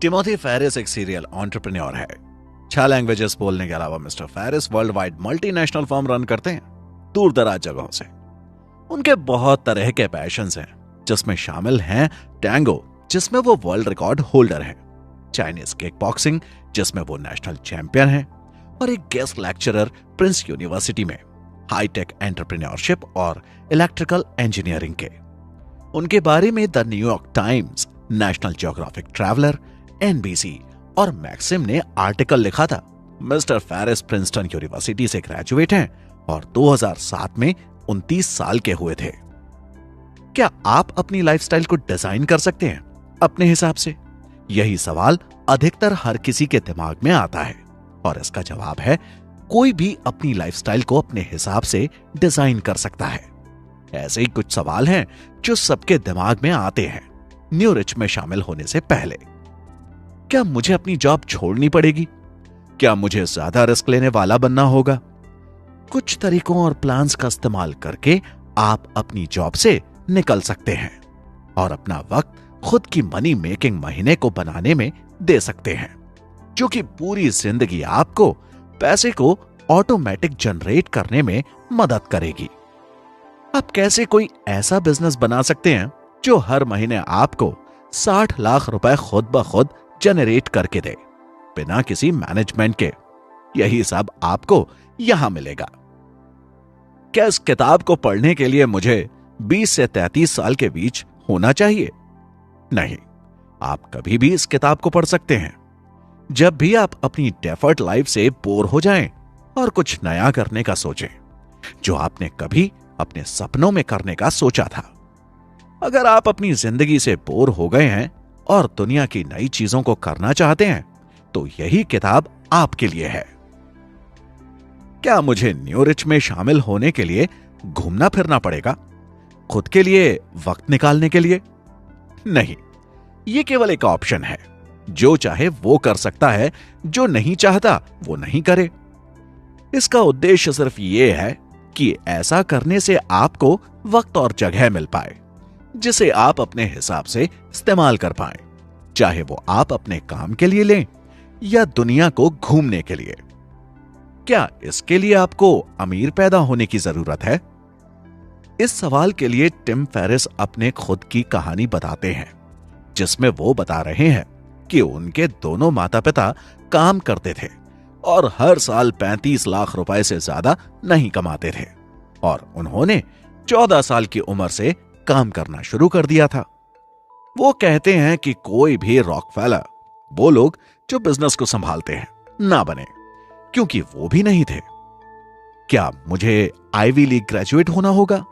Timothy Ferriss एक serial entrepreneur है। 6 languages बोलने के अलावा mister Ferriss world wide multinational firm run करते हैं, दूर दराज जगहों से। उनके बहुत तरह के पैशंस हैं, जिसमें शामिल हैं टैंगो, जिसमें वो वर्ल्ड रिकॉर्ड होल्डर हैं, चाइनीज किक बॉक्सिंग, जिसमें वो नेशनल चैंपियन हैं, और एक गेस्ट लेक्चरर प्रिंस यूनिवर्सिटी में हाईटेक एंटरप्रेन्योरशिप और इलेक्ट्रिकल इंजीनियरिंग के। उनके बारे में the New York times, national geographic traveller, NBC और मैक्सिम ने आर्टिकल लिखा था। मिस्टर फेरिस प्रिंसटन यूनिवर्सिटी से ग्रेजुएट हैं और 2007 में 29 साल के हुए थे। क्या आप अपनी लाइफस्टाइल को डिजाइन कर सकते हैं अपने हिसाब से? यही सवाल अधिकतर हर किसी के दिमाग में आता है, और इसका जवाब है कोई भी अपनी लाइफस्टाइल को अपने हिसाब से डिजाइन कर सकता है। ऐसे ही कुछ सवाल हैं जो सबके दिमाग में आते हैं न्यू रिच में शामिल होने से पहले। क्या मुझे अपनी जॉब छोड़नी पड़ेगी? क्या मुझे ज्यादा रिस्क लेने वाला बनना होगा? कुछ तरीकों और प्लान्स का इस्तेमाल करके आप अपनी जॉब से निकल सकते हैं और अपना वक्त खुद की मनी मेकिंग महीने को बनाने में दे सकते हैं, जो कि पूरी जिंदगी आपको पैसे को ऑटोमेटिक जनरेट करने में मदद करेगी। आप कैसे कोई ऐसा बिजनेस बना सकते हैं जो हर महीने आपको 60 लाख रुपए खुद ब खुद जनरेट करके दे, बिना किसी मैनेजमेंट के? यही सब आपको यहां मिलेगा। क्या इस किताब को पढ़ने के लिए मुझे 20 से 33 साल के बीच होना चाहिए? नहीं, आप कभी भी इस किताब को पढ़ सकते हैं जब भी आप अपनी डेफर्ड लाइफ से बोर हो जाएं और कुछ नया करने का सोचें, जो आपने कभी अपने सपनों में करने का सोचा था। अगर आप अपनी जिंदगी से बोर हो गए हैं और दुनिया की नई चीजों को करना चाहते हैं, तो यही किताब आपके लिए है। क्या मुझे न्यू रिच में शामिल होने के लिए घूमना फिरना पड़ेगा खुद के लिए वक्त निकालने के लिए? नहीं, यह केवल एक ऑप्शन है। जो चाहे वो कर सकता है, जो नहीं चाहता वो नहीं करे। इसका उद्देश्य सिर्फ यह है कि ऐसा करने से आपको वक्त और जगह मिल पाए जिसे आप अपने हिसाब से इस्तेमाल कर पाएं, चाहे वो आप अपने काम के लिए लें या दुनिया को घूमने के लिए। क्या इसके लिए आपको अमीर पैदा होने की जरूरत है? इस सवाल के लिए टिम फेरिस अपने खुद की कहानी बताते हैं, जिसमें वो बता रहे हैं कि उनके दोनों माता पिता काम करते थे और हर साल 35 लाख रुपए से ज्यादा नहीं कमाते थे, और उन्होंने 14 साल की उम्र से काम करना शुरू कर दिया था। वो कहते हैं कि कोई भी रॉकफेलर, वो लोग जो बिजनेस को संभालते हैं, ना बने, क्योंकि वो भी नहीं थे। क्या मुझे आईवी लीग ग्रेजुएट होना होगा?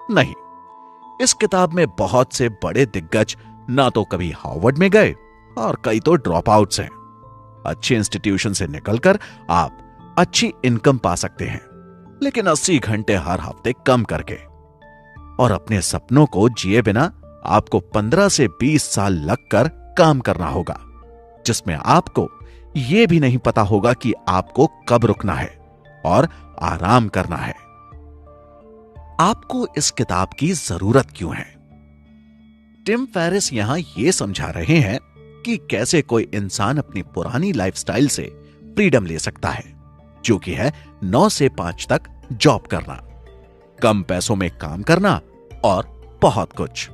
नहीं। इस किताब में बहुत से बड़े दिग्गज ना तो कभी हार्वर्ड में गए और कई तो ड्रॉप आउट्स हैं। अच्छे इंस्टीट्यूशन से निकलकर आप अच्छी इनकम पा सकते हैं, लेकिन 80 घंटे हर हफ्ते कम करके, और अपने सपनों को जिए बिना आपको 15 से 20 साल लगकर काम करना होगा, जिसमें आपको यह भी नहीं पता होगा कि आपको कब रुकना है और आराम करना है। आपको इस किताब की जरूरत क्यों है? टिम फेरिस यहां यह समझा रहे हैं कि कैसे कोई इंसान अपनी पुरानी लाइफस्टाइल से फ्रीडम ले सकता है, जो कि है 9 से 5 तक जॉब करना, कम पैसों में काम करना और बहुत कुछ।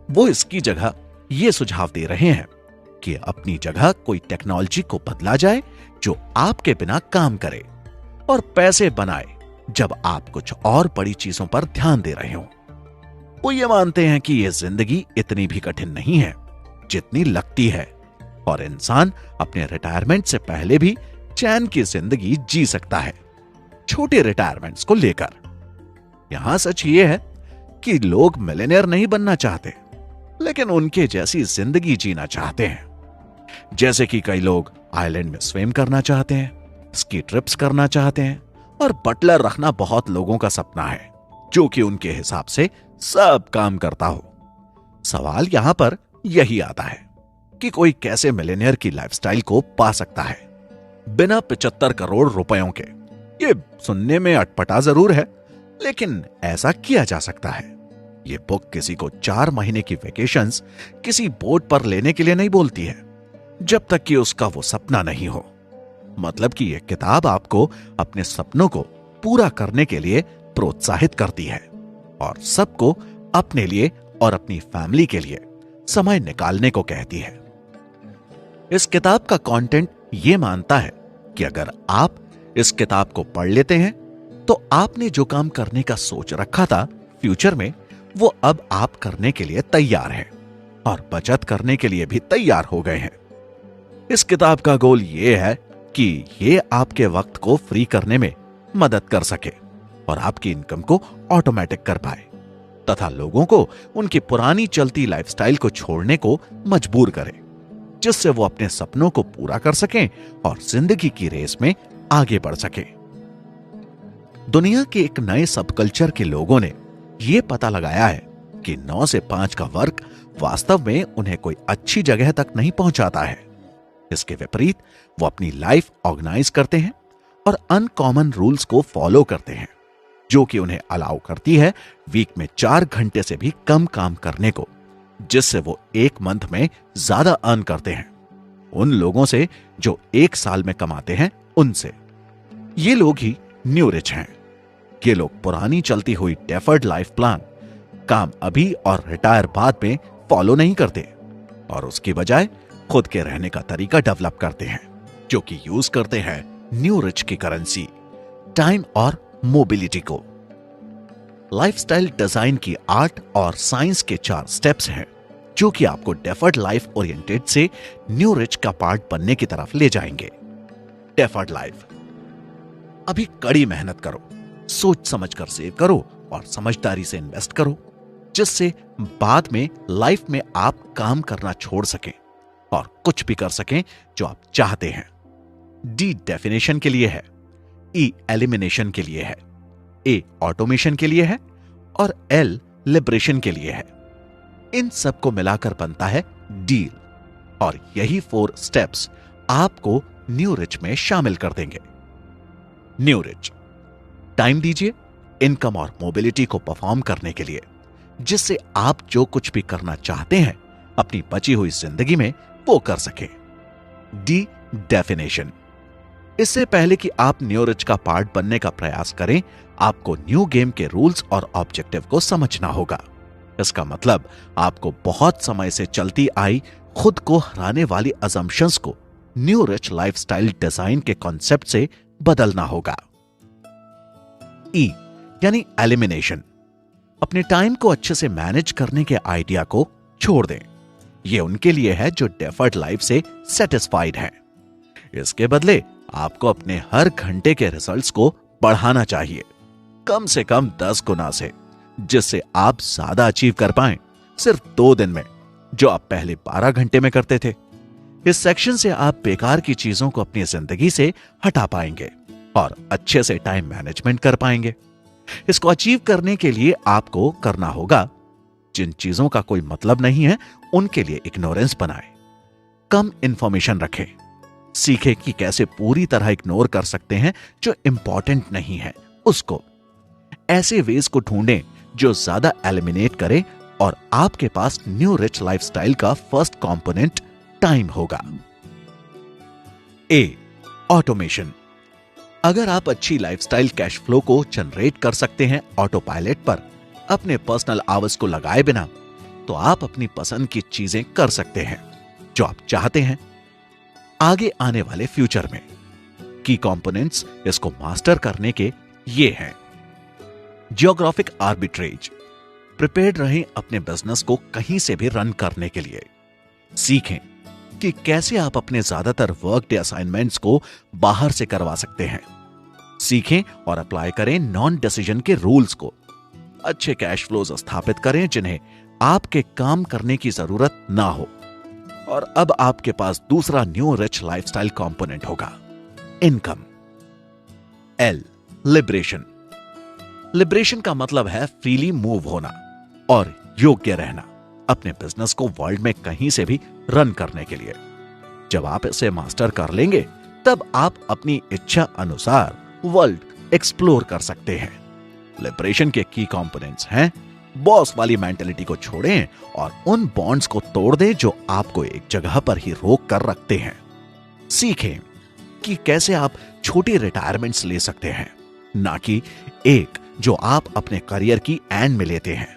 वो इसकी जगह यह सुझाव दे रहे हैं कि अपनी जगह कोई टेक्नोलॉजी को बदला जाए जो आपके बिना काम करे और पैसे बनाए जब आप कुछ और बड़ी चीजों पर ध्यान दे रहे हो। वो ये मानते हैं कि यह जिंदगी इतनी भी कठिन नहीं है जितनी लगती है, और इंसान अपने रिटायरमेंट से पहले भी चैन की जिंदगी जी सकता है, छोटे रिटायरमेंट्स को लेकर। यहां सच यह है कि लोग मिलियनेयर नहीं बनना चाहते, लेकिन उनके जैसी जिंदगी जीना चाहते हैं। जैसे कि कई लोग आइलैंड में स्विम करना चाहते हैं, स्की ट्रिप्स करना चाहते हैं, और बटलर रखना बहुत लोगों का सपना है, जो कि उनके हिसाब से सब काम करता हो। सवाल यहां पर यही आता है कि कोई कैसे मिलियनेयर की लाइफस्टाइल को पा सकता है बिना 75 करोड़ रुपयों के। ये सुनने में अटपटा जरूर है, लेकिन ऐसा किया जा सकता है। ये बुक किसी को 4 महीने की वेकेशंस किसी बोट पर लेने के लिए नहीं बोलती है। जब तक कि उसका वो सपना नहीं हो। मतलब कि यह किताब आपको अपने सपनों को पूरा करने के लिए प्रोत्साहित करती है और सबको अपने लिए और अपनी फैमिली के लिए समय निकालने को कहती है। इस किताब का कंटेंट यह मानता है कि अगर आप इस किताब को पढ़ लेते हैं तो आपने जो काम करने का सोच रखा था फ्यूचर में, वो अब आप करने के लिए तैयार हैं और बचत करने के लिए भी तैयार हो गए हैं। इस किताब का गोल यह है कि ये आपके वक्त को फ्री करने में मदद कर सके और आपकी इनकम को ऑटोमेटिक कर पाए तथा लोगों को उनकी पुरानी चलती लाइफस्टाइल को छोड़ने को मजबूर करे, जिससे वो अपने सपनों को पूरा कर सकें और जिंदगी की रेस में आगे बढ़ सके। दुनिया के एक नए सबकल्चर के लोगों ने यह पता लगाया है कि 9 से 5 का वर्क वास्तव में उन्हें कोई अच्छी जगह तक नहीं पहुंचाता है। इसके विपरीत वो अपनी लाइफ ऑर्गेनाइज करते हैं और अनकॉमन रूल्स को फॉलो करते हैं, जो कि उन्हें अलाउ करती है वीक में 4 घंटे से भी कम काम करने को, जिससे वो 1 मंथ में ज्यादा अर्न करते हैं उन लोगों से जो 1 साल में कमाते हैं उनसे। ये लोग ही न्यू रिच हैं। ये लोग पुरानी चलती हुई डेफर्ड लाइफ प्लान, काम अभी और रिटायर बाद में फॉलो नहीं करते और उसकी बजाय खुद के रहने का तरीका डेवलप करते हैं, जो कि यूज करते हैं न्यू रिच की करेंसी, टाइम और मोबिलिटी को। लाइफस्टाइल डिजाइन की आर्ट और साइंस के 4 स्टेप्स हैं, जो कि आपको डेफर्ड लाइफ ओरिएंटेड से न्यू रिच का पार्ट बनने की तरफ ले जाएंगे। Deferred life. अभी कड़ी मेहनत करो, सोच समझकर सेव करो और समझदारी से इन्वेस्ट करो, जिससे बाद में लाइफ में आप काम करना छोड़ सकें और कुछ भी कर सकें जो आप चाहते हैं। डी डेफिनेशन के लिए है, ई एलिमिनेशन के लिए है, ए ऑटोमेशन के लिए है और एल लिबरेशन के लिए है। इन सब को मिलाकर बनता है डील और यही 4 स्टेप्स आपको न्यू रिच में शामिल कर देंगे। New rich. टाइम दीजिए इनकम और मोबिलिटी को परफॉर्म करने के लिए, जिससे आप जो कुछ भी करना चाहते हैं अपनी बची हुई जिंदगी में वो कर सके। D definition. इससे पहले कि आप न्यू रिच का पार्ट बनने का प्रयास करें, आपको न्यू गेम के रूल्स और ऑब्जेक्टिव को समझना होगा। इसका मतलब आपको बहुत समय से चलती आई खुद को हराने वाली असम्पशंस को न्यू रिच लाइफस्टाइल डिजाइन के कॉन्सेप्ट से बदलना होगा। ई यानी एलिमिनेशन। अपने टाइम को अच्छे से मैनेज करने के आइडिया को छोड़ दें। यह उनके लिए है जो डेफर्ड लाइफ से सेटिस्फाइड हैं। इसके बदले आपको अपने हर घंटे के रिजल्ट्स को बढ़ाना चाहिए, कम से कम 10 गुना से, जिससे आप ज्यादा अचीव कर पाएं सिर्फ 2 दिन में, जो आप पहले 12 घंटे में करते थे। इस सेक्शन से आप बेकार की चीजों को अपनी जिंदगी से हटा पाएंगे और अच्छे से टाइम मैनेजमेंट कर पाएंगे। इसको अचीव करने के लिए आपको करना होगा, जिन चीजों का कोई मतलब नहीं है उनके लिए इग्नोरेंस बनाएं, कम इंफॉर्मेशन रखें, सीखें कि कैसे पूरी तरह इग्नोर कर सकते हैं जो इंपॉर्टेंट नहीं है उसको। ऐसे वेज को ढूंढें जो ज्यादा एलिमिनेट करे और आपके पास न्यू रिच लाइफस्टाइल का फर्स्ट कंपोनेंट टाइम होगा। ए ऑटोमेशन। अगर आप अच्छी लाइफस्टाइल कैश फ्लो को जनरेट कर सकते हैं ऑटो पायलट पर अपने पर्सनल आवर्स को लगाए बिना, तो आप अपनी पसंद की चीजें कर सकते हैं जो आप चाहते हैं आगे आने वाले फ्यूचर में। की कंपोनेंट्स इसको मास्टर करने के ये हैं। Geographic arbitrage. प्रिपेयर्ड रहें अपने बिजनेस को कहीं से भी रन करने के लिए। सीखें कि कैसे आप अपने ज्यादातर वर्क डे असाइनमेंट्स को बाहर से करवा सकते हैं। सीखें और अप्लाई करें नॉन डिसीजन के रूल्स को। अच्छे कैश फ्लोज स्थापित करें जिन्हें आपके काम करने की जरूरत ना हो। और अब आपके पास दूसरा न्यू रिच लाइफस्टाइल कंपोनेंट होगा, इनकम। L liberation. लिबरेशन का मतलब है फ्रीली मूव होना और योग्य रहना अपने बिजनेस को वर्ल्ड में कहीं से भी रन करने के लिए। जब आप इसे मास्टर कर लेंगे, तब आप अपनी इच्छा अनुसार वर्ल्ड एक्सप्लोर कर सकते हैं। लिबरेशन के की कंपोनेंट्स हैं बॉस वाली मेंटेलिटी को छोड़ें और उन बॉन्ड्स को तोड़ दें जो आपको एक जगह पर ही रोक कर रखते हैं। सीखें कि कैसे आप छोटी रिटायरमेंट्स ले सकते हैं, ना कि एक जो आप अपने करियर की एंड में लेते हैं।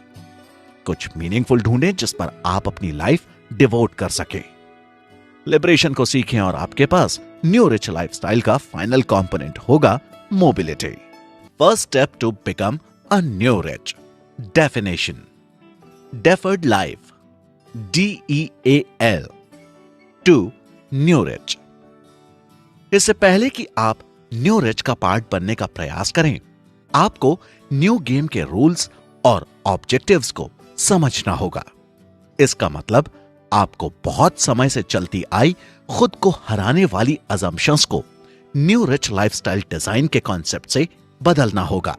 कुछ मीनिंगफुल ढूंढें जिस पर आप अपनी लाइफ डिवोट कर सके। लिबरेशन को सीखें और आपके पास न्यू रिच लाइफस्टाइल का फाइनल कंपोनेंट होगा mobility. First step to become a new rich. Definition: deferred life, DEAL, to new rich. इससे पहले कि आप न्यू रिच का पार्ट बनने का प्रयास करें, आपको न्यू गेम के रूल्स और ऑब्जेक्टिव्स को समझना होगा। इसका मतलब आपको बहुत समय से चलती आई खुद को हराने वाली अजम्पशंस को न्यू रिच लाइफस्टाइल डिजाइन के कॉन्सेप्ट से बदलना होगा।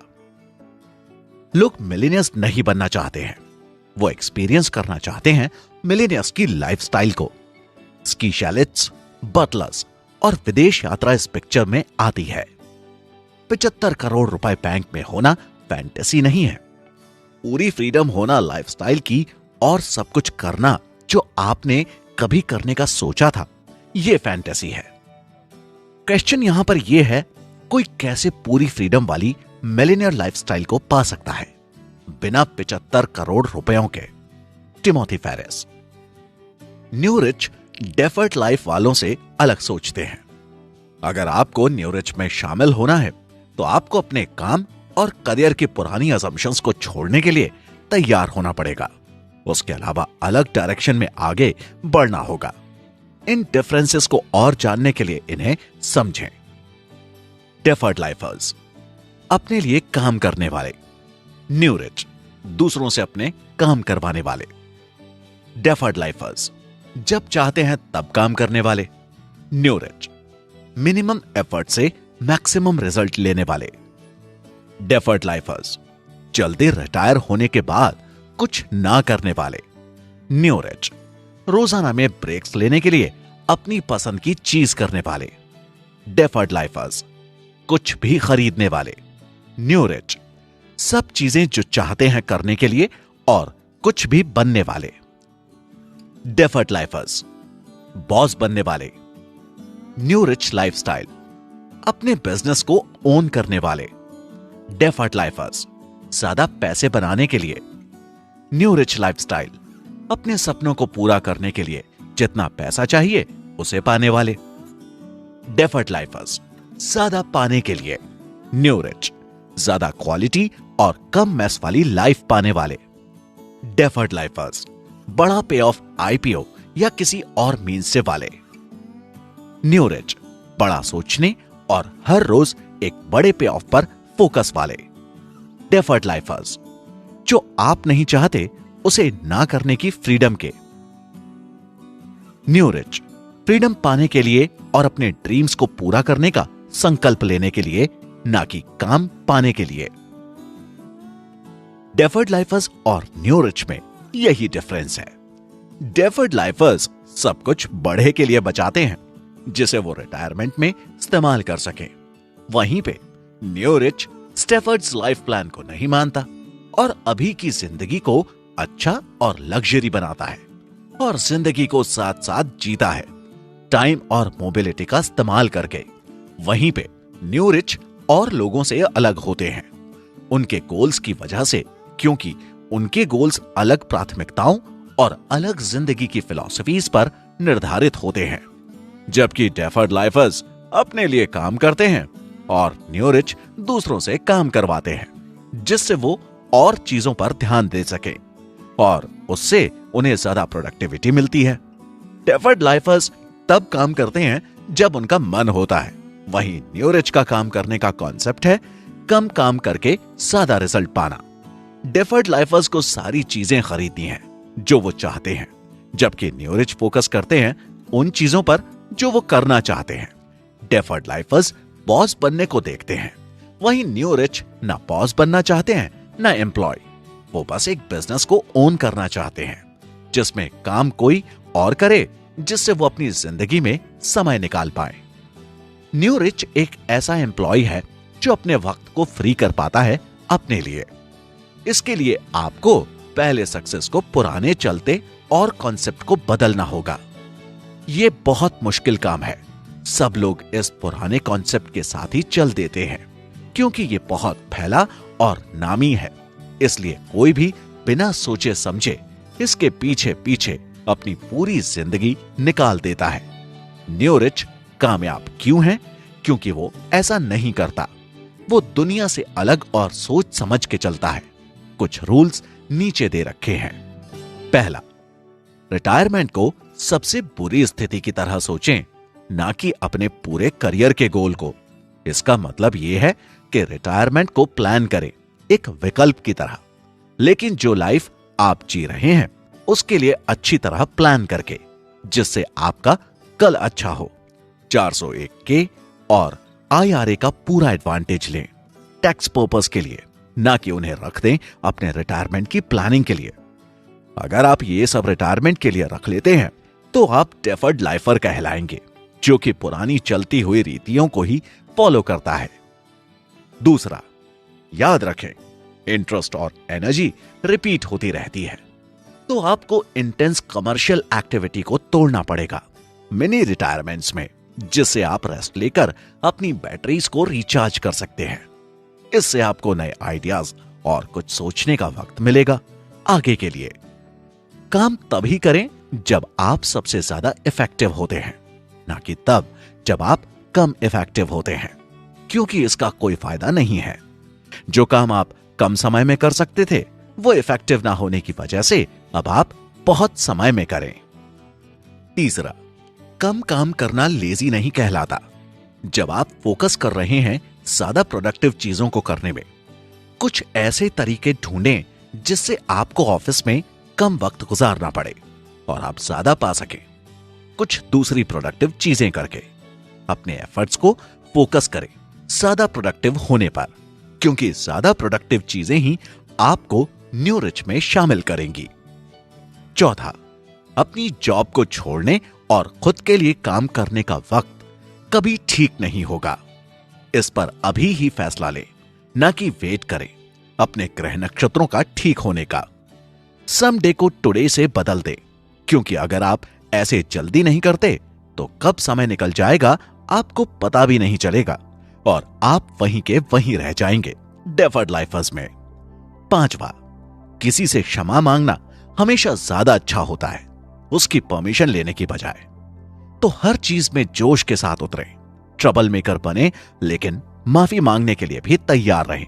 लोग मिलेनियर्स नहीं बनना चाहते हैं, वो एक्सपीरियंस करना चाहते हैं मिलेनियर्स की लाइफस्टाइल को। स्की शैलेट्स, बटलर्स और विदेश यात्रा इस पिक्चर में आती है। 75 करोड़ रुपए बैंक में होना फैंटेसी नहीं है। पूरी फ्रीडम होना लाइफस्टाइल की और सब कुछ करना जो आपने कभी करने का सोचा था, यह फैंटेसी है। क्वेश्चन यहां पर यह है, कोई कैसे पूरी फ्रीडम वाली मिलेनियर लाइफस्टाइल को पा सकता है बिना 75 करोड़ रुपयों के? Timothy Ferriss. New rich deferred life वालों से अलग सोचते हैं। अगर आपको न्यू रिच में शामिल होना है तो आपको अपने काम और करियर की पुरानी असम्पशंस को छोड़ने के लिए तैयार होना पड़ेगा। उसके अलावा अलग डायरेक्शन में आगे बढ़ना होगा। इन डिफरेंसेस को और जानने के लिए इन्हें समझें। डेफर्ड लाइफर्स, अपने लिए काम करने वाले। न्यू रिच, दूसरों से अपने काम करवाने वाले। डेफर्ड लाइफर्स, जब चाहते हैं तब काम करने वाले। न्यू रिच, मिनिमम एफर्ट से मैक्सिमम रिजल्ट लेने वाले। डेफर्ड लाइफर्स, जल्दी रिटायर होने के बाद कुछ ना करने वाले। न्यू रिच, रोजाना में ब्रेक्स लेने के लिए अपनी पसंद की चीज करने वाले। डेफर्ड लाइफर्स, कुछ भी खरीदने वाले। न्यू रिच, सब चीजें जो चाहते हैं करने के लिए और कुछ भी बनने वाले। डेफर्ड लाइफर्स, बॉस बनने वाले। न्यू रिच लाइफस्टाइल, अपने बिजनेस को ओन करने वाले। डेफर्ड लाइफर्स, ज्यादा पैसे बनाने के लिए। न्यू रिच लाइफस्टाइल, अपने सपनों को पूरा करने के लिए जितना पैसा चाहिए उसे पाने वाले। डेफर्ड लाइफर्स, ज्यादा पाने के लिए। न्यू रिच, ज्यादा क्वालिटी और कम मैस वाली लाइफ पाने वाले। डेफर्ड लाइफर्स, बड़ा पे ऑफ IPO या किसी और मीन्स से वाले। न्यू रिच, बड़ा सोचने और हर रोज एक बड़े पे ऑफ पर फोकस वाले। डेफर्ड लाइफर्स, जो आप नहीं चाहते उसे ना करने की फ्रीडम के। न्यू रिच, फ्रीडम पाने के लिए और अपने ड्रीम्स को पूरा करने का संकल्प लेने के लिए, ना कि काम पाने के लिए। डेफर्ड लाइफर्स और न्यू रिच में यही डिफरेंस है। डेफर्ड लाइफर्स सब कुछ बढ़े के लिए बचाते हैं जिसे वो रिटायरमेंट में इस्तेमाल कर सके। वहीं पे न्यू रिच स्टेफर्ड्स लाइफ प्लान को नहीं मानता और अभी की जिंदगी को अच्छा और लग्जरी बनाता है और जिंदगी को साथ साथ जीता है, टाइम और मोबिलिटी का इस्तेमाल करके। वहीं पे न्यू रिच और लोगों से अलग होते हैं उनके गोल्स की वजह से, क्योंकि उनके गोल्स अलग प्राथमिकताओं और अलग जिंदगी की फिलॉसफीज पर निर्धारित होते हैं। जबकि डेफर्ड लाइफर्स अपने लिए काम करते हैं और न्यू रिच दूसरों से काम करवाते हैं जिससे वो और चीजों पर ध्यान दे सके और उससे उन्हें ज्यादा प्रोडक्टिविटी मिलती है। डेफर्ड लाइफर्स तब काम करते हैं जब उनका मन होता है, वहीं न्यू रिच का काम करने का कॉन्सेप्ट है कम काम करके ज्यादा रिजल्ट पाना। डेफर्ड लाइफर्स को सारी चीजें खरीदनी हैं जो वो चाहते हैं, जबकि न्यू रिच फोकस करते हैं उन चीजों पर जो वो करना चाहते हैं। डेफर्ड लाइफर्स बॉस बनने को देखते हैं, वहीं न्यू रिच ना बॉस बनना चाहते हैं ना एम्प्लॉय। वो बस एक बिजनेस को ओन करना चाहते हैं जिसमें काम कोई और करे, जिससे वो अपनी जिंदगी में समय निकाल पाए। न्यू रिच एक ऐसा एम्प्लॉय है जो अपने वक्त को फ्री कर पाता है अपने लिए। इसके लिए आपको पहले सक्सेस को पुराने चलते और कॉन्सेप्ट को बदलना होगा। यह बहुत मुश्किल काम है। सब लोग इस पुराने कॉन्सेप्ट के साथ ही चल देते हैं क्योंकि यह बहुत फैला और नामी है। इसलिए कोई भी बिना सोचे समझे इसके पीछे पीछे अपनी पूरी जिंदगी निकाल देता है। न्यू रिच कामयाब क्यों है? क्योंकि वो ऐसा नहीं करता। वो दुनिया से अलग और सोच समझ के चलता है। कुछ रूल्स नीचे दे रखे हैं। पहला, रिटायरमेंट को सबसे बुरी स्थिति की तरह सोचें, ना कि अपने पूरे करियर के गोल को। इसका मतलब यह है कि रिटायरमेंट को प्लान करें एक विकल्प की तरह, लेकिन जो लाइफ आप जी रहे हैं उसके लिए अच्छी तरह प्लान करके, जिससे आपका कल अच्छा हो। 401k और IRA का पूरा एडवांटेज लें टैक्स पर्पस के लिए, ना कि उन्हें रख दें अपने रिटायरमेंट की प्लानिंग के लिए। अगर आप ये सब रिटायरमेंट के लिए रख लेते हैं तो आप डेफर्ड लाइफर कहलाएंगे, जो कि पुरानी चलती हुई रीतियों को ही फॉलो करता है। दूसरा, याद रखें, इंटरेस्ट और एनर्जी रिपीट होती रहती है, तो आपको इंटेंस कमर्शियल एक्टिविटी को तोड़ना पड़ेगा मिनी रिटायरमेंट्स में, जिससे आप रेस्ट लेकर अपनी बैटरीज को रिचार्ज कर सकते हैं। इससे आपको नए आइडियाज और कुछ सोचने का वक्त मिलेगा आगे के लिए। काम तभी करें जब आप सबसे ज्यादा इफेक्टिव होते हैं, ना कि तब जब आप कम इफेक्टिव होते हैं, क्योंकि इसका कोई फायदा नहीं है। जो काम आप कम समय में कर सकते थे वो इफेक्टिव ना होने की वजह से अब आप बहुत समय में करें। तीसरा, कम काम करना लेजी नहीं कहलाता। जब आप फोकस कर रहे हैं ज्यादा प्रोडक्टिव चीजों को करने में, कुछ ऐसे तरीके ढूंढें जिससे आपको ऑफिस में कम वक्त गुजारना पड़े और आप ज्यादा पा सकें। कुछ दूसरी प्रोडक्टिव चीजें करके अपने एफर्ट्स को फोकस करें ज्यादा प्रोडक्टिव होने पर, क्योंकि ज्यादा प्रोडक्टिव चीजें ही आपको न्यू रिच में शामिल करेंगी। चौथा, अपनी जॉब को छोड़ने और खुद के लिए काम करने का वक्त कभी ठीक नहीं होगा। इस पर अभी ही फैसला लें, ना कि वेट करें अपने ग्रह नक्षत्रों का ठीक होने का। समडे को टुडे से बदल दें, क्योंकि अगर आप ऐसे जल्दी नहीं करते तो कब समय निकल जाएगा आपको पता भी नहीं चलेगा और आप वहीं के वहीं रह जाएंगे डेफर्ड लाइफर्स में। पांचवा, किसी से क्षमा मांगना हमेशा ज्यादा अच्छा होता है उसकी परमिशन लेने की बजाय। तो हर चीज में जोश के साथ उतरें, ट्रबल मेकर बने, लेकिन माफी मांगने के लिए भी तैयार रहें।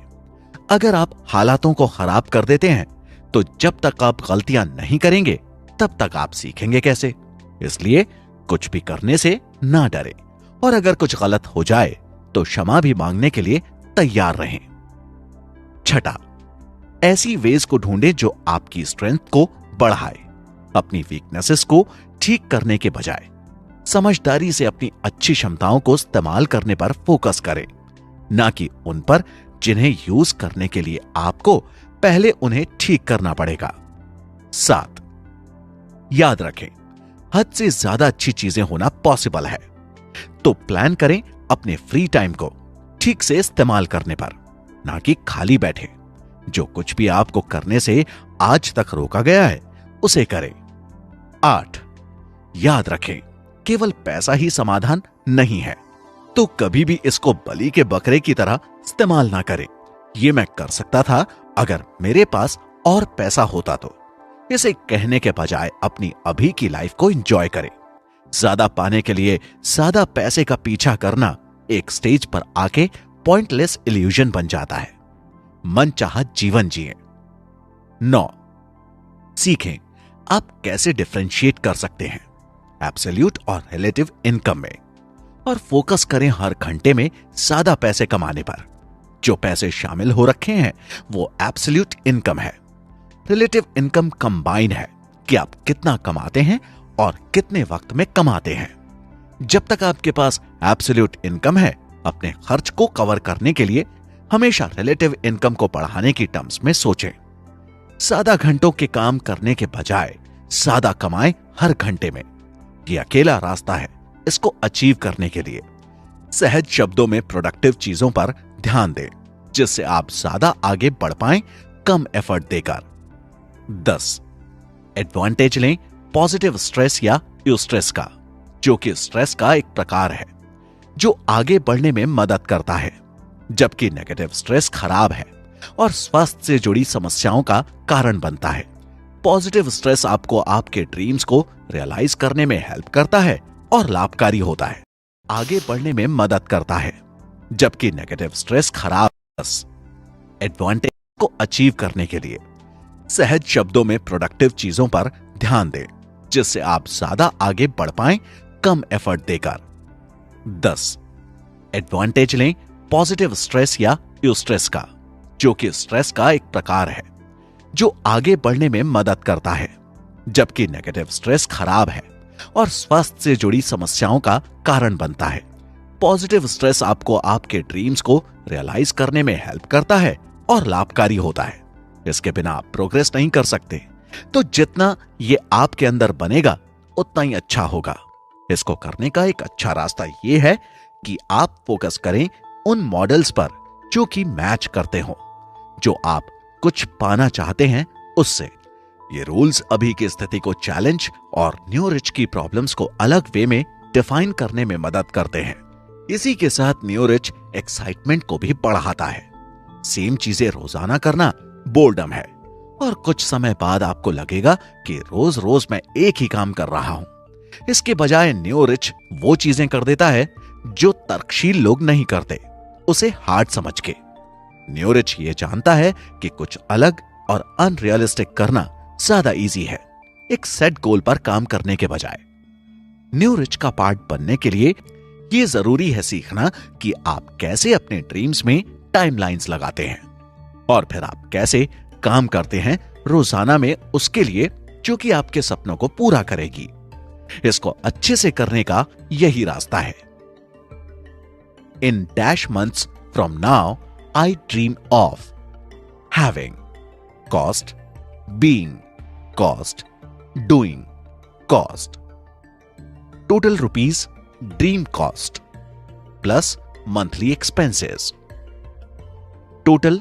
अगर आप हालातों को खराब कर देते हैं तो जब तक आप गलतियां नहीं करेंगे तब तक आप सीखेंगे कैसे? इसलिए कुछ भी करने से ना डरें और अगर कुछ गलत हो जाए तो क्षमा भी मांगने के लिए तैयार रहें। छठा, ऐसी वेज को ढूंढें जो आपकी स्ट्रेंथ को बढ़ाए। अपनी वीकनेसेस को ठीक करने के बजाय समझदारी से अपनी अच्छी क्षमताओं को इस्तेमाल करने पर फोकस करें, ना कि उन पर जिन्हें यूज करने के लिए आपको पहले उन्हें ठीक करना पड़ेगा। 7, याद रखें, हद से ज्यादा अच्छी चीजें होना पॉसिबल है, तो प्लान करें अपने फ्री टाइम को ठीक से इस्तेमाल करने पर, ना कि खाली बैठे। जो कुछ भी आपको करने से आज तक रोका गया है उसे करें। 8, याद रखें, केवल पैसा ही समाधान नहीं है, तो कभी भी इसको बलि के बकरे की तरह इस्तेमाल ना करें। ये मैं कर सकता था अगर मेरे पास और पैसा होता तो। इसे कहने के बजाय अपनी अभी की लाइफ को एंजॉय करें। ज्यादा पाने के लिए ज्यादा पैसे का पीछा करना एक स्टेज पर आके पॉइंटलेस इल्यूजन बन जाता है। मनचाहा जीवन जिए। 9, सीखें आप कैसे डिफरेंशिएट कर सकते हैं एब्सोल्यूट और रिलेटिव इनकम में, और फोकस करें हर घंटे में ज्यादा पैसे कमाने पर। जो पैसे शामिल हो रखे हैं वो एब्सोल्यूट इनकम है। रिलेटिव इनकम कंबाइन है कि आप कितना कमाते हैं और कितने वक्त में कमाते हैं। जब तक आपके पास एब्सोल्यूट इनकम है, अपने खर्च को कवर करने के लिए हमेशा रिलेटिव इनकम को बढ़ाने की टर्म्स में सोचें। ज्यादा घंटों के काम करने के बजाय ज्यादा कमाएं हर घंटे में। यह अकेला रास्ता है इसको अचीव करने के लिए। सहज शब्दों में प्रोडक्टिव चीजों पर ध्यान दें, जिससे आप ज्यादा आगे बढ़ पाएं कम एफर्ट देकर। 10. एडवांटेज लें पॉजिटिव स्ट्रेस या यूस्ट्रेस का, जो कि स्ट्रेस का एक प्रकार है जो आगे बढ़ने में मदद करता है, जबकि नेगेटिव स्ट्रेस खराब है और स्वास्थ्य से जुड़ी समस्याओं का कारण बनता है। पॉजिटिव स्ट्रेस आपको आपके ड्रीम्स को रियलाइज करने में हेल्प करता है और लाभकारी होता है, आगे बढ़ने में मदद करता है, जबकि नेगेटिव स्ट्रेस खराब है। एडवांटेज को अचीव करने के लिए सहज शब्दों में प्रोडक्टिव चीजों पर ध्यान दें, जिससे आप ज्यादा आगे बढ़ पाएं कम एफर्ट देकर। 10. एडवांटेज लें पॉजिटिव स्ट्रेस या यूस्ट्रेस का, जो कि स्ट्रेस का एक प्रकार है जो आगे बढ़ने में मदद करता है, जबकि नेगेटिव स्ट्रेस खराब है और स्वास्थ्य से जुड़ी समस्याओं का कारण बनता है। पॉजिटिव स्ट्रेस आपको आपके ड्रीम्स को रियलाइज करने में हेल्प करता है और लाभकारी होता है। इसके बिना आप प्रोग्रेस नहीं कर सकते, तो जितना ये आपके अंदर बनेगा उतना ही अच्छा होगा। इसको करने का एक अच्छा रास्ता यह है कि आप फोकस करें उन मॉडल्स पर जो कि मैच करते हो, जो आप कुछ पाना चाहते हैं उससे। ये रूल्स अभी की स्थिति को चैलेंज और न्यू रिच की प्रॉब्लम्स को अलग वे में डिफाइन करने में मदद करते हैं। इसी के साथ न्यू रिच एक्साइटमेंट को भी बढ़ाता है। सेम चीजें रोजाना करना बोर्डम है और कुछ समय बाद आपको लगेगा कि रोज रोज मैं एक ही काम कर रहा हूं। इसके बजाय न्यू रिच वो चीजें कर देता है जो तर्कशील लोग नहीं करते, उसे हार्ड समझ के। न्यू रिच ये जानता है कि कुछ अलग और अनरियलिस्टिक करना ज्यादा इजी है एक सेट गोल पर काम करने के बजाय। न्यू रिच का पार्ट बनने के लिए यह जरूरी है सीखना कि आप कैसे अपने ड्रीम्स में टाइमलाइंस लगाते हैं और फिर आप कैसे काम करते हैं रोजाना में उसके लिए जो कि आपके सपनों को पूरा करेगी। इसको अच्छे से करने का यही रास्ता है। In dash months from now, I dream of having cost, being cost, doing cost. Total rupees dream cost plus monthly expenses. Total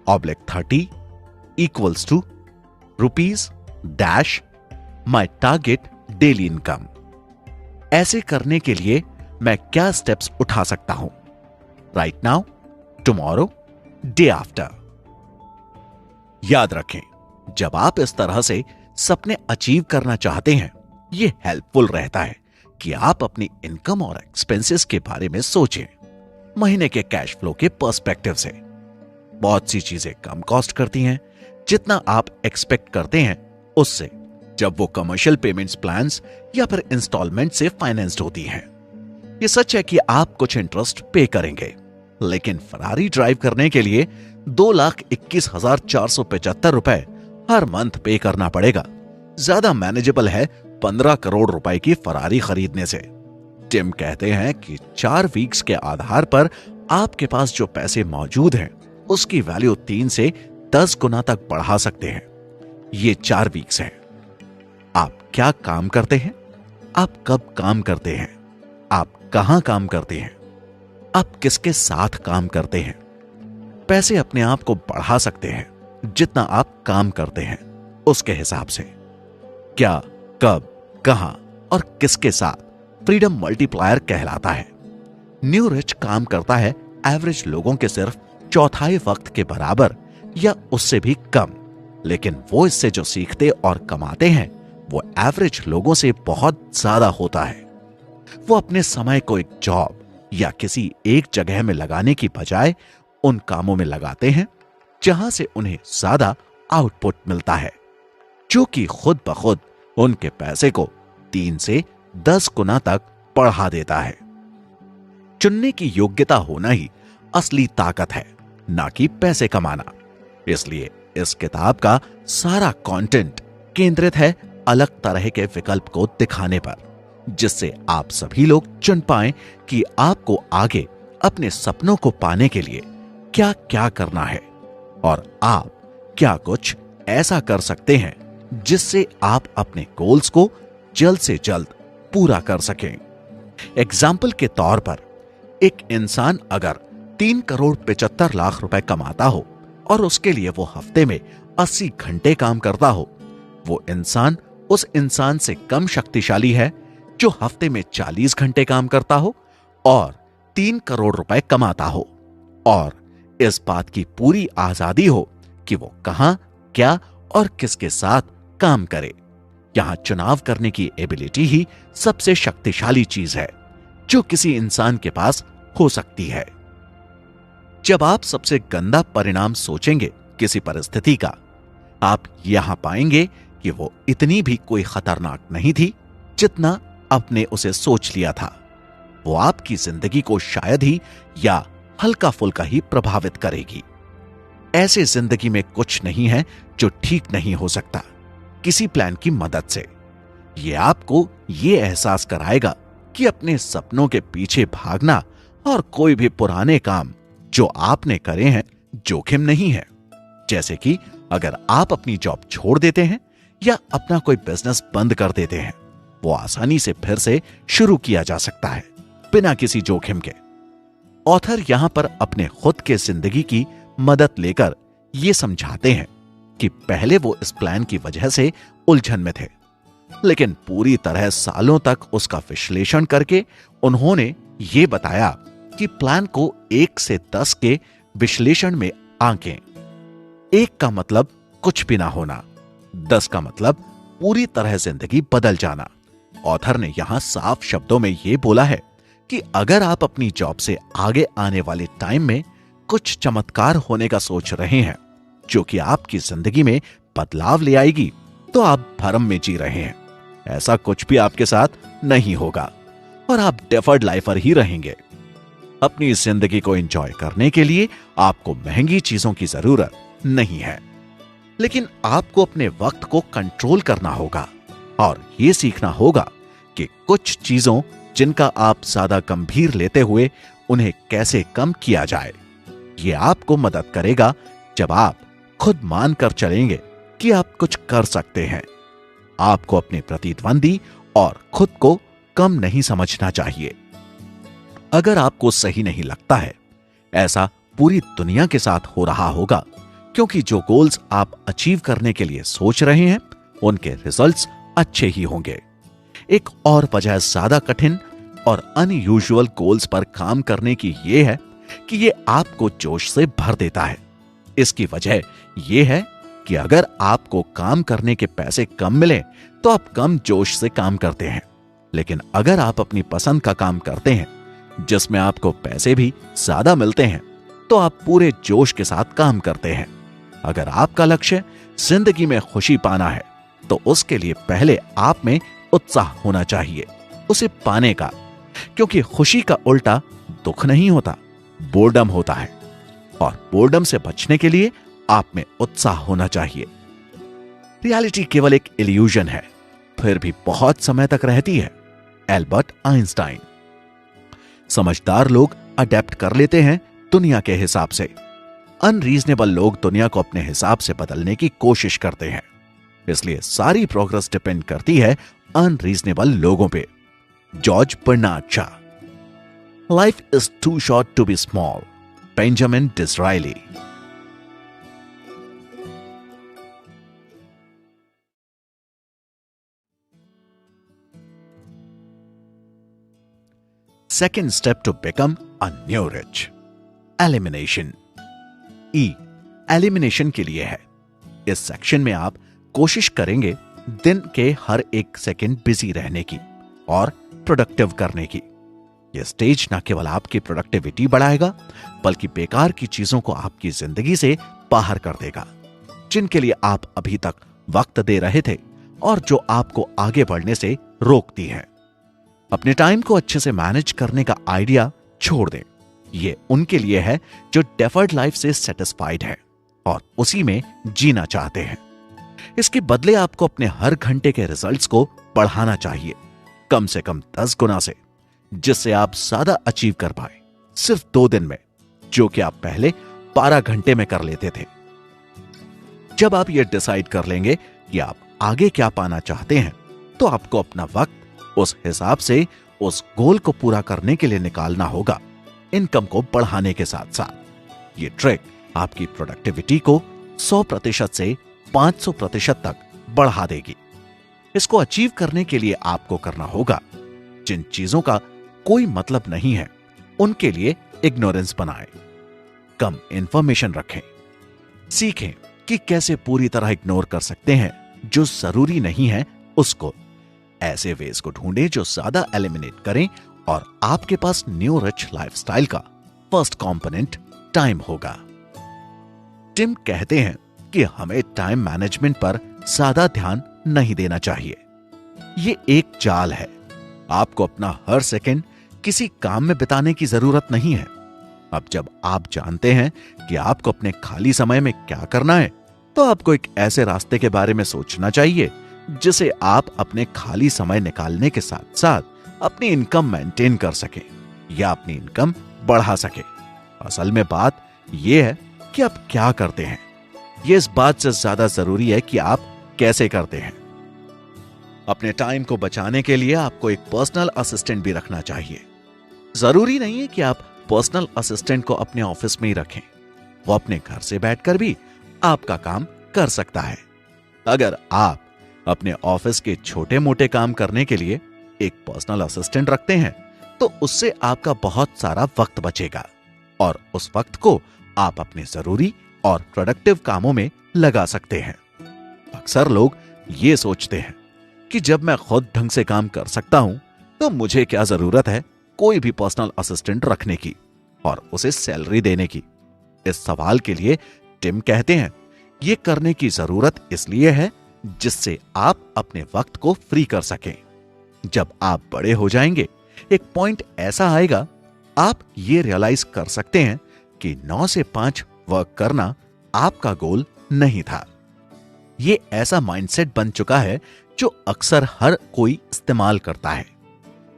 (30) equals to rupees dash my target daily income. ऐसे करने के लिए मैं क्या स्टेप्स उठा सकता हूं? Right now, tomorrow, day after. याद रखें, जब आप इस तरह से सपने अचीव करना चाहते हैं, यह हेल्पफुल रहता है कि आप अपनी इनकम और एक्सपेंसेस के बारे में सोचें, महीने के कैश फ्लो के पर्सपेक्टिव से। बहुत सी चीजें कम कॉस्ट करती हैं जितना आप एक्सपेक्ट करते हैं उससे, जब वो कमर्शियल पेमेंट्स प्लान्स या फिर इंस्टॉलमेंट से फाइनेंस्ड होती हैं। ये सच है कि आप कुछ इंटरेस्ट पे करेंगे, लेकिन फरारी ड्राइव करने के लिए 2,21,475 रुपए हर मंथ पे करना पड़ेगा। ज्यादा मैनेजेबल है 15 करोड़ रुपए की फरारी खरीदने से। टिम कहते हैं कि 4 वीक्स के आधार पर आपके पास जो पैसे मौजूद हैं उसकी वैल्यू 3 से 10 गुना तक बढ़ा सकते हैं। ये 4 वीक्स हैं। आप क्या काम करते हैं? आप कब काम करते हैं? आप कहां काम करते हैं? आप किसके साथ काम करते हैं? पैसे अपने आप को बढ़ा सकते हैं जितना आप काम करते हैं उसके हिसाब से। क्या, कब, कहां और किसके साथ फ्रीडम मल्टीप्लायर कहलाता है। न्यू रिच काम करता है एवरेज लोगों के सिर्फ चौथाई वक्त के बराबर या उससे भी कम, लेकिन वो इससे जो सीखते और कमाते हैं वो एवरेज लोगों से बहुत ज्यादा होता है। वो अपने समय को एक जॉब या किसी एक जगह में लगाने की बजाय उन कामों में लगाते हैं जहां से उन्हें ज्यादा आउटपुट मिलता है, जो कि खुद ब खुद उनके पैसे को 3 से 10 गुना तक बढ़ा देता है। चुनने की योग्यता होना ही असली ताकत है, ना कि पैसे कमाना। इसलिए इस किताब का सारा कंटेंट केंद्रित है अलग तरह के विकल्प को दिखाने पर, जिससे आप सभी लोग चुन पाएं कि आपको आगे अपने सपनों को पाने के लिए क्या क्या करना है और आप क्या कुछ ऐसा कर सकते हैं जिससे आप अपने गोल्स को जल्द से जल्द पूरा कर सकें। एग्जाम्पल के तौर पर, एक इंसान अगर 3 करोड़ 75 लाख रुपए कमाता हो और उसके लिए वो हफ्ते में 80 घंटे काम करता हो, वो इंसान उस इंसान से कम शक्तिशाली है जो हफ्ते में 40 घंटे काम करता हो और 3 करोड़ रुपए कमाता हो, और इस बात की पूरी आजादी हो कि वो कहां, क्या और किसके साथ काम करे। यहां चुनाव करने की एबिलिटी ही सबसे शक्तिशाली चीज है जो किसी इंसान के पास हो सकती है। जब आप सबसे गंदा परिणाम सोचेंगे किसी परिस्थिति का, आप यहां पाएंगे कि वो इतनी भी कोई खतरनाक नहीं थी जितना आपने उसे सोच लिया था। वो आपकी जिंदगी को शायद ही या हल्का फुल्का ही प्रभावित करेगी। ऐसे जिंदगी में कुछ नहीं है जो ठीक नहीं हो सकता किसी प्लान की मदद से। ये आपको ये एहसास कराएगा कि अपने सपनों के पीछे भागना और कोई भी पुराने काम जो आपने करे हैं जोखिम नहीं है। जैसे कि अगर आप अपनी जॉब छोड़ देते हैं या अपना कोई बिजनेस बंद कर देते हैं, वो आसानी से फिर से शुरू किया जा सकता है बिना किसी जोखिम के। ऑथर यहां पर अपने खुद के जिंदगी की मदद लेकर ये समझाते हैं कि पहले वो इस प्लान की वजह से उलझन में थे, लेकिन पूरी तरह सालों तक उसका विश्लेषण करके उन्होंने ये बताया कि प्लान को 1 से 10 के विश्लेषण में आंकें। 1 का मतलब कुछ भी ना होना, 10 का मतलब पूरी तरह जिंदगी बदल जाना। ऑथर ने यहां साफ शब्दों में यह बोला है कि अगर आप अपनी जॉब से आगे आने वाले टाइम में कुछ चमत्कार होने का सोच रहे हैं जो कि आपकी जिंदगी में बदलाव ले आएगी, तो आप भ्रम में जी रहे हैं। ऐसा कुछ भी आपके साथ नहीं होगा और आप डेफर्ड लाइफर ही रहेंगे। अपनी जिंदगी को एंजॉय करने के लिए आपको महंगी चीजों की जरूरत नहीं है, लेकिन आपको अपने वक्त को कंट्रोल करना होगा और यह सीखना होगा कि कुछ चीजों जिनका आप ज्यादा गंभीर लेते हुए उन्हें कैसे कम किया जाए। यह आपको मदद करेगा जब आप खुद मानकर चलेंगे कि आप कुछ कर सकते हैं। आपको अपने प्रतिद्वंदी और खुद को कम नहीं समझना चाहिए। अगर आपको सही नहीं लगता है, ऐसा पूरी दुनिया के साथ हो रहा होगा, क्योंकि जो गोल्स आप अचीव करने के लिए सोच रहे हैं उनके रिजल्ट्स अच्छे ही होंगे। एक और वजह ज्यादा कठिन और अनयूजुअल गोल्स पर काम करने की यह है कि यह आपको जोश से भर देता है। इसकी वजह यह है कि अगर आपको काम करने के पैसे कम मिले तो आप कम जोश से काम करते हैं, लेकिन अगर आप अपनी पसंद का काम करते हैं जिसमें आपको पैसे भी ज्यादा मिलते हैं तो आप पूरे जोश के साथ काम करते हैं। अगर आपका लक्ष्य जिंदगी में खुशी पाना है तो उसके लिए पहले आप में उत्साह होना चाहिए उसे पाने का, क्योंकि खुशी का उल्टा दुख नहीं होता, बोर्डम होता है, और बोर्डम से बचने के लिए आप में उत्साह होना चाहिए। रियलिटी केवल एक इल्यूजन है, फिर भी बहुत समय तक रहती है। Albert Einstein. समझदार लोग अडेप्ट कर लेते हैं दुनिया के हिसाब से, अनरीजनेबल लोग दुनिया को अपने हिसाब से बदलने की कोशिश करते हैं। इसलिए सारी प्रोग्रेस डिपेंड करती है अनरीजनेबल लोगों पे। George Bernard Shaw. Life is too short to be small, Benjamin Disraeli. Second step to become a new rich. Elimination. E. Elimination के लिए है। इस सेक्शन में आप कोशिश करेंगे दिन के हर एक सेकंड बिजी रहने की और प्रोडक्टिव करने की। यह स्टेज न केवल आपकी प्रोडक्टिविटी बढ़ाएगा बल्कि बेकार की चीजों को आपकी जिंदगी से बाहर कर देगा, जिनके लिए आप अभी तक वक्त दे रहे थे और जो आपको आगे बढ़ने से रोकती है। अपने टाइम को अच्छे से मैनेज करने का आइडिया छोड़ दें। यह उनके लिए है जो डेफर्ड लाइफ से सेटिस्फाइड है और उसी में जीना चाहते हैं। इसके बदले आपको अपने हर घंटे के रिजल्ट्स को बढ़ाना चाहिए, कम से कम 10 गुना से, जिससे आप ज्यादा अचीव कर पाए सिर्फ 2 दिन में, जो कि आप पहले 12 घंटे में कर लेते थे। जब आप यह डिसाइड कर लेंगे कि आप आगे क्या पाना चाहते हैं, तो आपको अपना वक्त उस हिसाब से उस गोल को पूरा करने के लिए निकालना होगा, इनकम को बढ़ाने के साथ साथ। ये ट्रिक आपकी प्रोडक्टिविटी को 100% से 500% तक बढ़ा देगी। इसको अचीव करने के लिए आपको करना होगा, जिन चीजों का कोई मतलब नहीं है उनके लिए इग्नोरेंस बनाएं, कम इंफॉर्मेशन रखें, सीखें कि कैसे पूरी तरह इग्नोर कर सकते हैं जो जरूरी नहीं है उसको। ऐसे वेज को ढूंढें जो ज्यादा एलिमिनेट करें और आपके पास न्यू रिच लाइफस्टाइल का फर्स्ट कंपोनेंट टाइम होगा। टिम कहते हैं कि हमें टाइम मैनेजमेंट पर ज्यादा ध्यान नहीं देना चाहिए। ये एक जाल है। आपको अपना हर सेकंड किसी काम में बिताने की जरूरत नहीं है। अब जब आप जानते हैं कि आपको अपने खाली समय में क्या करना है, तो आपको एक ऐसे रास्ते के बारे में सोचना चाहिए जिसे आप अपने खाली समय निकालने के साथ साथ अपनी इनकम मेंटेन कर सके या अपनी इनकम बढ़ा सके। असल में बात यह है कि आप क्या करते हैं, यह इस बात से ज्यादा जरूरी है कि आप कैसे करते हैं। अपने टाइम को बचाने के लिए आपको एक पर्सनल असिस्टेंट भी रखना चाहिए। जरूरी नहीं है कि आप पर्सनल असिस्टेंट को अपने ऑफिस में ही रखें, वो अपने घर से बैठकर भी आपका काम कर सकता है। अगर आप अपने ऑफिस के छोटे मोटे काम करने के लिए एक पर्सनल असिस्टेंट रखते हैं तो उससे आपका बहुत सारा वक्त बचेगा और उस वक्त को आप अपने जरूरी और प्रोडक्टिव कामों में लगा सकते हैं। अक्सर लोग ये सोचते हैं कि जब मैं खुद ढंग से काम कर सकता हूं तो मुझे क्या जरूरत है कोई भी पर्सनल असिस्टेंट रखने की और उसे सैलरी देने की। इस सवाल के लिए टिम कहते हैं यह करने की जरूरत इसलिए है जिससे आप अपने वक्त को फ्री कर सकें। जब आप बड़े हो जाएंगे एक पॉइंट ऐसा आएगा आप ये रियलाइज कर सकते हैं कि 9 से 5 वर्क करना आपका गोल नहीं था। ये ऐसा माइंडसेट बन चुका है जो अक्सर हर कोई इस्तेमाल करता है,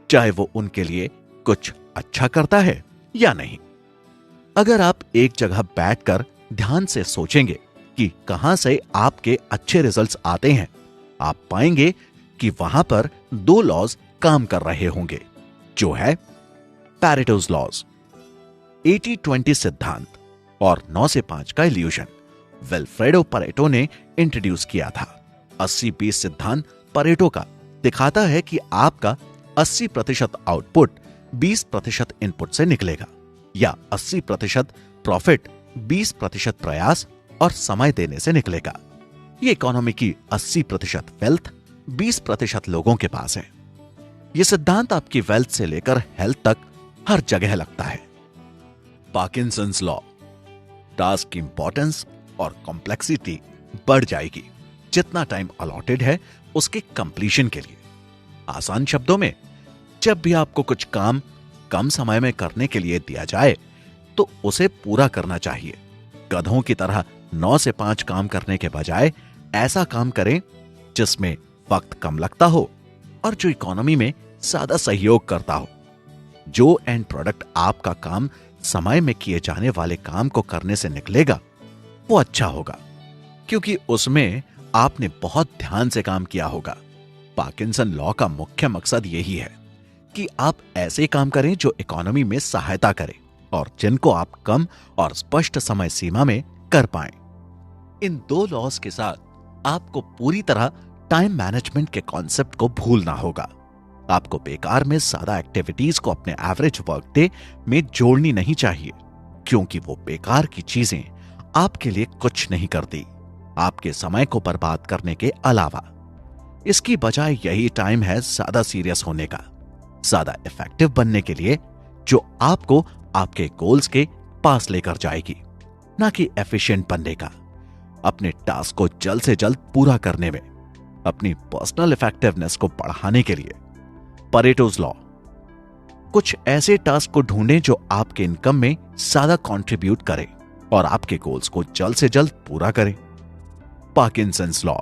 चाहे वो उनके लिए कुछ अच्छा करता है या नहीं। अगर आप एक जगह बैठकर ध्यान से सोचेंगे कि कहां से आपके अच्छे रिजल्ट्स आते हैं, आप पाएंगे कि वहां पर 2 लॉज काम कर रहे होंगे, जो है पैरेटोज लॉज, 80-20 सिद्धांत और 9 से 5 का इल्यूजन। विल्फ्रेडो परेटो ने इंट्रोड्यूस किया था। 80-20 सिद्धांत परेटो का दिखाता है कि आपका 80% आउटपुट 20% इनपुट से निकलेगा या 80% प्रॉफिट 20% प्रयास और समय देने से निकलेगा। ये इकोनॉमी की 80% वेल्थ 20% लोगों के पास है। यह सिद्धांत आपकी वेल्थ से लेकर हेल्थ तक हर जगह लगता है। पार्किंसंस लॉ, टास्क की इंपॉर्टेंस और कॉम्प्लेक्सिटी बढ़ जाएगी जितना टाइम अलॉटेड है उसके कंप्लीशन के लिए। आसान शब्दों में, जब भी आपको कुछ काम कम समय में करने के लिए दिया जाए तो उसे पूरा करना चाहिए। गधों की तरह 9 से 5 काम करने के बजाय ऐसा काम करें जिसमें वक्त कम लगता हो और जो इकोनॉमी में ज्यादा सहयोग करता हो। जो एंड प्रोडक्ट आपका काम समय में किए जाने वाले काम को करने से निकलेगा वो अच्छा होगा, क्योंकि उसमें आपने बहुत ध्यान से काम किया होगा। पार्किंसन लॉ का मुख्य मकसद यही है कि आप ऐसे काम करें जो इकोनॉमी में सहायता करें और जिनको आप कम और स्पष्ट समय सीमा में कर पाएं। इन 2 लॉज के साथ आपको पूरी तरह टाइम मैनेजमेंट के कॉन्सेप्ट को भूलना होगा। आपको बेकार में ज्यादा एक्टिविटीज को अपने एवरेज वर्क डे में जोड़नी नहीं चाहिए, क्योंकि वो बेकार की चीजें आपके लिए कुछ नहीं करती आपके समय को बर्बाद करने के अलावा। इसकी बजाय यही टाइम है ज्यादा सीरियस होने का, ज्यादा इफेक्टिव बनने के लिए, जो आपको आपके गोल्स के पास लेकर जाएगी, ना कि एफिशिएंट बनने का। अपने टास्क को जल्द से जल्द पूरा करने में अपनी पर्सनल इफेक्टिवनेस को बढ़ाने के लिए परेटोज लॉ, कुछ ऐसे टास्क को ढूंढें जो आपके इनकम में ज्यादा कंट्रीब्यूट करें और आपके गोल्स को जल्द से जल्द पूरा करें। पार्किंसंस लॉ,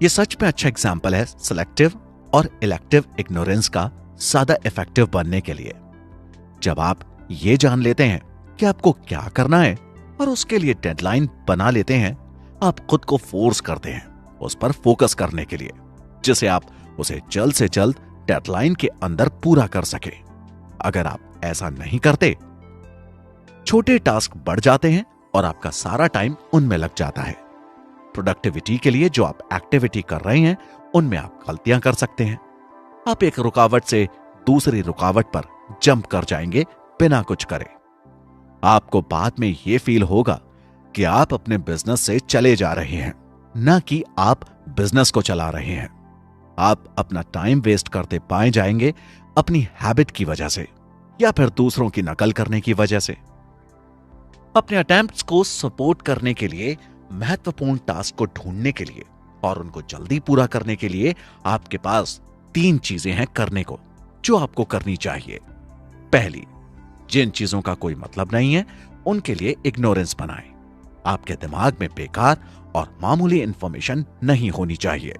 यह सच में अच्छा एग्जाम्पल है सिलेक्टिव और इलेक्टिव इग्नोरेंस का ज्यादा इफेक्टिव बनने के लिए। जब आप ये जान लेते हैं कि आपको क्या करना है और उसके लिए डेडलाइन बना लेते हैं, आप खुद को फोर्स करते हैं उस पर फोकस करने के लिए, जिसे आप उसे जल्द से जल्द डेडलाइन के अंदर पूरा कर सके। अगर आप ऐसा नहीं करते, छोटे टास्क बढ़ जाते हैं और आपका सारा टाइम उनमें लग जाता है। प्रोडक्टिविटी के लिए जो आप एक्टिविटी कर रहे हैं उनमें आप गलतियां कर सकते हैं। आप एक रुकावट से दूसरी रुकावट पर जंप कर जाएंगे बिना कुछ करे। आपको बाद में यह फील होगा कि आप अपने बिजनेस से चले जा रहे हैं, ना कि आप बिजनेस को चला रहे हैं। आप अपना टाइम वेस्ट करते पाए जाएंगे अपनी हैबिट की वजह से या फिर दूसरों की नकल करने की वजह से। अपने अटेम्प्ट्स को सपोर्ट करने के लिए, महत्वपूर्ण टास्क को ढूंढने के लिए और उनको जल्दी पूरा करने के लिए आपके पास 3 चीजें हैं करने को, जो आपको करनी चाहिए। पहली, जिन चीजों का कोई मतलब नहीं है उनके लिए इग्नोरेंस बनाएं। आपके दिमाग में बेकार और मामूली इंफॉर्मेशन नहीं होनी चाहिए।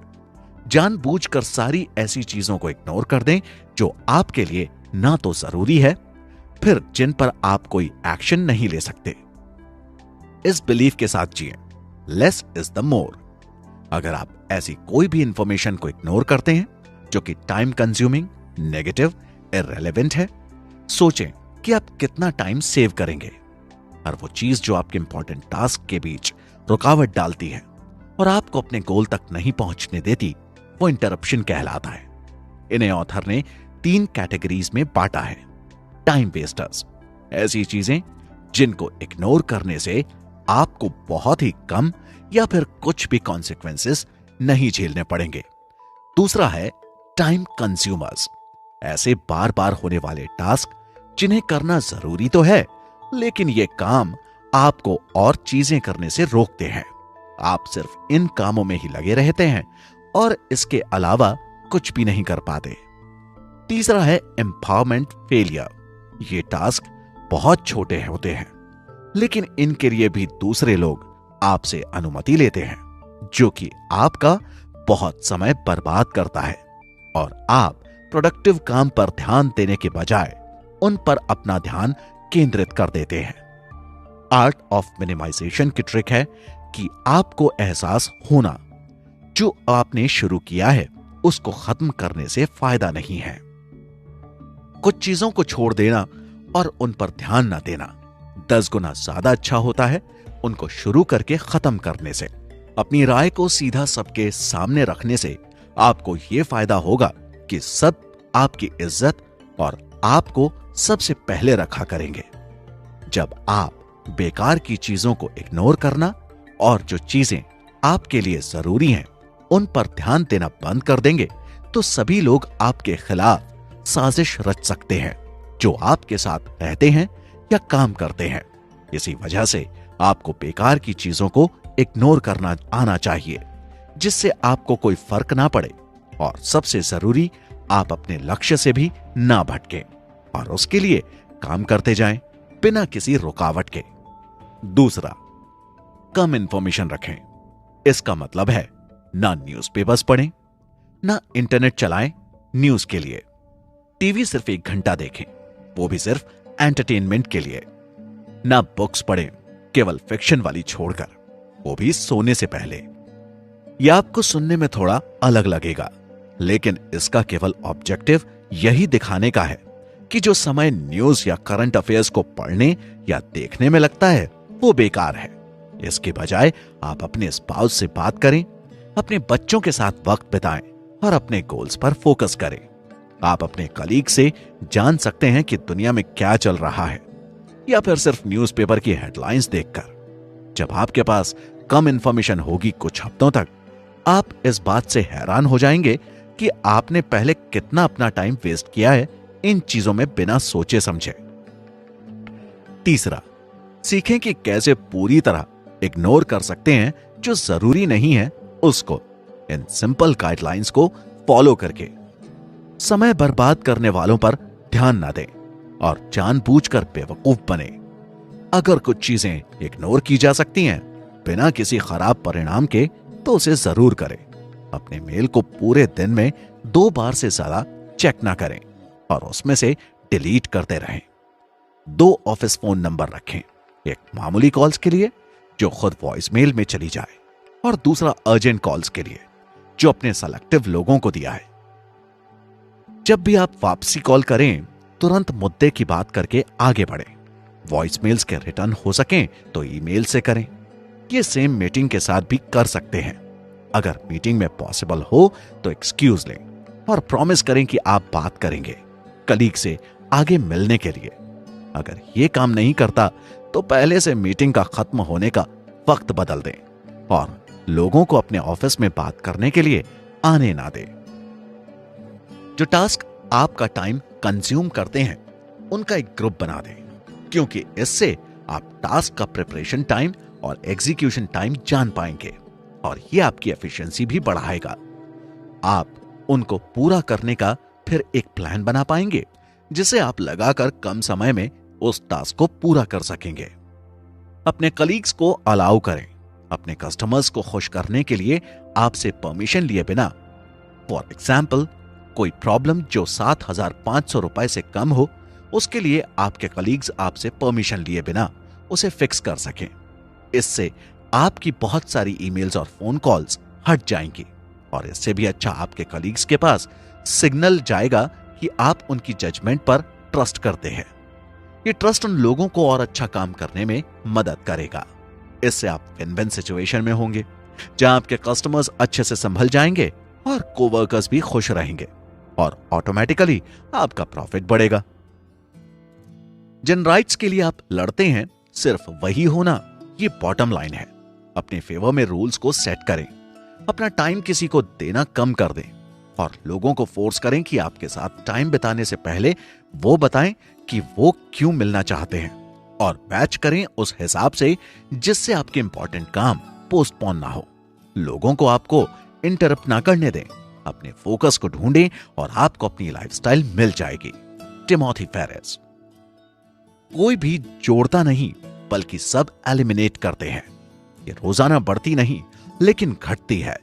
जानबूझकर सारी ऐसी चीजों को इग्नोर कर दें जो आपके लिए ना तो जरूरी है, फिर जिन पर आप कोई एक्शन नहीं ले सकते। इस बिलीफ के साथ जिए, लेस इज द मोर। अगर आप ऐसी कोई भी इंफॉर्मेशन को इग्नोर करते हैं जो कि टाइम कंज्यूमिंग, नेगेटिव, इररेलेवेंट है, सोचें कि आप कितना टाइम सेव करेंगे। और वो चीज जो आपके इंपॉर्टेंट टास्क के बीच रुकावट डालती है और आपको अपने गोल तक नहीं पहुंचने देती, वो इंटरप्शन कहलाता है। इन्हें ऑथर ने 3 कैटेगरीज में बांटा है। टाइम वेस्टर्स, ऐसी चीजें जिनको इग्नोर करने से आपको बहुत ही कम या फिर कुछ भी कॉन्सिक्वेंसेस नहीं झेलने पड़ेंगे। दूसरा है टाइम कंज्यूमर्स, ऐसे बार बार होने वाले टास्क जिन्हें करना जरूरी तो है, लेकिन ये काम आपको और चीजें करने से रोकते हैं। आप सिर्फ इन कामों में ही लगे रहते हैं और इसके अलावा कुछ भी नहीं कर पाते। तीसरा है एम्पावरमेंट फेलियर। ये टास्क बहुत छोटे होते हैं, लेकिन इनके लिए भी दूसरे लोग आपसे अनुमति लेते हैं, जो कि आपका बहुत समय बर्बाद करता है और आप प्रोडक्टिव काम पर ध्यान देने के बजाय उन पर अपना ध्यान केंद्रित कर देते हैं। आर्ट ऑफ मिनिमाइजेशन की ट्रिक है कि आपको एहसास होना जो आपने शुरू किया है उसको खत्म करने से फायदा नहीं है। कुछ चीजों को छोड़ देना और उन पर ध्यान न देना 10 गुना ज्यादा अच्छा होता है उनको शुरू करके खत्म करने से। अपनी राय को सीधा सबके सामने रखने से आपको यह फायदा होगा कि सब आपकी इज्जत और आपको सबसे पहले रखा करेंगे। जब आप बेकार की चीजों को इग्नोर करना और जो चीजें आपके लिए जरूरी हैं उन पर ध्यान देना बंद कर देंगे, तो सभी लोग आपके खिलाफ साजिश रच सकते हैं जो आपके साथ रहते हैं या काम करते हैं। इसी वजह से आपको बेकार की चीजों को इग्नोर करना आना चाहिए, जिससे आपको कोई फर्क ना पड़े और सबसे जरूरी आप अपने लक्ष्य से भी ना भटके और उसके लिए काम करते जाएं बिना किसी रुकावट के। दूसरा, कम इंफॉर्मेशन रखें। इसका मतलब है ना न्यूज़पेपर्स पढ़ें, ना इंटरनेट चलाएं न्यूज के लिए। टीवी सिर्फ 1 घंटा देखें, वो भी सिर्फ एंटरटेनमेंट के लिए। ना बुक्स पढ़ें, केवल फिक्शन वाली छोड़कर, वो भी सोने से पहले। यह आपको सुनने में थोड़ा अलग लगेगा, लेकिन इसका केवल ऑब्जेक्टिव यही दिखाने का है कि जो समय न्यूज या करंट अफेयर्स को पढ़ने या देखने में लगता है वो बेकार है। इसके बजाय आप अपने स्पाउस से बात करें, अपने बच्चों के साथ वक्त बिताएं और अपने गोल्स पर फोकस करें। आप अपने कलीग से जान सकते हैं कि दुनिया में क्या चल रहा है, या फिर सिर्फ न्यूज़पेपर की हेडलाइंस देखकर। जब आपके पास कम इंफॉर्मेशन होगी कुछ हफ्तों तक, आप इस बात से हैरान हो जाएंगे कि आपने पहले कितना अपना टाइम वेस्ट किया है इन चीजों में बिना सोचे समझे। तीसरा, सीखें कि कैसे पूरी तरह इग्नोर कर सकते हैं जो जरूरी नहीं है उसको, इन सिंपल गाइडलाइंस को फॉलो करके। समय बर्बाद करने वालों पर ध्यान ना दें और जानबूझकर बेवकूफ बने। अगर कुछ चीजें इग्नोर की जा सकती हैं बिना किसी खराब परिणाम के, तो उसे जरूर करें। अपने मेल को पूरे दिन में 2 बार से ज्यादा चेक ना करें और उसमें से डिलीट करते रहें। 2 ऑफिस फोन नंबर रखें, एक मामूली कॉल्स के लिए जो खुद वॉइसमेल में चली जाए और दूसरा अर्जेंट कॉल्स के लिए जो अपने सेलेक्टिव लोगों को दिया है। जब भी आप वापसी कॉल करें, तुरंत मुद्दे की बात करके आगे बढ़ें। वॉइस मेल्स के रिटर्न हो सकें तो ईमेल से करें। ये सेम मीटिंग के साथ भी कर सकते हैं। अगर मीटिंग में पॉसिबल हो तो एक्सक्यूज लें और प्रॉमिस करें कि आप बात करेंगे कलीग से आगे मिलने के लिए। अगर ये काम नहीं करता तो पहले से मीटिंग का खत्म होने का वक्त बदल दें और लोगों को अपने ऑफिस में बात करने के लिए आने ना दें। जो टास्क आपका टाइम कंज्यूम करते हैं उनका एक ग्रुप बना दें, क्योंकि इससे आप टास्क का प्रिपरेशन टाइम और एग्जीक्यूशन टाइम जान पाएंगे और ये आपकी एफिशिएंसी भी बढ़ाएगा। आप उनको पूरा करने का फिर एक प्लान बना पाएंगे जिसे आप लगाकर कम समय में उस टास्क को पूरा कर सकेंगे। अपने कलीग्स को अलाउ करें अपने कस्टमर्स को खुश करने के लिए आपसे परमिशन लिए बिना। फॉर एग्जाम्पल, कोई प्रॉब्लम जो 7,500 रुपए से कम हो उसके लिए आपके कलीग्स आपसे परमिशन लिए बिना उसे फिक्स कर सकें। इससे आपकी बहुत सारी ईमेल्स और फोन कॉल्स हट जाएंगी और इससे भी अच्छा आपके कलीग्स के पास सिग्नल जाएगा कि आप उनकी जजमेंट पर ट्रस्ट करते हैं। ये ट्रस्ट उन लोगों को और अच्छा काम करने में मदद करेगा। इससे आप विन-विन सिचुएशन में होंगे जहां आपके कस्टमर्स अच्छे से संभल जाएंगे और कोवर्कर्स भी खुश रहेंगे और ऑटोमेटिकली आपका प्रॉफिट बढ़ेगा। जिन राइट्स के लिए आप लड़ते हैं सिर्फ वही होना, ये बॉटम लाइन है। अपने फेवर में रूल्स को सेट करें, अपना टाइम किसी को देना कम कर दें और लोगों को फोर्स करें कि आपके साथ टाइम बिताने से पहले वो बताएं कि वो क्यों मिलना चाहते हैं और बैच करें उस हिसाब से जिससे आपके इंपॉर्टेंट काम पोस्टपोन ना हो। लोगों को आपको इंटरप्ट ना करने दें, अपने फोकस को ढूंढें और आपको अपनी लाइफस्टाइल मिल जाएगी। Timothy Ferriss. कोई भी जोड़ता नहीं बल्कि सब एलिमिनेट करते हैं। ये रोजाना बढ़ती नहीं लेकिन घटती है।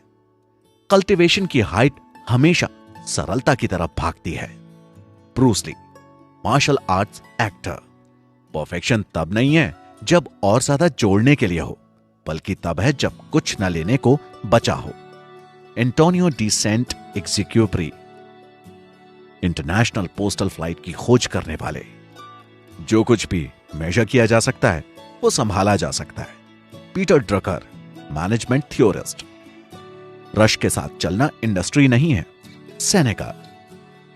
कल्टीवेशन की हाइट हमेशा सरलता की तरफ भागती है। Bruce Lee, martial arts actor. Perfection तब नहीं है जब और ज्यादा जोड़ने के लिए हो, बल्कि तब है जब कुछ न लेने को बचा हो। Antonio de Saint Exupery. International postal flight की खोज करने वाले। जो कुछ भी मेजर किया जा सकता है वो संभाला जा सकता है। Peter Drucker, management theorist. Rush के साथ चलना इंडस्ट्री नहीं है। सेनेका।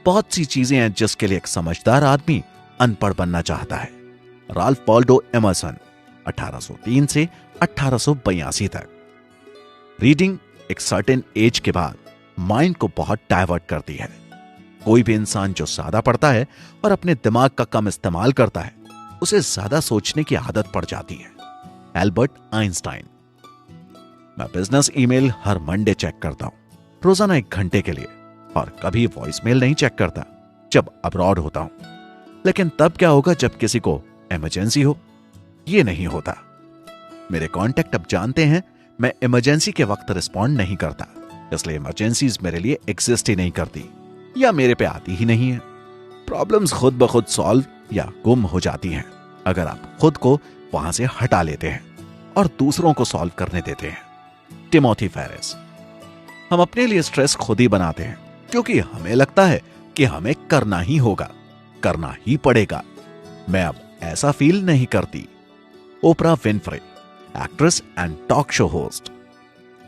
बहुत सी चीजें हैं जिसके लिए एक समझदार आदमी अनपढ़ बनना चाहता है। राल्फ वाल्डो एमर्सन, 1803 से 1882 तक। रीडिंग एक सर्टेन एज के बाद माइंड को बहुत डाइवर्ट करती है। कोई भी इंसान जो ज्यादा पढ़ता है और अपने दिमाग का कम इस्तेमाल करता है उसे ज्यादा सोचने की आदत पड़ जाती है। Albert Einstein. मैं बिजनेस ईमेल हर मंडे चेक करता हूं, रोजाना 1 घंटे के लिए, और कभी वॉइसमेल नहीं चेक करता जब अब्रॉड होता हूं। लेकिन तब क्या होगा जब किसी को इमरजेंसी हो? ये नहीं होता। मेरे कॉन्टेक्ट अब जानते हैं मैं इमरजेंसी के वक्त रिस्पॉन्ड नहीं करता, इसलिए इमरजेंसीज मेरे लिए एग्जिस्ट ही नहीं करती या मेरे पे आती ही नहीं है। प्रॉब्लम्स खुद ब खुद सॉल्व या गुम हो जाती हैं अगर आप खुद को वहां से हटा लेते हैं और दूसरों को सॉल्व करने देते हैं। Timothy Ferriss. हम अपने लिए स्ट्रेस खुद ही बनाते हैं क्योंकि हमें लगता है कि हमें करना ही होगा, करना ही पड़ेगा। मैं अब ऐसा फील नहीं करती। Oprah Winfrey, actress and talk show host.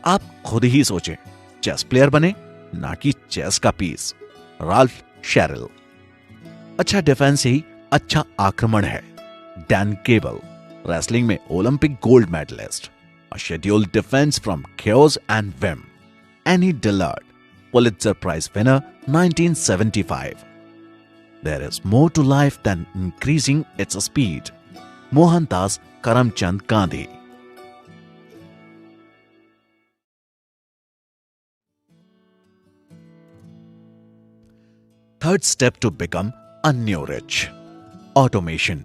आप खुद ही सोचें, चेस प्लेयर बने ना कि चेस का पीस। Ralph Sherrill. अच्छा डिफेंस ही अच्छा आक्रमण है। डैन केबल, रेसलिंग में Olympic gold medallist. A scheduled defense from chaos and whim. Annie Dillard, Pulitzer Prize winner, 1975. There is more to life than increasing its speed. Mohandas Karamchand Gandhi. Third step to become a new rich. Automation.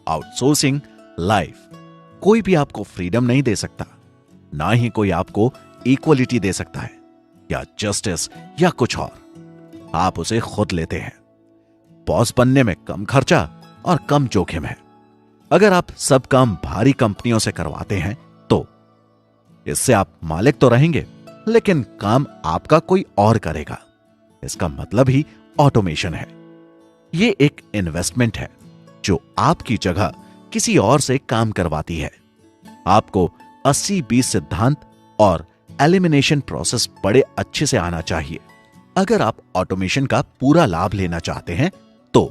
Outsourcing life. कोई भी आपको freedom नहीं दे सकता, ना ही कोई आपको equality दे सकता है या जस्टिस या कुछ और। आप उसे खुद लेते हैं। बॉस बनने में कम खर्चा और कम जोखिम है। अगर आप सब काम भारी कंपनियों से करवाते हैं तो इससे आप मालिक तो रहेंगे लेकिन काम आपका कोई और करेगा। इसका मतलब ही ऑटोमेशन है। ये एक इन्वेस्टमेंट है। जो आपकी जगह किसी और से काम करवाती है। आपको 80-20 सिद्धांत और एलिमिनेशन प्रोसेस बड़े अच्छे से आना चाहिए अगर आप ऑटोमेशन का पूरा लाभ लेना चाहते हैं तो,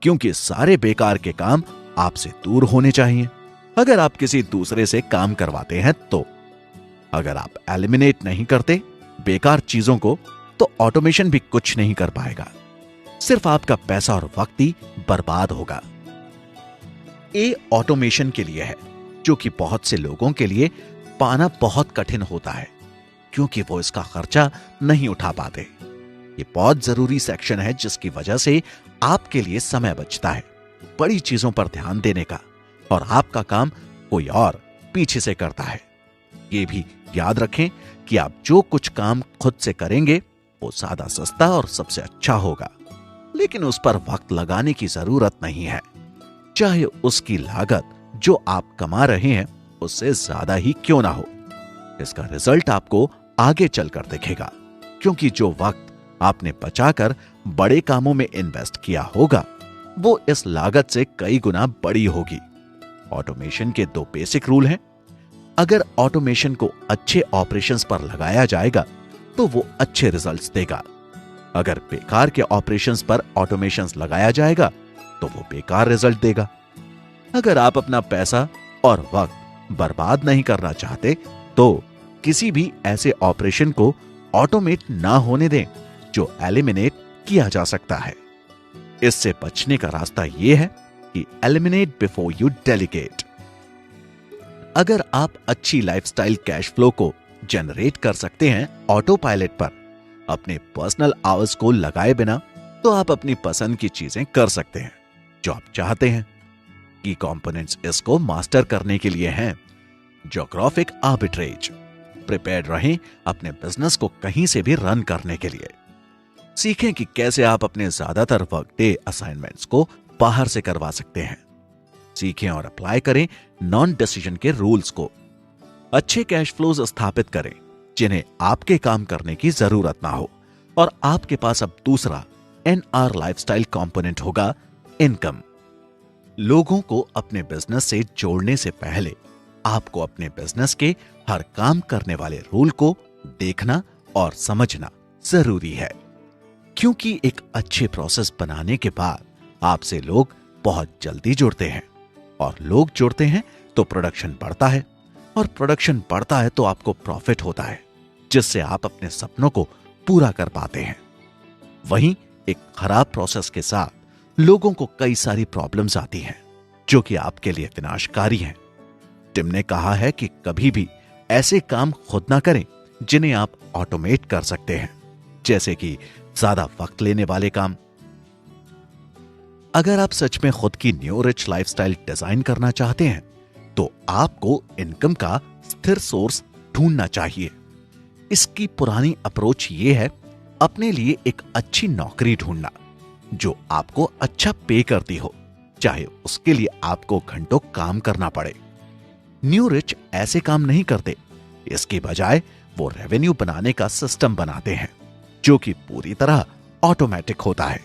क्योंकि सारे बेकार के काम आपसे दूर होने चाहिए अगर आप किसी दूसरे से काम करवाते हैं तो। अगर आप एलिमिनेट नहीं करते बेकार चीजों को तो ऑटोमेशन भी कुछ नहीं कर पाएगा, सिर्फ आपका पैसा और वक्त ही बर्बाद होगा। ए ऑटोमेशन के लिए है, जो कि बहुत से लोगों के लिए पाना बहुत कठिन होता है क्योंकि वो इसका खर्चा नहीं उठा पाते। ये बहुत जरूरी सेक्शन है जिसकी वजह से आपके लिए समय बचता है बड़ी चीजों पर ध्यान देने का और आपका काम कोई और पीछे से करता है। ये भी याद रखें कि आप जो कुछ काम खुद से करेंगे वो ज्यादा सस्ता और सबसे अच्छा होगा, लेकिन उस पर वक्त लगाने की जरूरत नहीं है, चाहे उसकी लागत जो आप कमा रहे हैं उससे ज्यादा ही क्यों ना हो। इसका रिजल्ट आपको आगे चलकर दिखेगा, क्योंकि जो वक्त आपने बचाकर बड़े कामों में इन्वेस्ट किया होगा वो इस लागत से कई गुना बड़ी होगी। ऑटोमेशन के 2 बेसिक रूल हैं। अगर ऑटोमेशन को अच्छे ऑपरेशंस पर लगाया जाएगा तो वो अच्छे रिजल्ट्स देगा। अगर बेकार के ऑपरेशंस पर ऑटोमेशंस लगाया जाएगा तो वो बेकार रिजल्ट देगा। अगर आप अपना पैसा और वक्त बर्बाद नहीं करना चाहते तो किसी भी ऐसे ऑपरेशन को ऑटोमेट ना होने दें जो एलिमिनेट किया जा सकता है। इससे बचने का रास्ता यह है कि एलिमिनेट बिफोर यू डेलीगेट। अगर आप अच्छी लाइफस्टाइल कैश फ्लो को जनरेट कर सकते हैं ऑटो पायलट पर अपने पर्सनल आवर्स को लगाए बिना, तो आप अपनी पसंद की चीजें कर सकते हैं जो आप चाहते हैं। की कंपोनेंट्स इसको मास्टर करने के लिए हैं। ज्योग्राफिक आर्बिट्रेज, प्रिपेयर्ड रहें अपने बिजनेस को कहीं से भी रन करने के लिए। सीखें कि कैसे आप अपने ज्यादातर वर्क डे असाइनमेंट्स को बाहर से करवा सकते हैं। सीखें और अप्लाई करें नॉन डिसीजन के रूल्स को। अच्छे कैश फ्लोज स्थापित करें जिन्हें आपके काम करने की जरूरत ना हो, और आपके पास अब दूसरा NR लाइफस्टाइल कंपोनेंट होगा, इनकम। लोगों को अपने बिजनेस से जोड़ने से पहले आपको अपने बिजनेस के हर काम करने वाले रूल को देखना और समझना जरूरी है, क्योंकि एक अच्छे प्रोसेस बनाने के बाद आपसे लोग बहुत जल्दी जुड़ते हैं, और लोग जुड़ते हैं तो प्रोडक्शन बढ़ता है, और प्रोडक्शन बढ़ता है तो आपको प्रॉफिट होता है, जिससे आप अपने सपनों को पूरा कर पाते हैं। वहीं एक खराब प्रोसेस के साथ लोगों को कई सारी प्रॉब्लम्स आती हैं जो कि आपके लिए विनाशकारी हैं। टिम ने कहा है कि कभी भी ऐसे काम खुद ना करें जिन्हें आप ऑटोमेट कर सकते हैं, जैसे कि ज्यादा वक्त लेने वाले काम। अगर आप सच में खुद की न्यू रिच लाइफस्टाइल डिजाइन करना चाहते हैं तो आपको इनकम का स्थिर सोर्स ढूंढना चाहिए। इसकी पुरानी अप्रोच ये है, अपने लिए एक अच्छी नौकरी ढूंढना जो आपको अच्छा पे करती हो, चाहे उसके लिए आपको घंटों काम करना पड़े। न्यू रिच ऐसे काम नहीं करते, इसके बजाय वो रेवेन्यू बनाने का सिस्टम बनाते हैं जो कि पूरी तरह ऑटोमेटिक होता है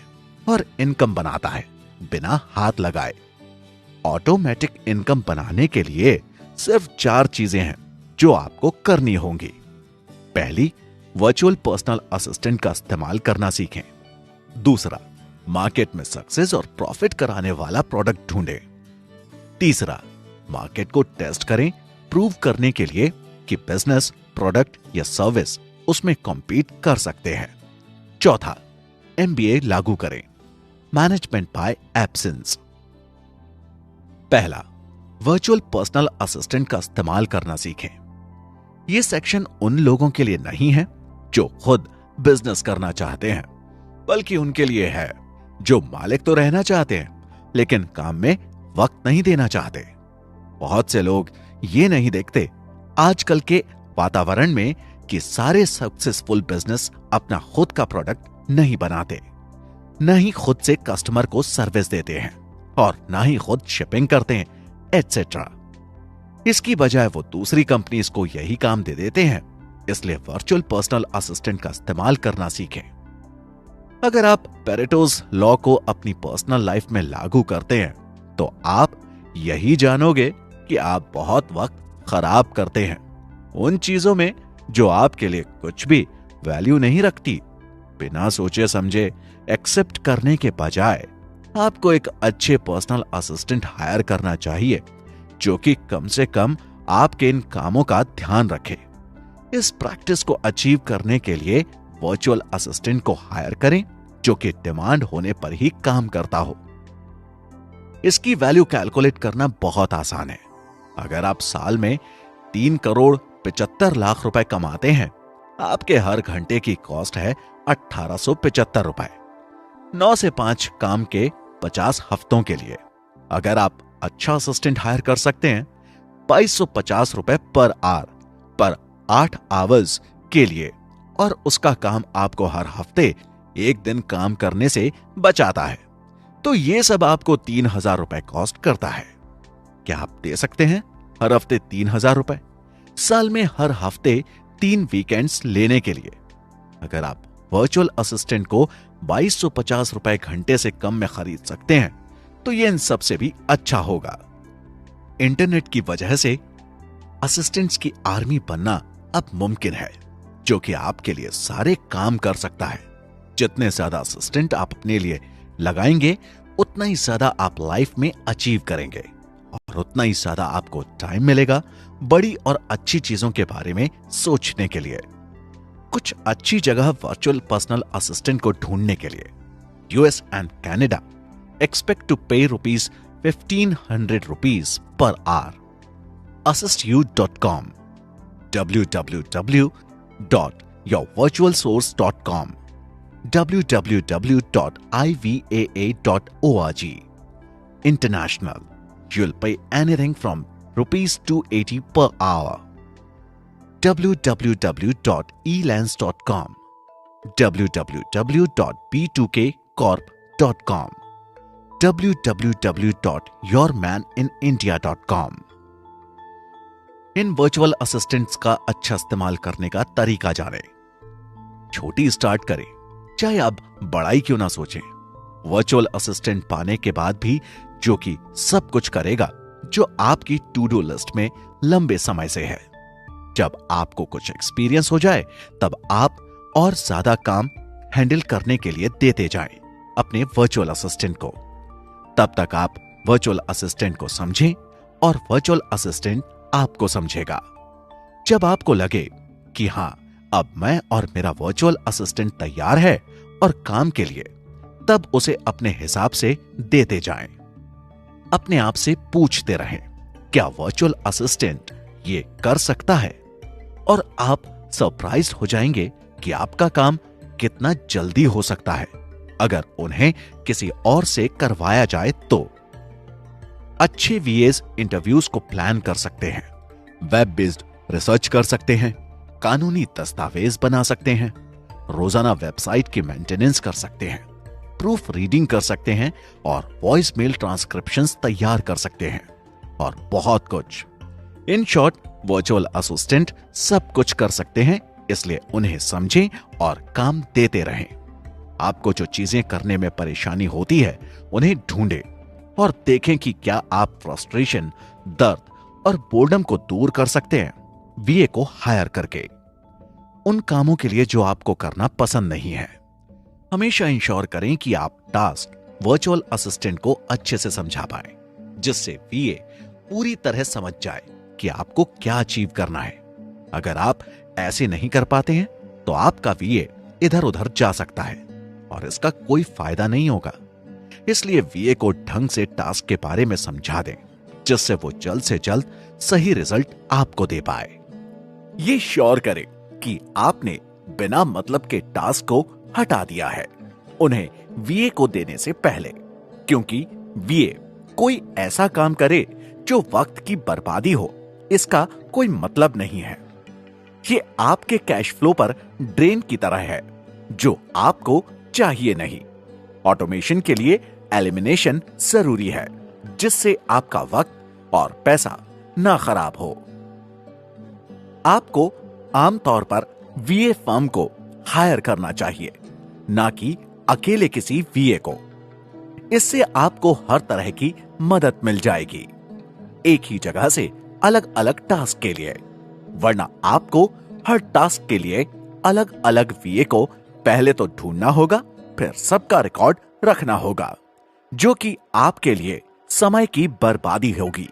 और इनकम बनाता है बिना हाथ लगाए। ऑटोमेटिक इनकम बनाने के लिए सिर्फ 4 चीजें हैं जो आपको करनी होंगी। पहली, वर्चुअल पर्सनल असिस्टेंट का इस्तेमाल करना सीखें। दूसरा, मार्केट में सक्सेस और प्रॉफिट कराने वाला प्रोडक्ट ढूंढें। तीसरा, मार्केट को टेस्ट करें प्रूव करने के लिए कि बिजनेस, प्रोडक्ट या सर्विस उसमें कॉम्पीट कर सकते हैं। चौथा, MBA लागू करें, मैनेजमेंट बाय एब्सेंस। पहला, वर्चुअल पर्सनल असिस्टेंट का इस्तेमाल करना सीखें। यह सेक्शन उन लोगों के लिए नहीं है जो खुद बिजनेस करना चाहते हैं, बल्कि उनके लिए है जो मालिक तो रहना चाहते हैं लेकिन काम में वक्त नहीं देना चाहते। बहुत से लोग ये नहीं देखते आजकल के वातावरण में कि सारे सक्सेसफुल बिजनेस अपना खुद का प्रोडक्ट नहीं बनाते, न ही खुद से कस्टमर को सर्विस देते हैं, और ना ही खुद शिपिंग करते हैं, एटसेट्रा। इसकी बजाय वो दूसरी कंपनीज को यही काम दे देते हैं। इसलिए वर्चुअल पर्सनल असिस्टेंट का इस्तेमाल करना सीखें। अगर आप पेरेटोज लॉ को अपनी पर्सनल लाइफ में लागू करते हैं तो आप यही जानोगे कि आप बहुत वक्त खराब करते हैं उन चीजों में जो आपके लिए कुछ भी वैल्यू नहीं रखती। बिना सोचे समझे एक्सेप्ट करने के बजाय आपको एक अच्छे पर्सनल असिस्टेंट हायर करना चाहिए जो कि कम से कम आपके इन कामों का ध्यान रखे। इस प्रैक्टिस को अचीव करने के लिए वर्चुअल असिस्टेंट को हायर करें जो कि डिमांड होने पर ही काम करता हो। इसकी वैल्यू कैलकुलेट करना बहुत आसान है। अगर आप साल में 3,75,00,000 रुपए कमाते हैं, आपके हर घंटे की कॉस्ट है 1,875 रुपए। 9 से 5 काम के 50 हफ्तों के लिए अगर आप अच्छा असिस्टेंट हायर कर सकते हैं 2,250 रुपए पर आवर पर 8 आवर्स के लिए, और उसका काम आपको हर हफ्ते 1 दिन काम करने से बचाता है, तो यह सब आपको 3,000 रुपए कॉस्ट करता है। क्या आप दे सकते हैं हर हफ्ते 3,000 रुपए? साल में हर हफ्ते 3 वीकेंड्स लेने के लिए अगर आप वर्चुअल असिस्टेंट को 2,250 रुपए घंटे से कम में खरीद सकते हैं तो यह इन सबसे भी अच्छा होगा। इंटरनेट की वजह से असिस्टेंट्स की आर्मी बनना अब मुमकिन है जो कि आपके लिए सारे काम कर सकता है। जितने ज्यादा असिस्टेंट आप अपने लिए लगाएंगे उतना ही ज्यादा आप लाइफ में अचीव करेंगे और उतना ही ज्यादा आपको टाइम मिलेगा बड़ी और अच्छी चीजों के बारे में सोचने के लिए। कुछ अच्छी जगह वर्चुअल पर्सनल असिस्टेंट को ढूंढने के लिए US and Canada expect to pay ₹1,500 per hour. assistu.com, www.yourvirtualsource.com, www.ivaa.org. International, you'll pay anything from ₹280 per hour. www.elance.com, www.b2kcorp.com, www.yourmaninIndia.com। In virtual assistants का अच्छा इस्तेमाल करने का तरीका जाने। छोटी स्टार्ट करें, चाहे आप बड़ाई क्यों ना सोचें। वर्चुअल असिस्टेंट पाने के बाद भी जो कि सब कुछ करेगा जो आपकी टू डू लिस्ट में लंबे समय से है। जब आपको कुछ एक्सपीरियंस हो जाए तब आप और ज्यादा काम हैंडल करने के लिए देते जाएं अपने वर्चुअल असिस्टेंट को। तब तक आप वर्चुअल असिस्टेंट को समझें और वर्चुअल असिस्टेंट आपको समझेगा। जब आपको लगे कि हां, अब मैं और मेरा वर्चुअल असिस्टेंट तैयार है और काम के लिए, तब उसे अपने हिसाब से देते जाएं। अपने आप से पूछते रहें, क्या वर्चुअल असिस्टेंट ये कर सकता है? और आप सरप्राइज हो जाएंगे कि आपका काम कितना जल्दी हो सकता है अगर उन्हें किसी और से करवाया जाए तो। अच्छे वीएस इंटरव्यूज को प्लान कर सकते हैं, वेब बेस्ड रिसर्च कर सकते हैं, कानूनी दस्तावेज बना सकते हैं, रोजाना वेबसाइट की मेंटेनेंस कर सकते हैं, प्रूफ रीडिंग कर सकते हैं और वॉइस मेल ट्रांसक्रिप्शंस तैयार कर सकते हैं और बहुत कुछ। In short, virtual assistant sub कुछ कर सकते हैं, इसलिए उन्हें समझें और काम देते रहें। आपको जो चीजें करने में परेशानी होती है उन्हें ढूंढें और देखें कि क्या आप फ्रस्ट्रेशन, दर्द और बोर्डम को दूर कर सकते हैं वीए को हायर करके। उन कामों के लिए जो आपको करना पसंद नहीं है। हमेशा इंश्योर करें कि आप टास्क वर्चुअल असिस्टेंट को अच्छे से समझा पाए, जिससे वीए पूरी तरह समझ जाए कि आपको क्या अचीव करना है। अगर आप ऐसे नहीं कर पाते हैं तो आपका वीए इधर उधर जा सकता है और इसका कोई फायदा नहीं होगा। इसलिए वीए को ढंग से टास्क के बारे में समझा दें, जिससे वो जल्द से जल्द सही रिजल्ट आपको दे पाए। ये श्योर करें कि आपने बिना मतलब के टास्क को हटा दिया है उन्हें वीए को देने से पहले, क्योंकि वीए कोई ऐसा काम करे जो वक्त की बर्बादी हो, इसका कोई मतलब नहीं है। ये आपके कैश फ्लो पर ड्रेन की तरह है जो आपको चाहिए नहीं। ऑटोमेशन के लिए एलिमिनेशन जरूरी है, जिससे आपका वक्त और पैसा ना खराब हो। आपको आमतौर पर वीए फर्म को हायर करना चाहिए, ना कि अकेले किसी वीए को। इससे आपको हर तरह की मदद मिल जाएगी, एक ही जगह से अलग अलग टास्क के लिए। वरना आपको हर टास्क के लिए अलग अलग वीए को पहले तो ढूंढना होगा, फिर सबका रिकॉर्ड रखना होगा, जो कि आपके लिए समय की बर्बादी होगी।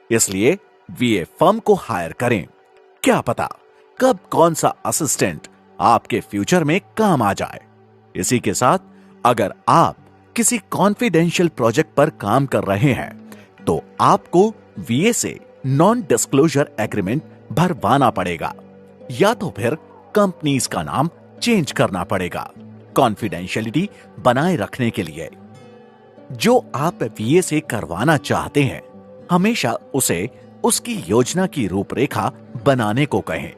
इसलिए वीए फर्म को हायर करें। क्या पता कब कौन सा असिस्टेंट आपके फ्यूचर में काम आ जाए। इसी के साथ अगर आप किसी कॉन्फिडेंशियल प्रोजेक्ट पर काम कर रहे हैं तो आपको वीए से नॉन डिस्क्लोजर एग्रीमेंट भरवाना पड़ेगा, या तो फिर कंपनीज का नाम चेंज करना पड़ेगा कॉन्फिडेंशियलिटी बनाए रखने के लिए। जो आप वीए से करवाना चाहते हैं हमेशा उसे उसकी योजना की रूपरेखा बनाने को कहें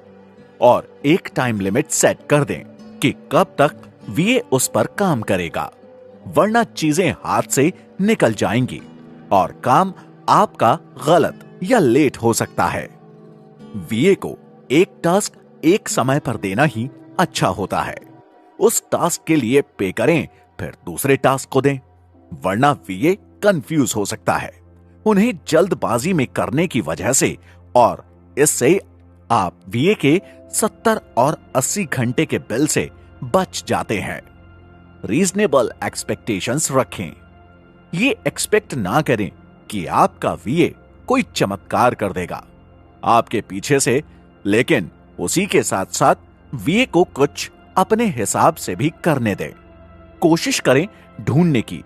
और एक टाइम लिमिट सेट कर दें कि कब तक वीए उस पर काम करेगा, वरना चीजें हाथ से निकल जाएंगी और काम आपका गलत या लेट हो सकता है। वीए को एक टास्क एक समय पर देना ही अच्छा होता है। उस टास्क के लिए पे करें, फिर दूसरे टास्क को दें, वरना वीए कंफ्यूज हो सकता है उन्हें जल्दबाजी में करने की वजह से, और इससे आप वीए के 70 और 80 घंटे के बिल से बच जाते हैं। रीजनेबल एक्सपेक्टेशंस रखें। ये एक्सपेक्ट ना करें कि आपका वीए कोई चमत्कार कर देगा आपके पीछे से, लेकिन उसी के साथ साथ वीए को कुछ अपने हिसाब से भी करने दें। कोशिश करें ढूंढने की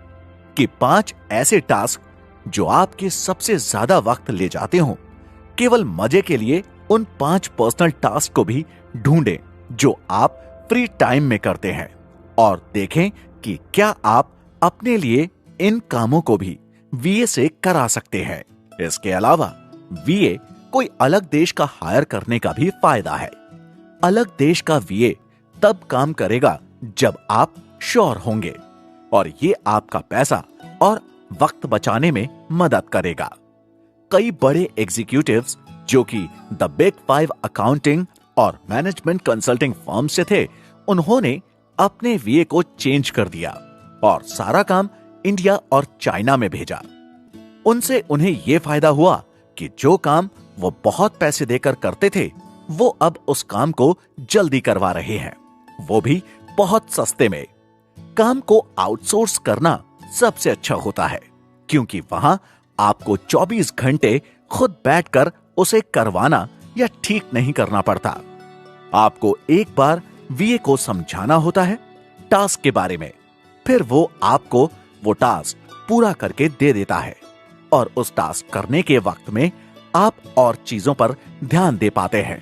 कि 5 ऐसे टास्क जो आपके सबसे ज्यादा वक्त ले जाते हो, केवल मजे के लिए उन 5 पर्सनल टास्क को भी ढूंढें जो आप फ्री टाइम में करते हैं, और देखें कि क्या आप अपने लिए इन कामों को भी वीए से करा सकते हैं। इसके अलावा वीए कोई अलग देश का हायर करने का भी फायदा है। अलग देश का वीए तब काम करेगा जब आप श्योर होंगे, और ये आपका पैसा और वक्त बचाने में मदद करेगा। कई बड़े एग्जीक्यूटिव्स जो कि द बिग 5 अकाउंटिंग और मैनेजमेंट कंसल्टिंग फर्म से थे, उन्होंने अपने वीए को चेंज कर दिया और सारा काम इंडिया और चाइना में भेजा। उनसे उन्हें यह फायदा हुआ कि जो काम वो बहुत पैसे देकर करते थे, वो अब उस काम को जल्दी करवा रहे हैं, वो भी बहुत सस्ते में। काम को आउटसोर्स करना सबसे अच्छा होता है, क्योंकि वहां आपको 24 घंटे खुद बैठकर उसे करवाना या ठीक नहीं करना पड़ता। आपको एक बार वीए को समझाना होता है टास्क के बारे में, फिर वो आपको वो टास्क पूरा करके दे देता है, और उस टास्क करने के वक्त में आप और चीजों पर ध्यान दे पाते हैं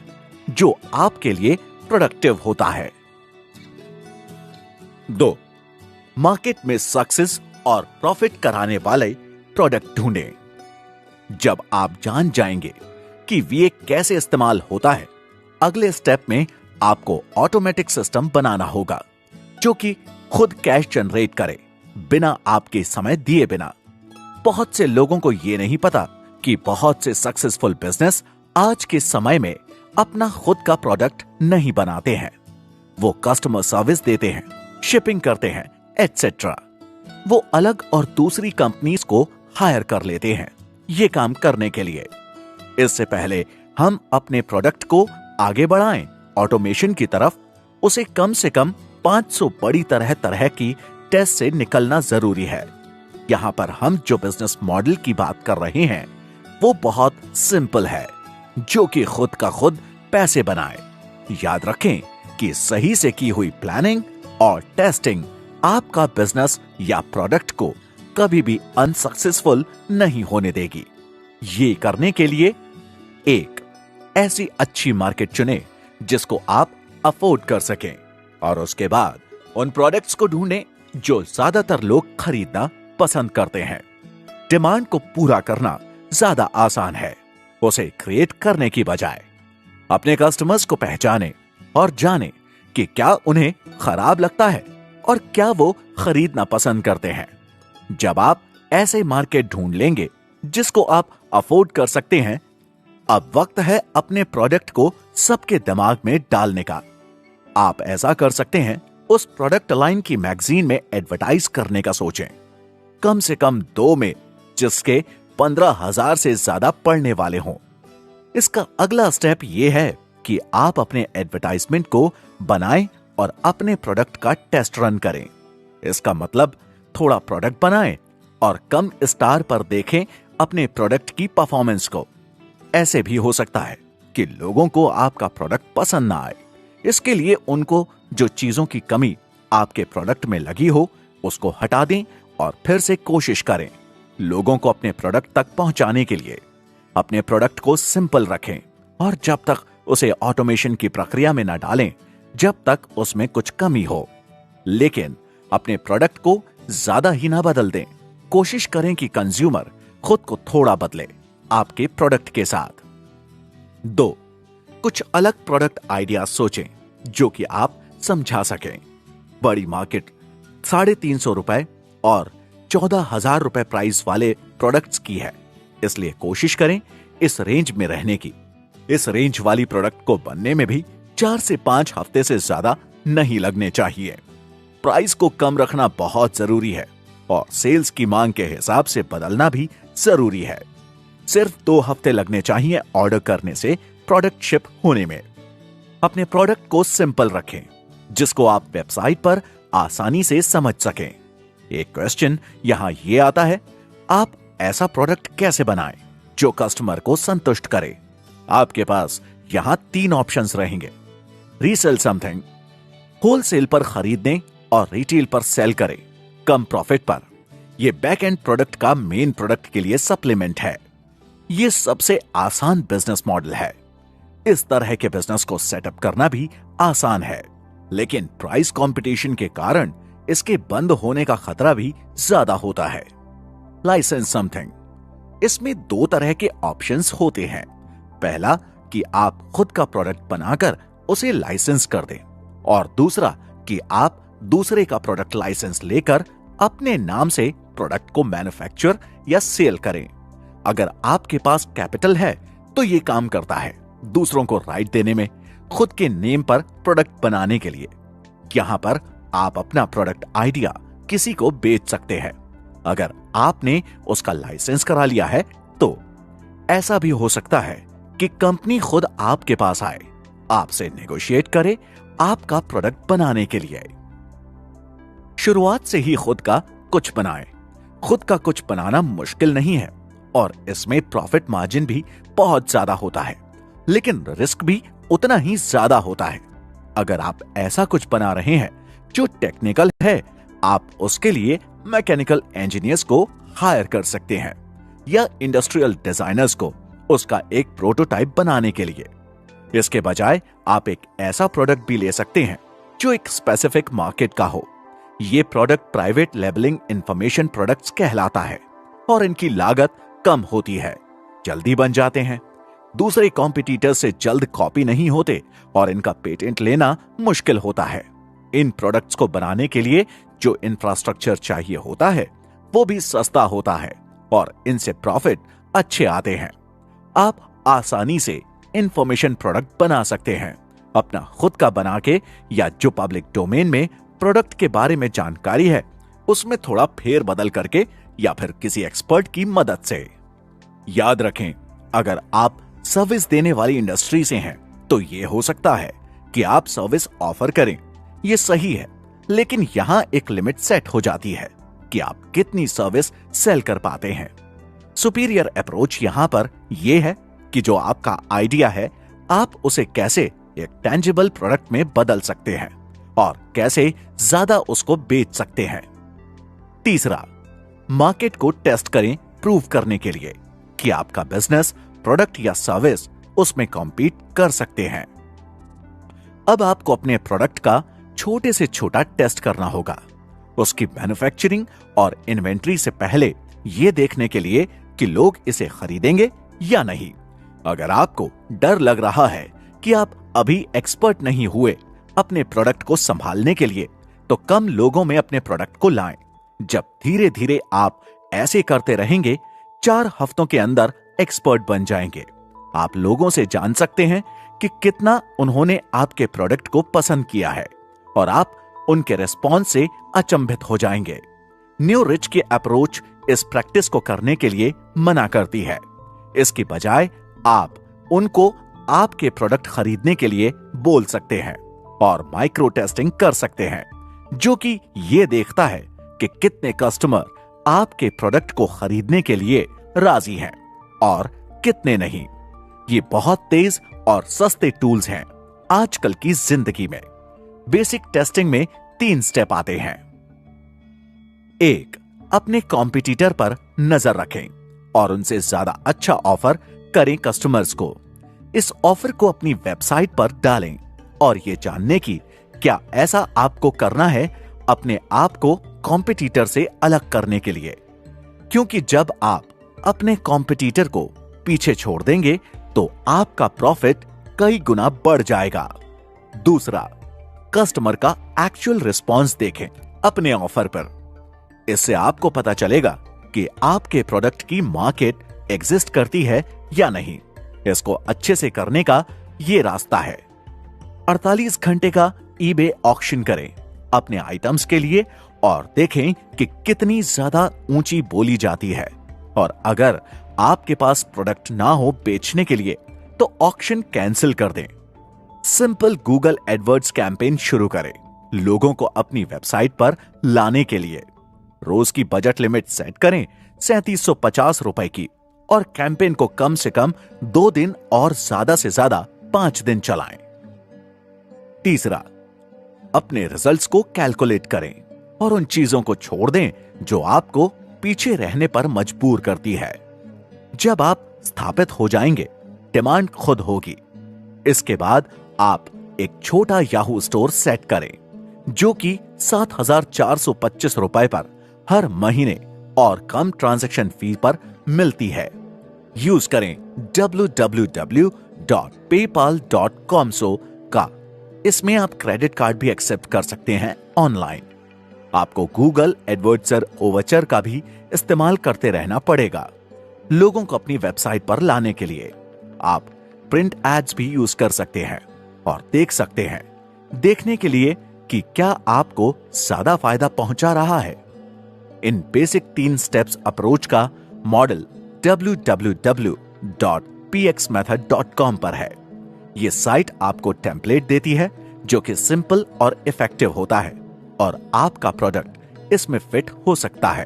जो आपके लिए प्रोडक्टिव होता है। 2. मार्केट में सक्सेस और प्रॉफिट कराने वाले प्रोडक्ट ढूंढें। जब आप जान जाएंगे कि वीए कैसे इस्तेमाल होता है, अगले स्टेप में आपको ऑटोमेटिक सिस्टम बनाना होगा जो कि खुद कैश जनरेट करे बिना आपके समय दिए बिना। बहुत से लोगों को यह नहीं पता कि बहुत से सक्सेसफुल बिजनेस आज के समय में अपना खुद का प्रोडक्ट नहीं बनाते हैं। वो कस्टमर सर्विस देते हैं, शिपिंग करते हैं, एटसेट्रा। वो अलग और दूसरी कंपनीज को हायर कर लेते हैं ये काम करने के लिए। इससे पहले हम अपने प्रोडक्ट को आगे बढ़ाएं ऑटोमेशन की तरफ, उसे कम से कम 500 बड़ी तरह तरह की टेस्ट से निकलना जरूरी है। यहां पर हम जो बिजनेस मॉडल की बात कर रहे हैं वो बहुत सिंपल है, जो कि खुद का खुद पैसे बनाए। याद रखें कि सही से की हुई प्लानिंग और टेस्टिंग आपका बिजनेस या प्रोडक्ट को कभी भी अनसक्सेसफुल नहीं होने देगी। ये करने के लिए एक ऐसी अच्छी मार्केट चुनें जिसको आप अफोर्ड कर सकें, और उसके बाद उन प्रोडक्ट्स को ढूंढें जो ज्यादातर लोग खरीदना पसंद करते हैं। डिमांड को पूरा करना ज्यादा आसान है उसे क्रिएट करने की बजाय। अपने कस्टमर्स को पहचानें और जानें कि क्या उन्हें खराब लगता है और क्या वो खरीदना पसंद करते हैं। जब आप ऐसे मार्केट ढूंढ लेंगे जिसको आप अफोर्ड कर सकते हैं, अब वक्त है अपने प्रोडक्ट को सबके दिमाग में डालने का। आप ऐसा कर सकते हैं उस प्रोडक्ट लाइन की मैगजीन में एडवर्टाइज करने का सोचें, कम से कम 2 में, जिसके 15,000 से ज्यादा पढ़ने वाले हों। इसका अगला स्टेप यह है कि आप अपने एडवर्टाइजमेंट को बनाएं और अपने प्रोडक्ट का टेस्ट रन करें। इसका मतलब थोड़ा प्रोडक्ट बनाएं और कम स्टार पर देखें अपने प्रोडक्ट की परफॉर्मेंस को। ऐसे भी हो सकता है कि लोगों को आपका प्रोडक्ट पसंद ना आए। इसके लिए उनको जो चीजों की कमी आपके प्रोडक्ट में लगी हो उसको हटा दें और फिर से कोशिश करें। लोगों को अपने प्रोडक्ट तक पहुंचाने के लिए अपने प्रोडक्ट को सिंपल रखें और जब तक उसे ऑटोमेशन की प्रक्रिया में न डालें जब तक उसमें कुछ कमी हो। लेकिन अपने प्रोडक्ट को ज्यादा ही ना बदल दें। कोशिश करें कि कंज्यूमर खुद को थोड़ा बदले आपके प्रोडक्ट के साथ। 2, कुछ अलग प्रोडक्ट आइडिया सोचें जो कि आप समझा सकें। बड़ी मार्केट 350 रुपए और 14,000 रुपए प्राइस वाले प्रोडक्ट्स की है, इसलिए कोशिश करें इस रेंज में रहने की। इस रेंज वाली प्रोडक्ट को बनने में भी 4 से 5 हफ्ते से ज्यादा नहीं लगने चाहिए। प्राइस को कम रखना बहुत जरूरी है और सेल्स की मांग के हिसाब से बदलना भी जरूरी है। सिर्फ 2 हफ्ते लगने चाहिए ऑर्डर करने से प्रोडक्ट शिप होने में। अपने प्रोडक्ट को सिंपल रखें जिसको आप वेबसाइट पर आसानी से समझ सकें। एक क्वेश्चन यहां यह आता है, आप ऐसा प्रोडक्ट कैसे बनाएं जो कस्टमर को संतुष्ट करे? आपके पास यहां 3 ऑप्शंस रहेंगे। रीसेल समथिंग, होलसेल पर खरीदने और रिटेल पर सेल करें कम प्रॉफिट पर। यह बैक एंड प्रोडक्ट का मेन प्रोडक्ट के लिए सप्लीमेंट है। यह सबसे आसान बिजनेस मॉडल है। इस तरह के बिजनेस को सेटअप करना भी आसान है, लेकिन प्राइस कंपटीशन के कारण इसके बंद होने का खतरा भी ज्यादा होता है। लाइसेंस समथिंग, इसमें 2 तरह के ऑप्शंस होते हैं। पहला कि आप खुद का प्रोडक्ट बनाकर उसे लाइसेंस कर दें और दूसरा कि आप दूसरे का प्रोडक्ट लाइसेंस लेकर अपने नाम से प्रोडक्ट को मैन्युफैक्चर या सेल करें। अगर आपके पास कैपिटल है तो यह काम करता है दूसरों को राइट देने में, खुद के नेम पर प्रोडक्ट बनाने के लिए। यहां पर आप अपना प्रोडक्ट आइडिया किसी को बेच सकते हैं। अगर आपने उसका लाइसेंस करा लिया है तो ऐसा भी हो सकता है कि कंपनी खुद आपके पास आए, आपसे नेगोशिएट करे आपका प्रोडक्ट बनाने के लिए। शुरुआत से ही खुद का कुछ बनाएं। खुद का कुछ बनाना मुश्किल नहीं है और इसमें प्रॉफिट मार्जिन भी बहुत ज्यादा होता है, लेकिन रिस्क भी उतना ही ज्यादा होता है। अगर आप ऐसा कुछ बना रहे हैं जो टेक्निकल है, आप उसके लिए मैकेनिकल इंजीनियर्स को हायर कर सकते हैं या इंडस्ट्रियल डिजाइनर्स को उसका एक प्रोटोटाइप बनाने के लिए। इसके बजाय आप एक ऐसा प्रोडक्ट भी ले सकते हैं जो एक स्पेसिफिक मार्केट का हो। ये product private labelling information products कहलाता है और इनकी लागत कम होती है, जल्दी बन जाते हैं, दूसरे कॉम्पिटिटर से जल्द कॉपी नहीं होते और इनका पेटेंट लेना मुश्किल होता है। इन प्रोडक्ट्स को बनाने के लिए जो इंफ्रास्ट्रक्चर चाहिए होता है वो भी सस्ता होता है और इनसे प्रॉफिट अच्छे आते हैं। आप आसानी से इंफॉर्मेशन प्रोडक्ट बना सकते हैं अपना खुद का बना के, या जो पब्लिक डोमेन में प्रोडक्ट के बारे में जानकारी है उसमें थोड़ा फेर बदल करके या फिर किसी एक्सपर्ट की मदद से। याद रखें, अगर आप सर्विस देने वाली इंडस्ट्री से हैं तो यह हो सकता है कि आप सर्विस ऑफर करें, यह सही है, लेकिन यहां एक लिमिट सेट हो जाती है कि आप कितनी सर्विस सेल कर पाते हैं। सुपीरियर अप्रोच यहां पर यह है कि जो आपका आइडिया है आप उसे कैसे एक टेंजिबल प्रोडक्ट में बदल सकते हैं और कैसे ज्यादा उसको बेच सकते हैं। तीसरा, मार्केट को टेस्ट करें प्रूव करने के लिए कि आपका बिजनेस, प्रोडक्ट या सर्विस उसमें कॉम्पीट कर सकते हैं। अब आपको अपने प्रोडक्ट का छोटे से छोटा टेस्ट करना होगा, उसकी मैन्युफैक्चरिंग और इन्वेंट्री से पहले यह देखने के लिए कि लोग इसे खरीदेंगे या नहीं। अगर आपको डर लग रहा है कि आप अभी एक्सपर्ट नहीं हुए अपने प्रोडक्ट को संभालने के लिए, तो कम लोगों में अपने प्रोडक्ट को लाएं। जब धीरे धीरे आप ऐसे करते रहेंगे, 4 हफ्तों के अंदर एक्सपर्ट बन जाएंगे। आप लोगों से जान सकते हैं कि कितना उन्होंने आपके प्रोडक्ट को पसंद किया है और आप उनके रिस्पॉन्स से अचंभित हो जाएंगे। न्यू रिच की अप्रोच इस प्रैक्टिस को करने के लिए मना करती है। इसकी बजाय आप उनको आपके प्रोडक्ट खरीदने के लिए बोल सकते हैं और माइक्रो टेस्टिंग कर सकते हैं, जो कि ये देखता है कि कितने कस्टमर आपके प्रोडक्ट को खरीदने के लिए राजी हैं और कितने नहीं। ये बहुत तेज और सस्ते टूल्स हैं आजकल की जिंदगी में। बेसिक टेस्टिंग में 3 स्टेप आते हैं। 1, अपने कॉम्पिटिटर पर नजर रखें और उनसे ज्यादा अच्छा ऑफर करें कस्टमर्स को। इस ऑफर को अपनी वेबसाइट पर डालें और यह जानने की क्या ऐसा आपको करना है अपने आप को कॉम्पिटिटर से अलग करने के लिए, क्योंकि जब आप अपने कॉम्पिटिटर को पीछे छोड़ देंगे तो आपका प्रॉफिट कई गुना बढ़ जाएगा। दूसरा, कस्टमर का एक्चुअल रिस्पॉन्स देखें अपने ऑफर पर। इससे आपको पता चलेगा कि आपके प्रोडक्ट की मार्केट एग्जिस्ट करती है या नहीं। इसको अच्छे से करने का ये रास्ता है। 48 घंटे का ईबे ऑक्शन करें अपने आइटम्स के लिए और देखें कि कितनी ज्यादा ऊंची बोली जाती है। और अगर आपके पास प्रोडक्ट ना हो बेचने के लिए तो ऑक्शन कैंसिल कर दें। सिंपल गूगल एडवर्ड्स कैंपेन शुरू करें लोगों को अपनी वेबसाइट पर लाने के लिए। रोज की बजट लिमिट सेट करें 3750 रुपए की और कैंपेन को कम से कम 2 दिन और ज्यादा से ज्यादा 5 दिन चलाएं। तीसरा, अपने रिजल्ट्स को कैलकुलेट करें और उन चीजों को छोड़ दें जो आपको पीछे रहने पर मजबूर करती है। जब आप स्थापित हो जाएंगे, डिमांड खुद होगी। इसके बाद आप एक छोटा याहू स्टोर सेट करें जो कि 7425 रुपए पर हर महीने और कम ट्रांजैक्शन फी पर मिलती है। यूज करें www.paypal.com का। इसमें आप क्रेडिट कार्ड भी एक्सेप्ट कर सकते हैं ऑनलाइन। आपको गूगल एडवर्ड्स ओवरचर का भी इस्तेमाल करते रहना पड़ेगा लोगों को अपनी वेबसाइट पर लाने के लिए। आप प्रिंट एड्स भी यूज कर सकते हैं और देख सकते हैं देखने के लिए कि क्या आपको ज्यादा फायदा पहुंचा रहा है। इन बेसिक 3 स्टेप्स अप्रोच का मॉडल www.pxmethod.com पर है। यह साइट आपको टेम्पलेट देती है जो कि सिंपल और इफेक्टिव होता है और आपका प्रोडक्ट इसमें फिट हो सकता है।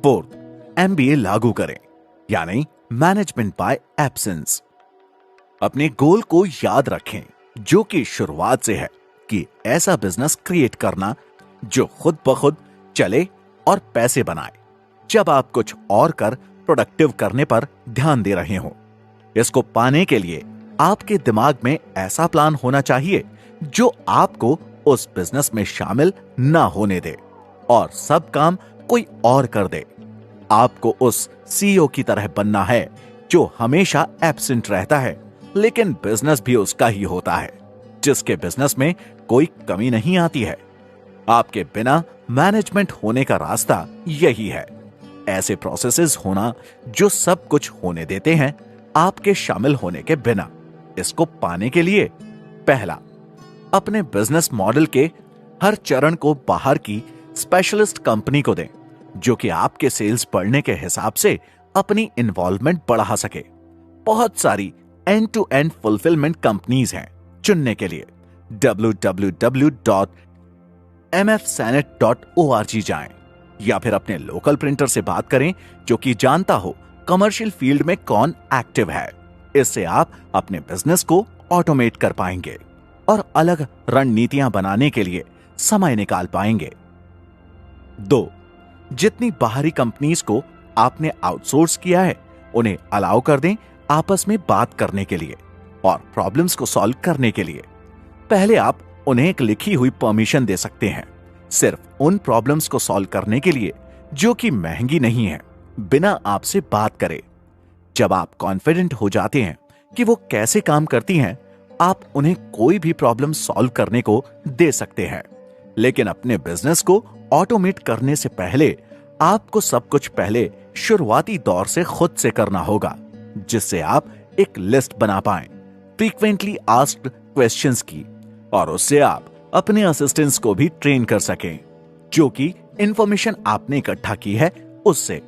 4th, MBA लागू करें, यानी मैनेजमेंट बाय एब्सेंस। अपने गोल को याद रखें जो कि शुरुआत से है कि ऐसा बिजनेस क्रिएट करना जो खुद ब खुद चले और पैसे बनाए, जब आप कुछ और कर प्रोडक्टिव करने पर ध्यान दे रहे हो। इसको पाने के लिए आपके दिमाग में ऐसा प्लान होना चाहिए जो आपको उस बिजनेस में शामिल ना होने दे और सब काम कोई और कर दे। आपको उस सीईओ की तरह बनना है जो हमेशा एब्सेंट रहता है, लेकिन बिजनेस भी उसका ही होता है, जिसके बिजनेस में कोई कमी नहीं आती है। आपके बिना मैनेजमेंट होने का रास्ता यही है। ऐसे प्रोसेसेस होना जो सब कुछ होने देते हैं आपके शामिल होने के बिना। इसको पाने के लिए पहला, अपने बिजनेस मॉडल के हर चरण को बाहर की स्पेशलिस्ट कंपनी को दें जो कि आपके सेल्स बढ़ने के हिसाब से अपनी इन्वॉल्वमेंट बढ़ा सके। बहुत सारी end to end fulfilment companies हैं चुनने के लिए। www.mfsanet.org जाएं या फिर अपने लोकल प्रिंटर से बात करें जो कि जानता हो कमर्शियल फील्ड में कौन एक्टिव है। इससे आप अपने बिजनेस को ऑटोमेट कर पाएंगे और अलग रणनीतियां बनाने के लिए समय निकाल पाएंगे। 2, जितनी बाहरी कंपनीज को आपने आउटसोर्स किया है उन्हें अलाउ कर दें आपस में बात करने के लिए और प्रॉब्लम्स को सॉल्व करने के लिए। पहले आप उन्हें एक लिखी हुई परमिशन दे सकते हैं, सिर्फ उन प्रॉब्लम्स को सॉल्व करने के लिए जो कि महंगी नहीं है, बिना आपसे बात करे। जब आप कॉन्फिडेंट हो जाते हैं कि वो कैसे काम करती हैं, आप उन्हें कोई भी प्रॉब्लम सॉल्व करने को दे सकते हैं। लेकिन अपने बिजनेस को ऑटोमेट करने से पहले आपको सब कुछ पहले शुरुआती दौर से खुद से करना होगा, जिससे आप एक लिस्ट बना पाएं फ्रीक्वेंटली आस्क्ड क्वेश्चंस की, और उससे आप अपने असिस्टेंट्स को भी ट्रेन कर सकें, जो कि इंफॉर्मेशन आपने इकट्ठा की है उससे।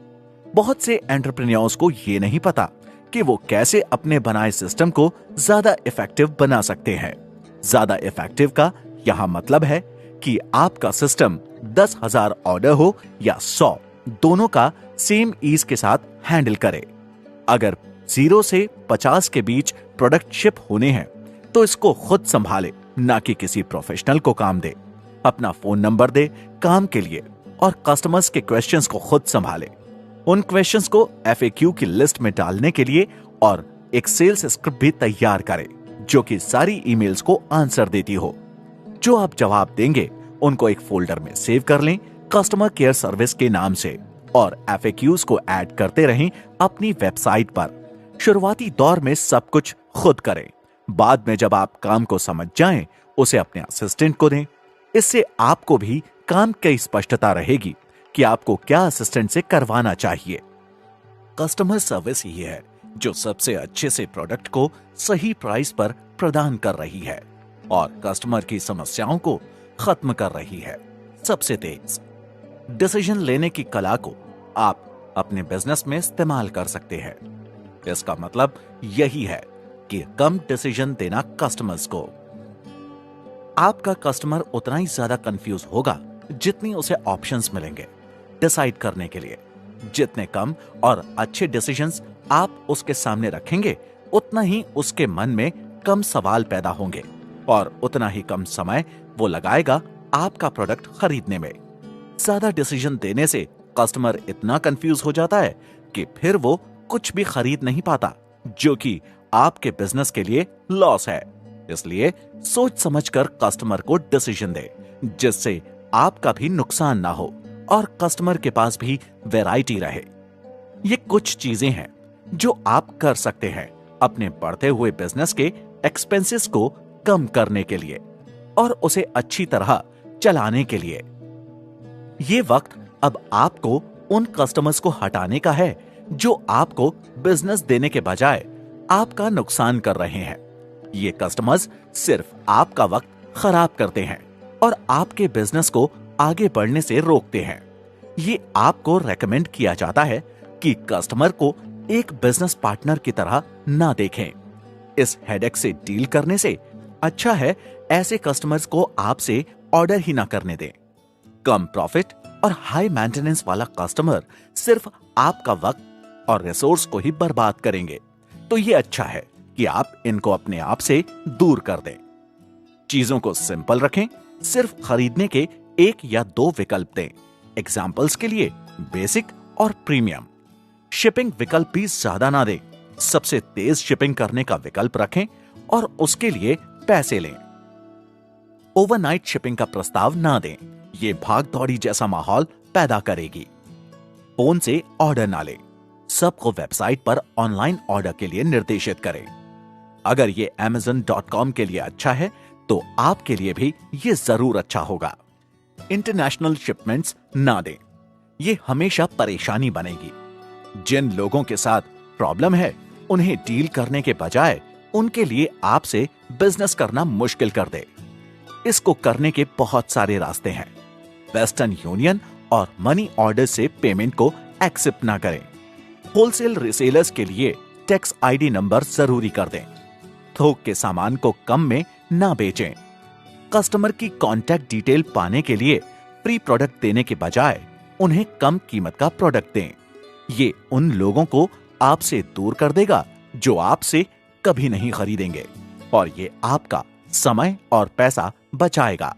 बहुत से एंटरप्रेन्योर्स को यह नहीं पता कि वो कैसे अपने बनाए सिस्टम को ज्यादा इफेक्टिव बना सकते हैं। ज्यादा इफेक्टिव का यहां मतलब है कि आपका सिस्टम 10,000 ऑर्डर हो या 100, दोनों का सेम ईज के साथ हैंडल करे। अगर 0 से 50 के बीच प्रोडक्ट शिप होने हैं तो इसको खुद संभाले, ना कि किसी प्रोफेशनल को काम दे। अपना फोन नंबर दे काम के लिए और कस्टमर्स के क्वेश्चंस को खुद संभाले। उन क्वेश्चंस को FAQ की लिस्ट में डालने के लिए और एक सेल्स स्क्रिप्ट भी तैयार करे, जो कि सारी ईमेल्स को आंसर देती हो। जो आप जवाब देंगे उनको एक फोल्डर में सेव कर लें कस्टमर केयर सर्विस के नाम से, और FAQs को ऐड करते रहें अपनी वेबसाइट पर। शुरुआती दौर में सब कुछ खुद करें, बाद में जब आप काम को समझ जाएं, उसे अपने असिस्टेंट को दें। इससे आपको भी काम की स्पष्टता रहेगी कि आपको क्या असिस्टेंट से करवाना चाहिए। कस्टमर सर्विस ही है जो सबसे अच्छे से प्रोडक्ट को सही प्राइस पर प्रदान कर रही है और कस्टमर की समस्याओं को खत्म कर रही है सबसे तेज। डिसीजन लेने की कला को आप अपने बिजनेस में इस्तेमाल कर सकते हैं। इसका मतलब यही है कि कम डिसीजन देना कस्टमर्स को। आपका कस्टमर उतना ही ज्यादा कंफ्यूज होगा जितनी उसे ऑप्शंस मिलेंगे डिसाइड करने के लिए। जितने कम और अच्छे डिसीजंस आप उसके सामने रखेंगे, उतना ही उसके मन में कम सवाल पैदा होंगे और उतना ही कम समय वो लगाएगा आपका प्रोडक्ट खरीदने में। ज्यादा डिसीजन देने से कस्टमर इतना कंफ्यूज हो जाता है कि फिर वो कुछ भी खरीद नहीं पाता, जो कि आपके बिजनेस के लिए लॉस है। इसलिए सोच समझकर कस्टमर को डिसीजन दे, जिससे आपका भी नुकसान ना हो और कस्टमर के पास भी वैरायटी रहे। ये कुछ चीजें हैं जो आप कर सकते हैं अपने बढ़ते हुए बिजनेस के एक्सपेंसेस को कम करने के लिए और उसे अच्छी तरह चलाने के लिए। ये वक्त अब आपको उन कस्टमर्स को हटाने का है जो आपको बिजनेस देने के बजाय आपका नुकसान कर रहे हैं। ये कस्टमर्स सिर्फ आपका वक्त खराब करते हैं और आपके बिजनेस को आगे बढ़ने से रोकते हैं। ये आपको रेकमेंड किया जाता है कि कस्टमर को एक बिजनेस पार्टनर की तरह ना देखें। इस हेडेक से डील करने से अच्छा है ऐसे कस्टमर्स को आपसे ऑर्डर ही ना करने दें। कम प्रॉफिट और हाई मेंटेनेंस वाला कस्टमर सिर्फ आपका वक्त और रिसोर्स को ही बर्बाद करेंगे, तो ये अच्छा है कि आप इनको अपने आप से दूर कर दें। चीजों को सिंपल रखें, सिर्फ खरीदने के 1 या 2 विकल्प दें। एग्जाम्पल्स के लिए बेसिक और प्रीमियम। शिपिंग विकल्प भी ज्यादा ना दें, सबसे तेज शिपिंग करने का विकल्प रखें और उसके लिए पैसे लें। ओवरनाइट शिपिंग का प्रस्ताव ना दें, ये भाग दौड़ी जैसा माहौल पैदा करेगी। फोन से ऑर्डर ना लें, सबको वेबसाइट पर ऑनलाइन ऑर्डर के लिए निर्देशित करें। अगर ये Amazon.com के लिए अच्छा है तो आपके लिए भी ये जरूर अच्छा होगा। इंटरनेशनल शिपमेंट्स ना दें, ये हमेशा परेशानी बनेगी। जिन लोगों के साथ प्रॉब्लम है उन्हें डील करने के बजाय उनके लिए आपसे बिजनेस करना मुश्किल कर दे। इसको करने के बहुत सारे रास्ते हैं। वेस्टर्न यूनियन और मनी ऑर्डर से पेमेंट को एक्सेप्ट ना करें। होलसेल रिसेलर्स के लिए टैक्स ID नंबर जरूरी कर दें। थोक के सामान को कम में ना बेचें। कस्टमर की कॉन्टैक्ट डिटेल पाने के लिए फ्री प्रोडक्ट देने के बजाय उन्हें कम कीमत का प्रोडक्ट दें। ये उन लोगों को आपसे दूर कर देगा जो आपसे कभी नहीं खरीदेंगे और ये आपका समय और पैसा बचाएगा।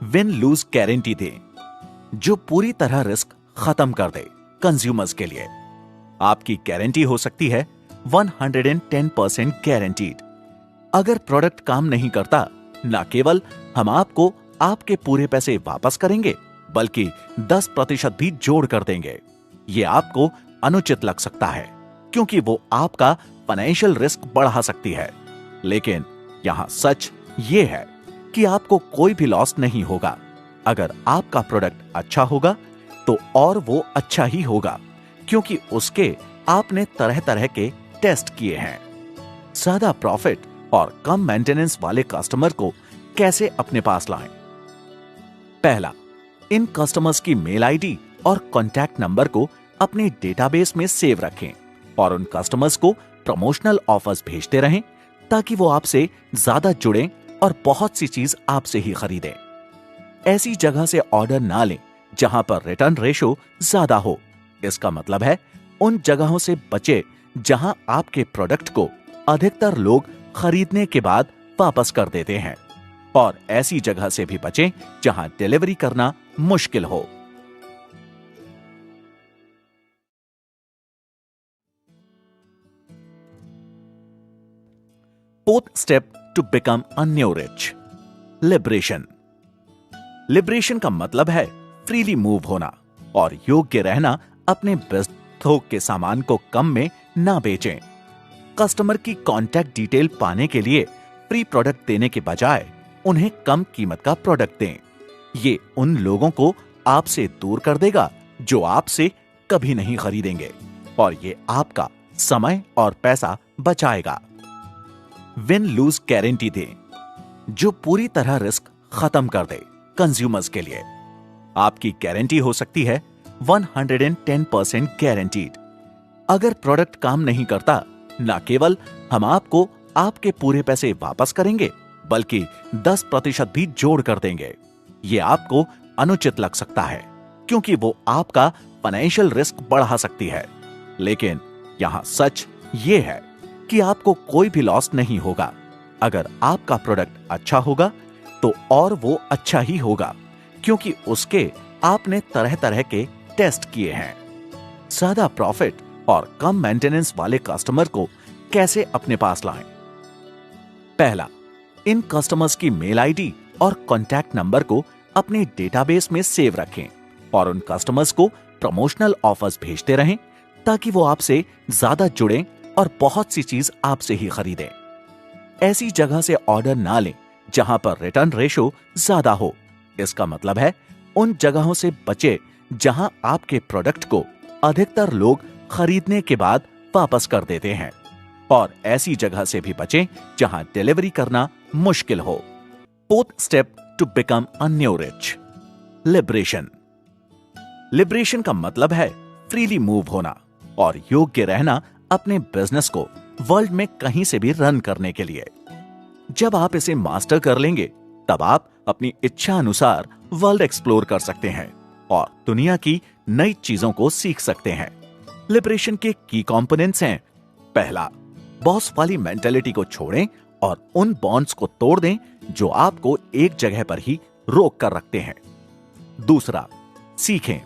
विन लूज गारंटी दें, जो पूरी तरह रिस्क खत्म कर दे कंज्यूमर्स के लिए। आपकी गारंटी हो सकती है 110% गारंटीड। अगर प्रोडक्ट काम नहीं करता, न केवल हम आपको आपके पूरे पैसे वापस करेंगे बल्कि 10% भी जोड़ कर देंगे। ये आपको अनुचित लग सकता है क्योंकि वो आपका फाइनेंशियल रिस्क बढ़ा सकती है, लेकिन यहां सच ये है कि आपको कोई भी लॉस नहीं होगा। अगर आपका प्रोडक्ट अच्छा होगा तो और वो अच्छा ही होगा क्योंकि उसके आपने तरह तरह के टेस्ट किए हैं। ज्यादा प्रॉफिट और कम मेंटेनेंस वाले कस्टमर को कैसे अपने पास लाएं। पहला, इन कस्टमर्स की मेल आईडी और कॉन्टैक्ट नंबर को अपने डेटाबेस में सेव रखें और उन कस्टमर्स को प्रमोशनल ऑफर्स भेजते रहें ताकि वो आपसे ज्यादा जुड़ें और बहुत सी चीज आपसे ही खरीदें। ऐसी जगह से ऑर्डर ना लें जहां पर रिटर्न रेशो ज्यादा हो। इसका मतलब है उन जगहों से बचे जहां आपके प्रोडक्ट को अधिकतर लोग खरीदने के बाद वापस कर देते हैं, और ऐसी जगह से भी बचें जहां डिलीवरी करना मुश्किल हो। Fourth step to become a new rich, liberation. Liberation का मतलब है फ्रीली मूव होना और योग्य रहना। अपने थोक के सामान को कम में ना बेचें। कस्टमर की कांटेक्ट डिटेल पाने के लिए फ्री प्रोडक्ट देने के बजाय उन्हें कम कीमत का प्रोडक्ट दें। ये उन लोगों को आपसे दूर कर देगा जो आपसे कभी नहीं खरीदेंगे, और ये आपका समय और पैसा बचाएगा। विन लूज गारंटी दें, जो पूरी तरह रिस्क खत्म कर दे। कंज्यूमर्स के लिए आपकी गारंटी हो सकती है 110% गारंटीड। अगर प्रोडक्ट काम नहीं करता, न केवल हम आपको आपके पूरे पैसे वापस करेंगे बल्कि 10% भी जोड़ कर देंगे। ये आपको अनुचित लग सकता है क्योंकि वो आपका फाइनेंशियल रिस्क बढ़ा सकती है, लेकिन यहां सच ये है कि आपको कोई भी लॉस नहीं होगा। अगर आपका प्रोडक्ट अच्छा होगा तो और वो अच्छा ही होगा क्योंकि उसके आपने तरह तरह के टेस्ट किए हैं। ज्यादा प्रॉफिट और कम मेंटेनेंस वाले कस्टमर को कैसे अपने पास लाएं। पहला, इन कस्टमर्स की मेल आईडी और कॉन्टैक्ट नंबर को अपने डेटाबेस में सेव रखें और उन कस्टमर्स को प्रमोशनल ऑफर्स भेजते रहें ताकि वो आपसे ज्यादा जुड़ें और बहुत सी चीज आपसे ही खरीदें। ऐसी जगह से ऑर्डर ना लें जहां पर रिटर्न रेशो ज्यादा हो। इसका मतलब है उन जगहों से बचे जहां आपके प्रोडक्ट को अधिकतर लोग खरीदने के बाद वापस कर देते हैं, और ऐसी जगह से भी बचें जहां डिलीवरी करना मुश्किल हो। Fourth step to become a new rich, liberation. Liberation का मतलब है फ्रीली मूव होना और योग्य रहना अपने बिजनेस को वर्ल्ड में कहीं से भी रन करने के लिए। जब आप इसे मास्टर कर लेंगे तब आप अपनी इच्छा अनुसार वर्ल्ड एक्सप्लोर कर सकते हैं और दुनिया की नई चीजों को सीख सकते हैं। लिबरेशन के की कंपोनेंट्स हैं। पहला, बॉस वाली मेंटालिटी को छोड़ें और उन बॉन्ड्स को तोड़ दें जो आपको एक जगह पर ही रोक कर रखते हैं। दूसरा, सीखें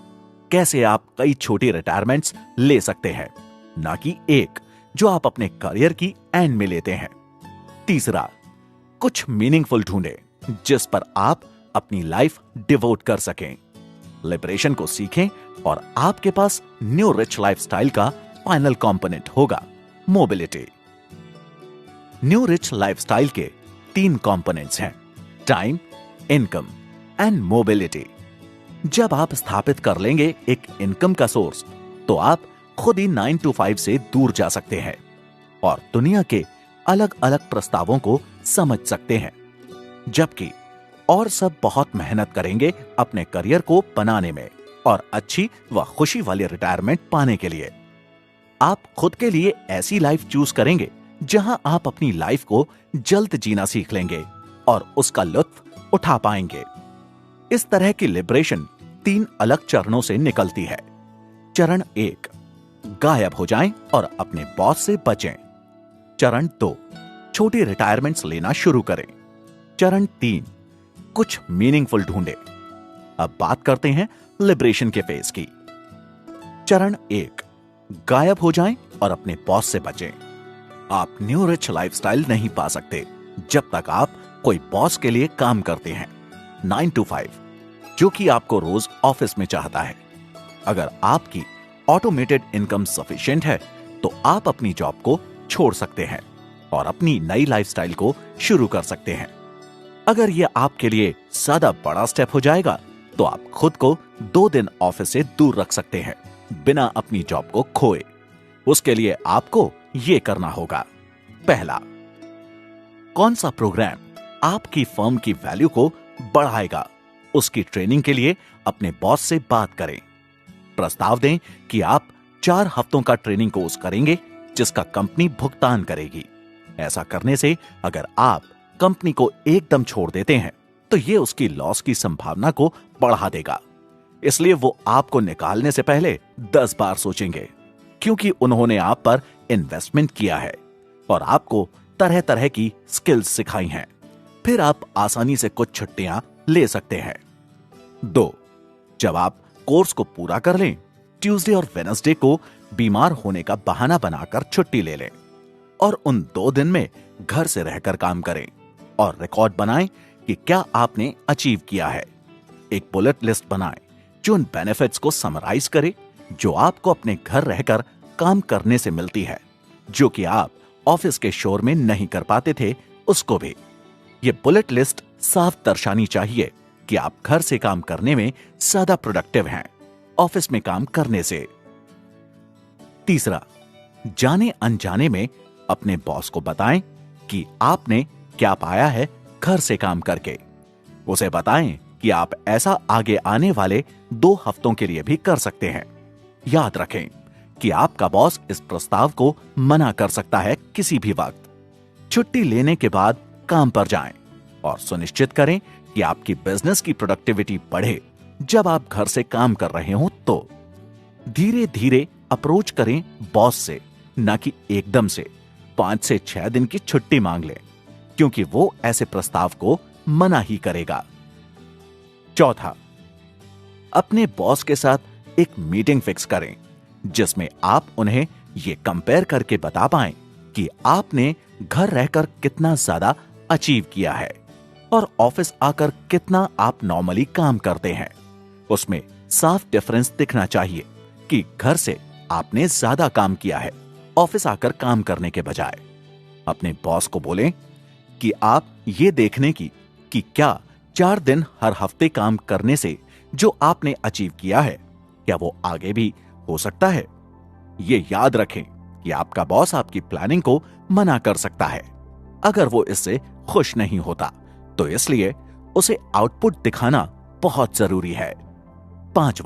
कैसे आप कई छोटी रिटायरमेंट्स ले सकते हैं, ना कि एक जो आप अपने करियर की एंड में लेते हैं। तीसरा, कुछ मीनिंगफुल ढूंढें जिस पर आप अपनी लाइफ डिवोट कर सकें। लिबरेशन को सीखें और आपके पास न्यू रिच लाइफस्टाइल का फाइनल कंपोनेंट होगा, मोबिलिटी। न्यू रिच लाइफस्टाइल के 3 कंपोनेंट्स हैं, टाइम, इनकम एंड मोबिलिटी। जब आप स्थापित कर लेंगे एक इनकम का सोर्स तो आप खुद ही 9 to 5 से दूर जा सकते हैं और दुनिया के अलग अलग प्रस्तावों को समझ सकते हैं, जबकि और सब बहुत मेहनत करेंगे अपने करियर को बनाने में और अच्छी व खुशी वाली रिटायरमेंट पाने के लिए। आप खुद के लिए ऐसी लाइफ चूज करेंगे जहां आप अपनी लाइफ को जल्द जीना सीख लेंगे और उसका लुत्फ उठा पाएंगे। इस तरह की लिबरेशन 3 अलग चरणों से निकलती है। चरण 1, गायब हो जाएं और अपने बॉस से बचें। चरण 2, छोटी रिटायरमेंट्स लेना शुरू करें। चरण 3, कुछ मीनिंगफुल ढूंढें। अब बात करते हैं लिबरेशन के फेज की। चरण 1, गायब हो जाएं और अपने बॉस से बचें। आप न्यू रिच लाइफस्टाइल नहीं पा सकते जब तक आप कोई बॉस के लिए काम करते हैं 9 to 5, जो कि आपको रोज ऑफिस में चाहता है। अगर आपकी ऑटोमेटेड इनकम सफिशिएंट है तो आप अपनी जॉब को छोड़ सकते हैं और अपनी नई लाइफस्टाइल को शुरू कर सकते हैं। अगर यह आपके लिए ज्यादा बड़ा स्टेप हो जाएगा तो आप खुद को 2 दिन ऑफिस से दूर रख सकते हैं बिना अपनी जॉब को खोए। उसके लिए आपको यह करना होगा। पहला, कौन सा प्रोग्राम आपकी फर्म की वैल्यू को बढ़ाएगा। उसकी ट्रेनिंग के लिए अपने बॉस से बात करें। प्रस्ताव दें कि आप 4 हफ्तों का ट्रेनिंग कोर्स करेंगे जिसका कंपनी भुगतान करेगी। ऐसा करने से अगर आप कंपनी को एकदम छोड़ देते हैं तो यह उसकी लॉस की संभावना को बढ़ा देगा। इसलिए वो आपको निकालने से पहले 10 बार सोचेंगे, क्योंकि उन्होंने आप पर इन्वेस्टमेंट किया है और आपको तरह तरह की स्किल्स सिखाई हैं। फिर आप आसानी से कुछ छुट्टियां ले सकते हैं। 2, जब आप कोर्स को पूरा कर लें, ट्यूसडे और वेडनेसडे को बीमार होने का बहाना बनाकर छुट्टी ले लें और उन 2 दिन में घर से रहकर काम करें और रिकॉर्ड बनाएं कि क्या आपने अचीव किया है। एक बुलेट लिस्ट बनाएं जो उन बेनिफिट्स को समराइज करे जो आपको अपने घर रहकर काम करने से मिलती है, जो कि आप ऑफिस के शोर में नहीं कर पाते थे, उसको भी। ये बुलेट लिस्ट साफ दर्शानी चाहिए कि आप घर से काम करने में ज्यादा प्रोडक्टिव हैं ऑफिस में काम करने से। 3, जाने अनजाने में अपने बॉस को बताएं कि आपने क्या पाया है घर से काम करके। उसे बताएं कि आप ऐसा आगे आने वाले 2 हफ्तों के लिए भी कर सकते हैं। याद रखें कि आपका बॉस इस प्रस्ताव को मना कर सकता है किसी भी वक्त। छुट्टी लेने के बाद काम पर जाएं और सुनिश्चित करें कि आपकी बिजनेस की प्रोडक्टिविटी बढ़े जब आप घर से काम कर रहे हो। तो धीरे धीरे अप्रोच करें बॉस से, ना कि एकदम से 5 से 6 दिन की छुट्टी मांग लें, क्योंकि वो ऐसे प्रस्ताव को मना ही करेगा। 4, अपने बॉस के साथ एक मीटिंग फिक्स करें जिसमें आप उन्हें ये कंपेयर करके बता पाएं कि आपने घर रहकर कितना ज्यादा अचीव किया है और ऑफिस आकर कितना आप नॉर्मली काम करते हैं। उसमें साफ डिफरेंस दिखना चाहिए कि घर से आपने ज्यादा काम किया है ऑफिस आकर काम करने के बजाय। अपने बॉस को बोलें कि आप ये देखने की कि क्या 4 दिन हर हफ्ते काम करने से जो आपने अचीव किया है, क्या वो आगे भी हो सकता है। ये याद रखें कि आपका बॉस आपकी प्लानिंग को मना कर सकता है अगर वो इससे खुश नहीं होता, तो इसलिए उसे आउटपुट दिखाना बहुत जरूरी है। 5,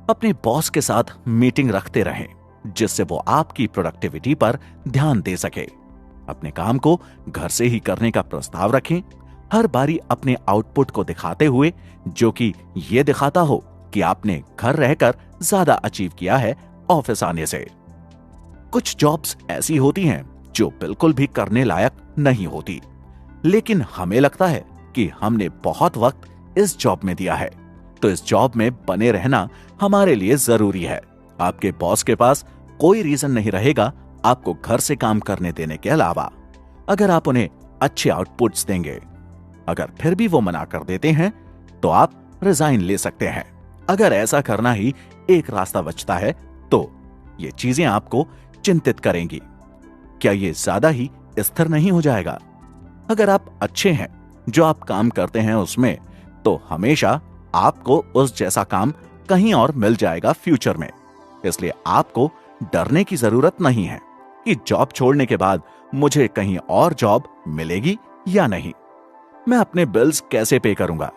अपने बॉस के साथ मीटिंग रखते रहें जिससे वो आपकी प्रोडक्टिविटी पर ध्यान दे सके। अपने काम को घर से ही करने का प्रस्ताव रखें, हर बारी अपने आउटपुट को दिखाते हुए, जो कि यह दिखाता हो कि आपने घर रहकर ज्यादा अचीव किया है ऑफिस आने से। कुछ जॉब्स ऐसी होती हैं जो बिल्कुल भी करने लायक नहीं होती, लेकिन हमें लगता है कि हमने बहुत वक्त इस जॉब में दिया है, तो इस जॉब में बने रहना हमारे लिए जरूरी है। आपके बॉस के पास कोई रीजन नहीं रहेगा आपको घर से काम करने देने के अलावा, अगर आप उन्हें अच्छे आउटपुट्स देंगे। अगर फिर भी वो मना कर देते हैं तो आप रिजाइन ले सकते हैं। अगर ऐसा करना ही एक रास्ता बचता है तो ये चीजें आपको चिंतित करेंगी। क्या ये ज्यादा ही स्थिर नहीं हो जाएगा? अगर आप अच्छे हैं जो आप काम करते हैं उसमें, तो हमेशा आपको उस जैसा काम कहीं और मिल जाएगा फ्यूचर में। इसलिए आपको डरने की जरूरत नहीं है कि जॉब छोड़ने के बाद मुझे कहीं और जॉब मिलेगी या नहीं, मैं अपने बिल्स कैसे पे करूंगा।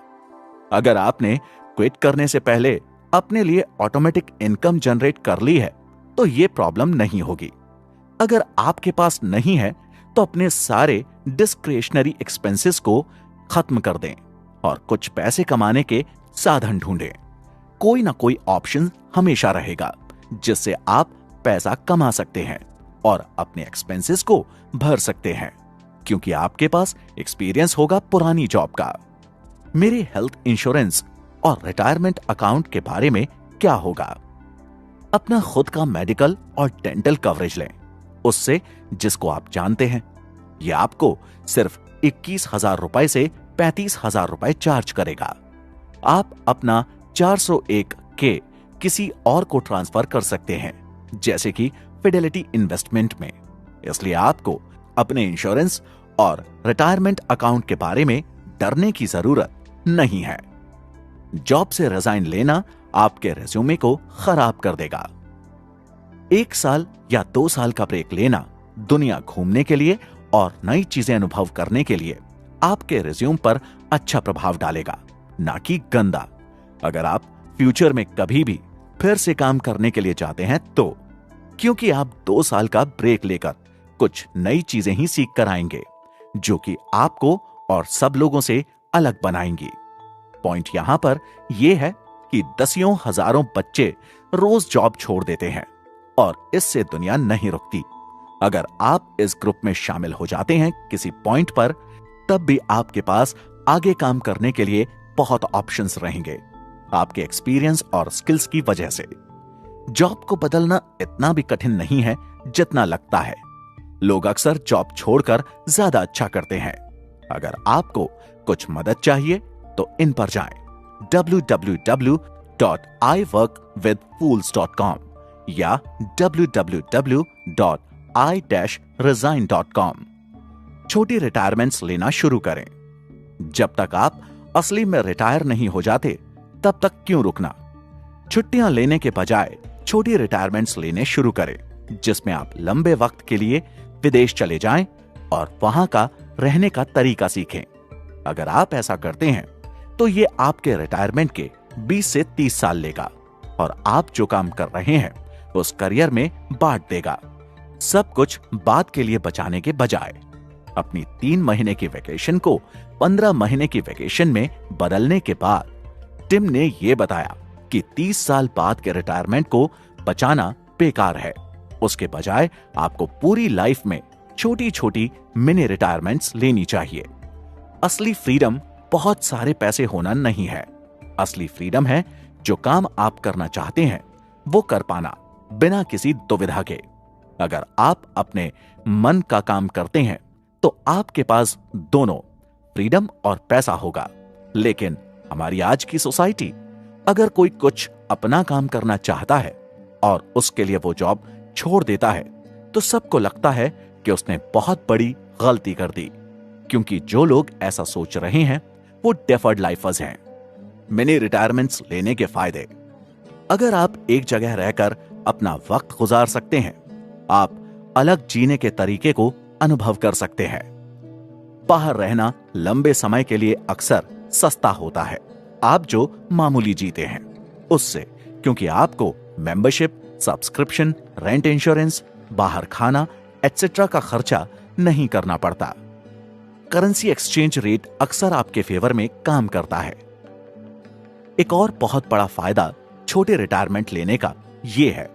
अगर आपने क्विट करने से पहले अपने लिए ऑटोमेटिक इनकम जनरेट कर ली है तो यह प्रॉब्लम नहीं होगी। अगर आपके पास नहीं है तो अपने सारे डिस्क्रिशनरी एक्सपेंसेस को खत्म कर दें और कुछ पैसे कमाने के साधन ढूंढें। कोई ना कोई ऑप्शन हमेशा रहेगा जिससे आप पैसा कमा सकते हैं और अपने एक्सपेंसेस को भर सकते हैं, क्योंकि आपके पास एक्सपीरियंस होगा पुरानी जॉब का। मेरे हेल्थ इंश्योरेंस और रिटायरमेंट अकाउंट के बारे में क्या होगा? अपना खुद का मेडिकल और डेंटल कवरेज लें, उससे जिसको आप जानते हैं। यह आपको सिर्फ 21,000 रुपए से 35,000 रुपए चार्ज करेगा। आप अपना 401k किसी और को ट्रांसफर कर सकते हैं, जैसे कि फिडेलिटी इन्वेस्टमेंट में। इसलिए आपको अपने इंश्योरेंस और रिटायरमेंट अकाउंट के बारे में डरने की जरूरत नहीं है। जॉब से रिजाइन लेना आपके रिज्यूमे को खराब कर देगा। 1 साल या 2 साल का ब्रेक लेना दुनिया घूमने के लिए और नई चीजें अनुभव करने के लिए आपके रिज्यूम पर अच्छा प्रभाव डालेगा, ना कि गंदा। अगर आप फ्यूचर में कभी भी फिर से काम करने के लिए चाहते हैं तो, क्योंकि आप 2 साल का ब्रेक लेकर कुछ नई चीजें ही सीख कर आएंगे जो कि आपको और सब लोगों से अलग बनाएंगी। पॉइंट यहां पर यह है कि दसियों हजारों बच्चे रोज जॉब छोड़ देते हैं और इससे दुनिया नहीं रुकती। अगर आप इस ग्रुप में शामिल हो जाते हैं किसी पॉइंट पर, तब भी आपके पास आगे काम करने के लिए बहुत ऑप्शंस रहेंगे। आपके एक्सपीरियंस और स्किल्स की वजह से जॉब को बदलना इतना भी कठिन नहीं है जितना लगता है। लोग अक्सर जॉब छोड़कर ज्यादा अच्छा करते हैं। अगर आपको कुछ मदद चाहिए तो इन पर जाएं www.iworkwithfools.com या www.i-resign.com। छोटी रिटायरमेंट्स लेना शुरू करें। जब तक आप असली में रिटायर नहीं हो जाते तब तक क्यों रुकना। छुट्टियां लेने के बजाय छोटी रिटायरमेंट्स लेने शुरू करें, जिसमें आप लंबे वक्त के लिए विदेश चले जाएं और वहां का रहने का तरीका सीखें। अगर आप ऐसा करते हैं तो ये आपके रिटायरमेंट के 20 से 30 साल लेगा और आप जो काम कर रहे हैं उस करियर में बांट देगा। सब कुछ बाद के लिए बचाने के बजाय अपनी 3 महीने की वैकेशन को 15 महीने की वैकेशन में बदलने के बाद टिम ने यह बताया कि 30 साल बाद के रिटायरमेंट को बचाना बेकार है। उसके बजाय आपको पूरी लाइफ में छोटी छोटी मिनी रिटायरमेंट्स लेनी चाहिए। असली फ्रीडम बहुत सारे पैसे होना नहीं है। असली फ्रीडम है जो काम आप करना चाहते हैं वो कर पाना बिना किसी दुविधा के। अगर आप अपने मन का काम करते हैं तो आपके पास दोनों फ्रीडम और पैसा होगा। लेकिन हमारी आज की सोसाइटी, अगर कोई कुछ अपना काम करना चाहता है और उसके लिए वो जॉब छोड़ देता है तो सबको लगता है कि उसने बहुत बड़ी गलती कर दी, क्योंकि जो लोग ऐसा सोच रहे हैं वो डेफर्ड लाइफर्स हैं। मिनी रिटायरमेंट्स लेने के फायदे। अगर आप एक जगह रहकर अपना वक्त गुजार सकते हैं, आप अलग जीने के तरीके को अनुभव कर सकते हैं। बाहर रहना लंबे समय के लिए अक्सर सस्ता होता है आप जो मामूली जीते हैं उससे, क्योंकि आपको मेंबरशिप, सब्सक्रिप्शन, रेंट, इंश्योरेंस, बाहर खाना एटसेट्रा का खर्चा नहीं करना पड़ता। करेंसी एक्सचेंज रेट अक्सर आपके फेवर में काम करता है। एक और बहुत बड़ा फायदा छोटे रिटायरमेंट लेने का यह है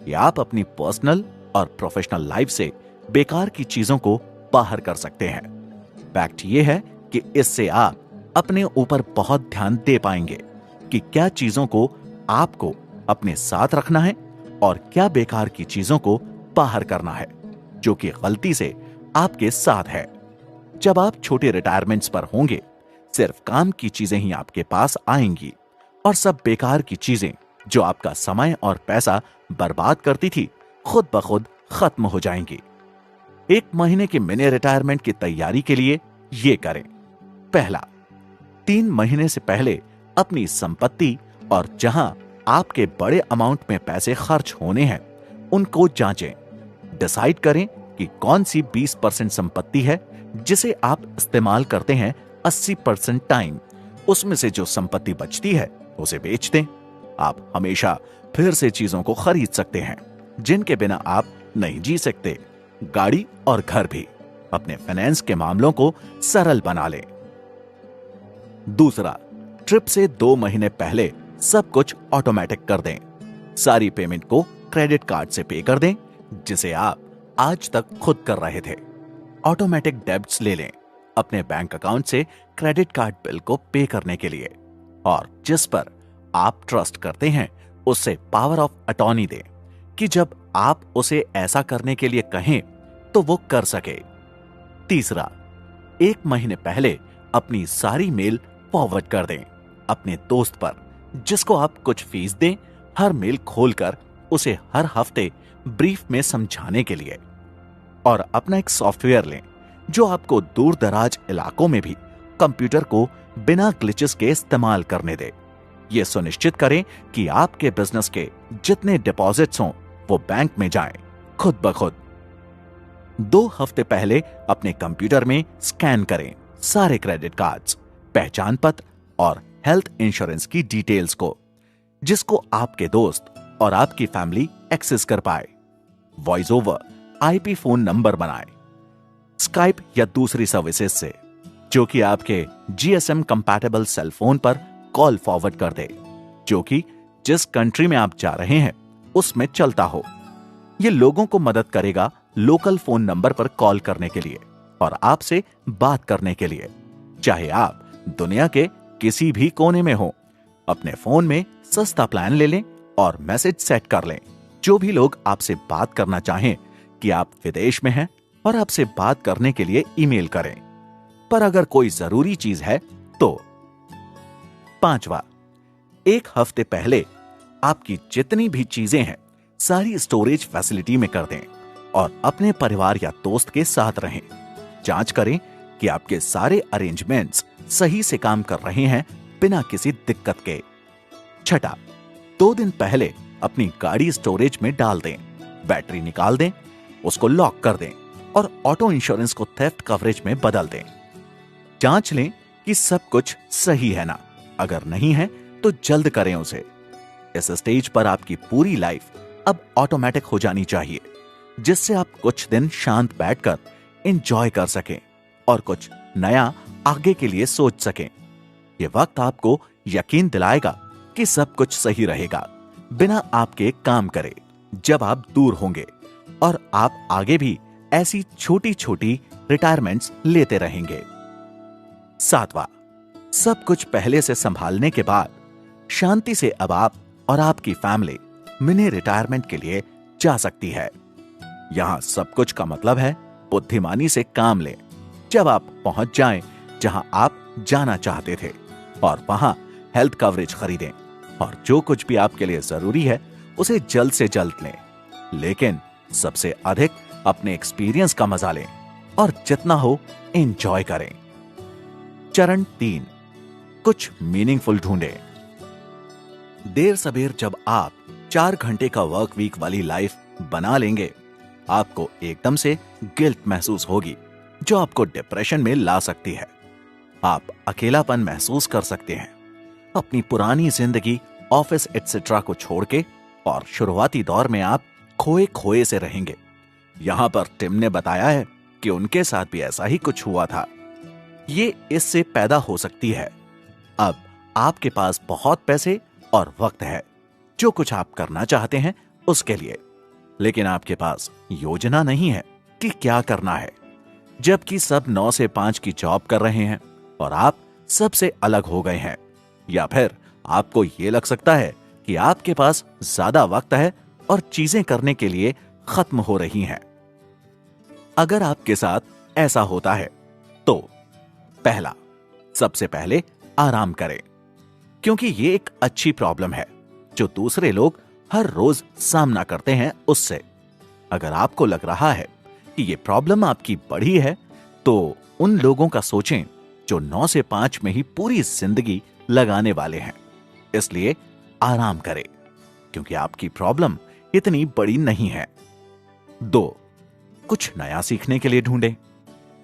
कि आप अपनी पर्सनल और प्रोफेशनल लाइफ से बेकार की चीजों को बाहर कर सकते हैं। फैक्ट यह है कि इससे आप अपने ऊपर बहुत ध्यान दे पाएंगे कि क्या चीजों को आपको अपने साथ रखना है और क्या बेकार की चीजों को बाहर करना है जो कि गलती से आपके साथ है। जब आप छोटे रिटायरमेंट्स पर होंगे, सिर्फ काम की चीजें ही आपके पास आएंगी और सब बेकार की चीजें जो आपका समय और पैसा बर्बाद करती थी खुद ब खुद खत्म हो जाएंगी। 1 महीने की मिनी रिटायरमेंट की तैयारी के लिए ये करें। पहला, 3 महीने से पहले अपनी संपत्ति और जहां आपके बड़े अमाउंट में पैसे खर्च होने हैं उनको जांचें। डिसाइड करें कि कौन सी 20% संपत्ति है जिसे आप इस्तेमाल करते हैं 80% टाइम। उसमें से जो संपत्ति बचती है उसे बेच दें। आप हमेशा फिर से चीजों को खरीद सकते हैं जिनके बिना आप नहीं जी सकते। गाड़ी और घर भी। अपने फाइनेंस के मामलों को सरल बना लें। दूसरा, ट्रिप से 2 महीने पहले सब कुछ ऑटोमेटिक कर दें। सारी पेमेंट को क्रेडिट कार्ड से पे कर दें जिसे आप आज तक खुद कर रहे थे। ऑटोमेटिक डेब्ट्स ले लें अपने बैंक अकाउंट से क्रेडिट कार्ड बिल को पे करने के लिए, और जिस पर आप ट्रस्ट करते हैं उससे पावर ऑफ अटॉर्नी दें कि जब आप उसे ऐसा करने के लिए कहें तो वो कर सके। तीसरा, 1 महीने पहले अपनी सारी मेल फॉरवर्ड कर दें अपने दोस्त पर जिसको आप कुछ फीस दें हर मेल खोलकर उसे हर हफ्ते ब्रीफ में समझाने के लिए। और अपना एक सॉफ्टवेयर लें जो आपको दूर दराज इलाकों में भी कंप्यूटर को बिना ग्लिचेस के इस्तेमाल करने दे। यह सुनिश्चित करें कि आपके बिजनेस के जितने डिपॉजिट्स हों वो बैंक में जाएं खुद ब खुद। 2 हफ्ते पहले अपने कंप्यूटर में स्कैन करें सारे क्रेडिट कार्ड्स, पहचान पत्र और हेल्थ इंश्योरेंस की डिटेल्स को, जिसको आपके दोस्त और आपकी फैमिली एक्सेस कर पाए। Voice over IP phone number बनाए, स्काइप या दूसरी सर्विसेज से, जो कि आपके जीएसएम कंपैटिबल सेल फोन पर कॉल फॉरवर्ड कर दे, जो कि जिस कंट्री में आप जा रहे हैं उसमें चलता हो। यह लोगों को मदद करेगा लोकल फोन नंबर पर कॉल करने के लिए और आपसे बात करने के लिए, चाहे आप दुनिया के किसी भी कोने में हो। अपने फोन में सस्ता प्लान ले लें और मैसेज सेट कर लें। जो भी लोग आपसे बात करना चाहें कि आप विदेश में हैं और आपसे बात करने के लिए ईमेल करें। पर अगर कोई जरूरी चीज है तो। पांचवा, एक हफ्ते पहले आपकी जितनी भी चीजें हैं सारी स्टोरेज फैसिलिटी में कर दें और अपने परिवार या दोस्त के साथ रहें। जांच करें कि आपके सारे अरेंजमेंट्स सही से काम कर रहे हैं बिना किसी दिक्कत के। छठा, 2 दिन पहले अपनी गाड़ी स्टोरेज में डाल दें, बैटरी निकाल दें, उसको लॉक कर दें और ऑटो इंश्योरेंस को थेफ्ट कवरेज में बदल दें। जांच लें कि सब कुछ सही है ना। अगर नहीं है तो जल्द करें उसे। इस स्टेज पर आपकी पूरी लाइफ अब ऑटोमेटिक हो जानी चाहिए, जिससे आप कुछ दिन शांत बैठकर एंजॉय कर सकें और कुछ नया आगे के लिए सोच सकें। यह वक्त आपको यकीन दिलाएगा कि सब कुछ सही रहेगा बिना आपके काम करे जब आप दूर होंगे, और आप आगे भी ऐसी छोटी छोटी रिटायरमेंट्स लेते रहेंगे। 7वां, सब कुछ पहले से संभालने के बाद शांति से अब आप और आपकी फैमिली मिनी रिटायरमेंट के लिए जा सकती है। यहां सब कुछ का मतलब है बुद्धिमानी से काम लें। जब आप पहुंच जाएं जहां आप जाना चाहते थे और वहां हेल्थ कवरेज खरीदें और जो कुछ भी आपके लिए जरूरी है उसे जल्द से जल्द लें, लेकिन सबसे अधिक अपने एक्सपीरियंस का मजा लें और जितना हो एंजॉय करें। चरण 3, कुछ मीनिंगफुल ढूंढें। देर सबेर जब आप 4 घंटे का वर्क वीक वाली लाइफ बना लेंगे, आपको एकदम से गिल्ट महसूस होगी जो आपको डिप्रेशन में ला सकती है। आप अकेलापन महसूस कर सकते हैं। अपनी पुरानी जिंदगी, ऑफिस एटसेट्रा को छोड़ के, और शुरुआती दौर में आप खोए खोए से रहेंगे। यहां पर टिम ने बताया है कि उनके साथ भी ऐसा ही कुछ हुआ था। ये इससे पैदा हो सकती है। अब आपके पास बहुत पैसे और वक्त है जो कुछ आप करना चाहते हैं उसके लिए, लेकिन आपके पास योजना नहीं है कि क्या करना है। जबकि सब 9 से 5 की जॉब कर रहे हैं और आप सबसे अलग हो गए हैं, या फिर आपको यह लग सकता है कि आपके पास ज्यादा वक्त है और चीजें करने के लिए खत्म हो रही हैं। अगर आपके साथ ऐसा होता है तो पहला, सबसे पहले आराम करें, क्योंकि ये एक अच्छी प्रॉब्लम है जो दूसरे लोग हर रोज सामना करते हैं उससे। अगर आपको लग रहा है कि ये प्रॉब्लम आपकी बड़ी है तो उन लोगों का सोचें जो 9 से 5 में ही पूरी जिंदगी लगाने वाले हैं। इसलिए आराम करें, क्योंकि आपकी प्रॉब्लम इतनी बड़ी नहीं है। 2, कुछ नया सीखने के लिए ढूंढें।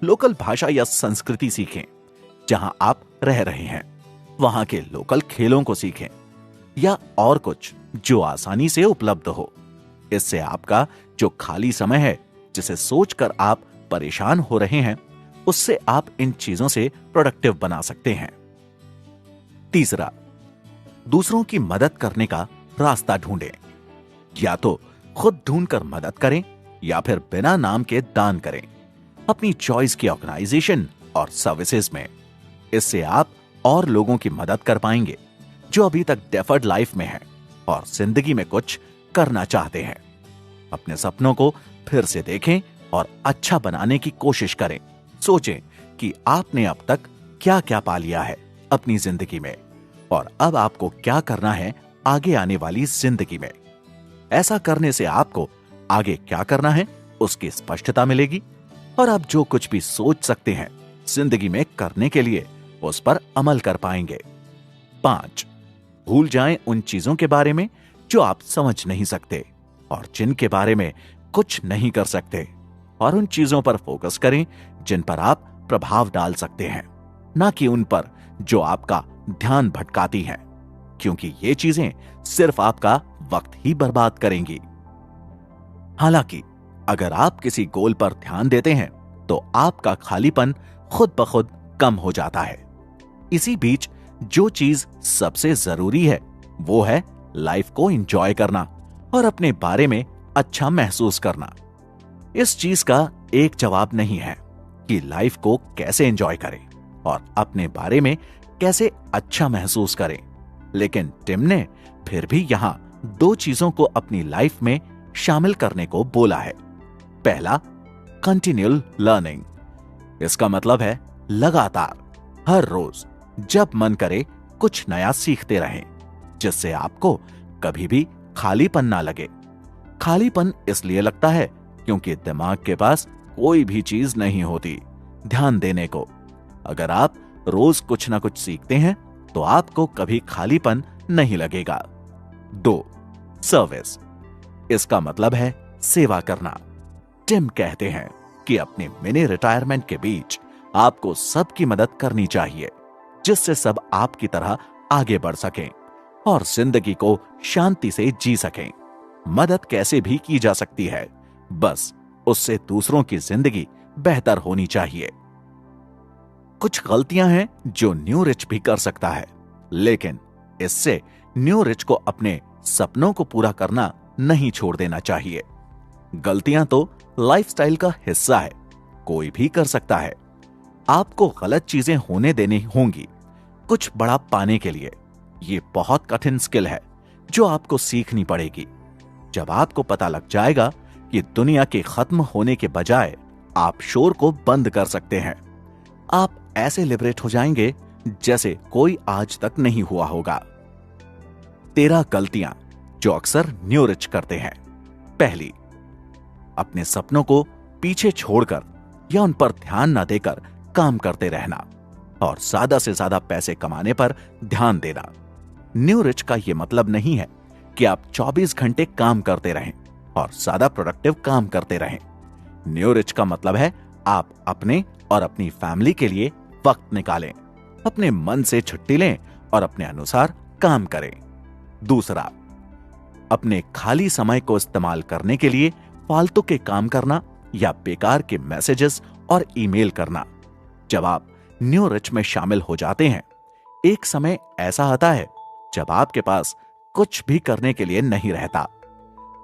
लोकल भाषा या संस्कृति सीखें जहां आप रह रहे हैं। वहां के लोकल खेलों को सीखें या और कुछ जो आसानी से उपलब्ध हो। इससे आपका जो खाली समय है, जिसे सोचकर आप परेशान हो रहे हैं, उससे आप इन चीजों से प्रोडक्टिव बना सकते हैं। तीसरा, दूसरों की मदद करने का रास्ता ढूंढें। या तो खुद ढूंढकर मदद करें या फिर बिना नाम के दान करें अपनी चॉइस की ऑर्गेनाइजेशन और सर्विसेज में। इससे आप और लोगों की मदद कर पाएंगे जो अभी तक डेफर्ड लाइफ में हैं और जिंदगी में कुछ करना चाहते हैं। अपने सपनों को फिर से देखें और अच्छा बनाने की कोशिश करें। सोचें कि आपने अब तक क्या क्या पा लिया है अपनी जिंदगी में और अब आपको क्या करना है आगे आने वाली जिंदगी में। ऐसा करने से आपको आगे क्या करना है उसकी स्पष्टता मिलेगी और आप जो कुछ भी सोच सकते हैं जिंदगी में करने के लिए उस पर अमल कर पाएंगे। 5, भूल जाएं उन चीजों के बारे में जो आप समझ नहीं सकते और जिनके बारे में कुछ नहीं कर सकते, और उन चीजों पर फोकस करें जिन पर आप प्रभाव डाल सकते हैं, ना कि उन पर जो आपका ध्यान भटकाती हैं, क्योंकि ये चीजें सिर्फ आपका वक्त ही बर्बाद करेंगी। हालांकि अगर आप किसी गोल पर ध्यान देते हैं तो आपका खालीपन खुद ब खुद कम हो जाता है। इसी बीच जो चीज सबसे जरूरी है वो है लाइफ को एंजॉय करना और अपने बारे में अच्छा महसूस करना। इस चीज का एक जवाब नहीं है कि लाइफ को कैसे एंजॉय करें और अपने बारे में कैसे अच्छा महसूस करें, लेकिन टिम ने फिर भी यहां दो चीजों को अपनी लाइफ में शामिल करने को बोला है। पहला, कंटिन्यूअल लर्निंग। इसका मतलब है लगातार हर रोज जब मन करे कुछ नया सीखते रहें, जिससे आपको कभी भी खालीपन ना लगे। खालीपन इसलिए लगता है क्योंकि दिमाग के पास कोई भी चीज नहीं होती ध्यान देने को। अगर आप रोज कुछ ना कुछ सीखते हैं तो आपको कभी खालीपन नहीं लगेगा। 2, सर्विस। इसका मतलब है सेवा करना। टिम कहते हैं कि अपने मिनी रिटायरमेंट के बीच आपको सबकी मदद करनी चाहिए, जिससे सब आपकी तरह आगे बढ़ सकें और जिंदगी को शांति से जी सकें। मदद कैसे भी की जा सकती है, बस उससे दूसरों की जिंदगी बेहतर होनी चाहिए। कुछ गलतियां हैं जो न्यू रिच भी कर सकता है, लेकिन इससे न्यू रिच को अपने सपनों को पूरा करना नहीं छोड़ देना चाहिए। गलतियां तो लाइफस्टाइल का हिस्सा है, कोई भी कर सकता है। आपको गलत चीजें होने देनी होंगी कुछ बड़ा पाने के लिए। ये बहुत कठिन स्किल है जो आपको सीखनी पड़ेगी। जब आपको पता लग जाएगा कि दुनिया के खत्म होने के बजाय आप शोर को बंद कर सकते हैं, आप ऐसे लिबरेट हो जाएंगे जैसे कोई आज तक नहीं हुआ होगा। 13 गलतियां जो अक्सर न्यू रिच करते हैं। पहली, अपने सपनों को पीछे छोड़कर या उन पर ध्यान न देकर काम करते रहना और ज्यादा से ज्यादा पैसे कमाने पर ध्यान देना। न्यू रिच का यह मतलब नहीं है कि आप 24 घंटे काम करते रहें और ज्यादा प्रोडक्टिव काम करते रहें। न्यू रिच का मतलब है आप अपने और अपनी फैमिली के लिए वक्त निकालें, अपने मन से छुट्टी लें और अपने अनुसार काम करें। दूसरा, अपने खाली समय को इस्तेमाल करने के लिए फालतू के काम करना या बेकार के मैसेजेस और ईमेल करना। जब आप न्यू रिच में शामिल हो जाते हैं, एक समय ऐसा आता है जब आपके पास कुछ भी करने के लिए नहीं रहता।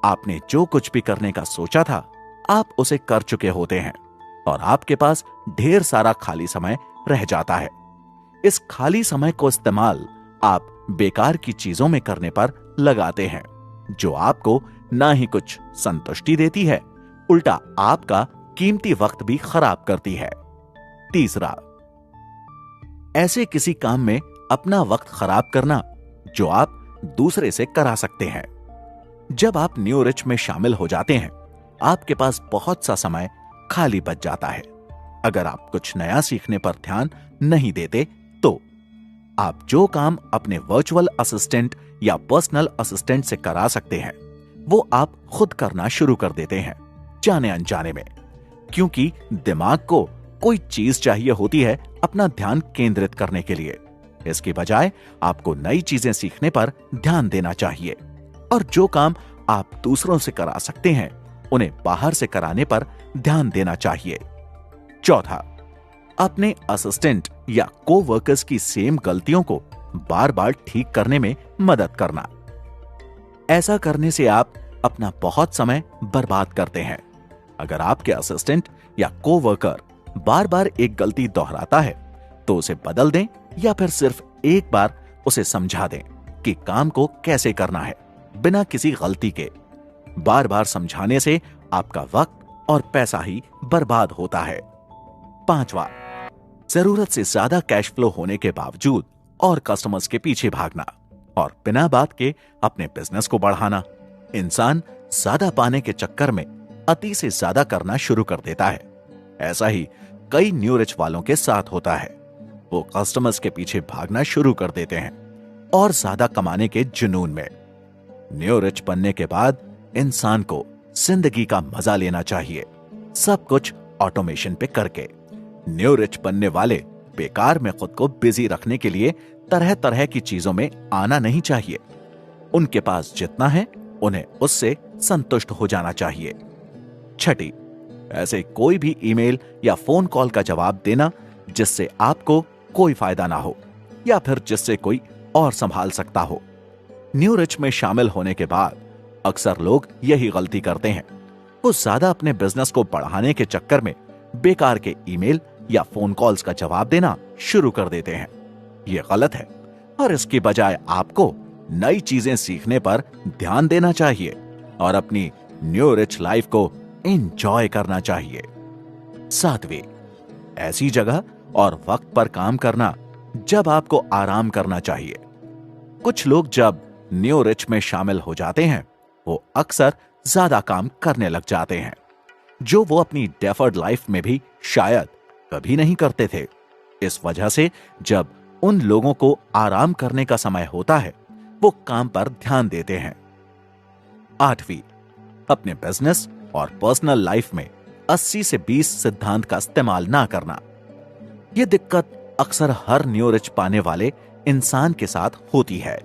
आपने जो कुछ भी करने का सोचा था, आप उसे कर चुके होते हैं और आपके पास ढेर सारा खाली समय रह जाता है। इस खाली समय को इस्तेमाल आप बेकार की चीजों में करने पर लगाते हैं, जो आपको ना ही कुछ संतुष्टि देती है, उल्टा आपका कीमती वक्त भी खराब करती है। तीसरा, ऐसे किसी काम में अपना वक्त खराब करना जो आप दूसरे से करा सकते हैं। जब आप न्यू रिच में शामिल हो जाते हैं, आपके पास बहुत सा समय खाली बच जाता है। अगर आप कुछ नया सीखने पर ध्यान नहीं देते तो आप जो काम अपने वर्चुअल असिस्टेंट या पर्सनल असिस्टेंट से करा सकते हैं, वो आप खुद करना शुरू कर देते हैं, जाने अनजाने में, क्योंकि दिमाग को कोई चीज चाहिए होती है अपना ध्यान केंद्रित करने के लिए। इसके बजाय आपको नई चीजें सीखने पर ध्यान देना चाहिए और जो काम आप दूसरों से करा सकते हैं, उन्हें बाहर से कराने पर ध्यान देना चाहिए। चौथा, अपने असिस्टेंट या कोवर्कर्स की सेम गलतियों को बार बार ठीक करने में मदद करना। ऐसा करने से आप अपना बहुत समय बर्बाद करते हैं। अगर आपके असिस्टेंट या कोवर्कर बार बार एक गलती दोहराता है तो उसे बदल दें या फिर सिर्फ एक बार उसे समझा दें कि काम को कैसे करना है बिना किसी गलती के। बार बार समझाने से आपका वक्त और पैसा ही बर्बाद होता है। पांचवा, जरूरत से ज्यादा कैश फ्लो होने के बावजूद और कस्टमर्स के पीछे भागना और बिना बात के अपने बिजनेस को बढ़ाना। इंसान ज्यादा पाने के चक्कर में अति से ज्यादा करना शुरू कर देता है। ऐसा ही कई न्यू रिच वालों के साथ होता है। वो कस्टमर्स के पीछे भागना शुरू कर देते हैं और ज्यादा कमाने के जुनून में। न्यू रिच बनने के बाद इंसान को जिंदगी का मजा लेना चाहिए, सब कुछ ऑटोमेशन पे करके। न्यू रिच बनने वाले बेकार में खुद को बिजी रखने के लिए तरह तरह की चीजों में आना नहीं चाहिए। उनके पास जितना है उन्हें उससे संतुष्ट हो जाना चाहिए। छठी, ऐसे कोई भी ईमेल या फोन कॉल का जवाब देना जिससे आपको कोई फायदा ना हो या फिर जिससे कोई और संभाल सकता हो। न्यू रिच में शामिल होने के बाद अक्सर लोग यही गलती करते हैं। वो ज्यादा अपने बिजनेस को बढ़ाने के चक्कर में बेकार के ईमेल या फोन कॉल्स का जवाब देना शुरू कर देते हैं। ये गलत है और इसकी बजाय आपको नई चीजें सीखने पर ध्यान देना चाहिए और अपनी न्यू रिच लाइफ को एंजॉय करना चाहिए। सातवीं, ऐसी जगह और वक्त पर काम करना जब आपको आराम करना चाहिए। कुछ लोग जब न्यू रिच में शामिल हो जाते हैं वो अक्सर ज्यादा काम करने लग जाते हैं जो वो अपनी डेफर्ड लाइफ में भी शायद कभी नहीं करते थे। इस वजह से जब उन लोगों को आराम करने का समय होता है वो काम पर ध्यान देते हैं। आठवीं, अपने बिजनेस और पर्सनल लाइफ में 80 से 20 सिद्धांत का इस्तेमाल ना करना। यह दिक्कत अक्सर हर न्यू रिच पाने वाले इंसान के साथ होती है।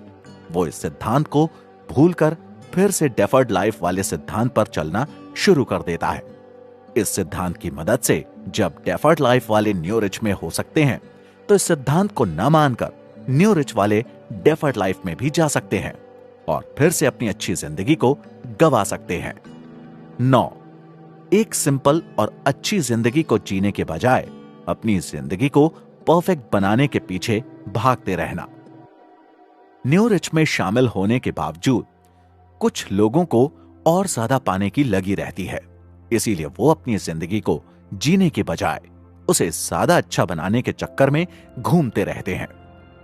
वो इस सिद्धांत को भूलकर फिर से डेफर्ड लाइफ वाले सिद्धांत पर चलना शुरू कर देता है। इस सिद्धांत की मदद से जब डेफर्ड लाइफ वाले न्यू रिच में हो सकते हैं तो इस सिद्धांत को न मानकर न्यू रिच वाले डेफर्ड लाइफ में भी जा सकते हैं और फिर से अपनी अच्छी जिंदगी को गंवा सकते हैं। 9, एक सिंपल और अच्छी जिंदगी को जीने के बजाय अपनी जिंदगी को परफेक्ट बनाने के पीछे भागते रहना। न्यू रिच में शामिल होने के बावजूद कुछ लोगों को और ज्यादा पाने की लगी रहती है, इसीलिए वो अपनी जिंदगी को जीने के बजाय उसे ज्यादा अच्छा बनाने के चक्कर में घूमते रहते हैं।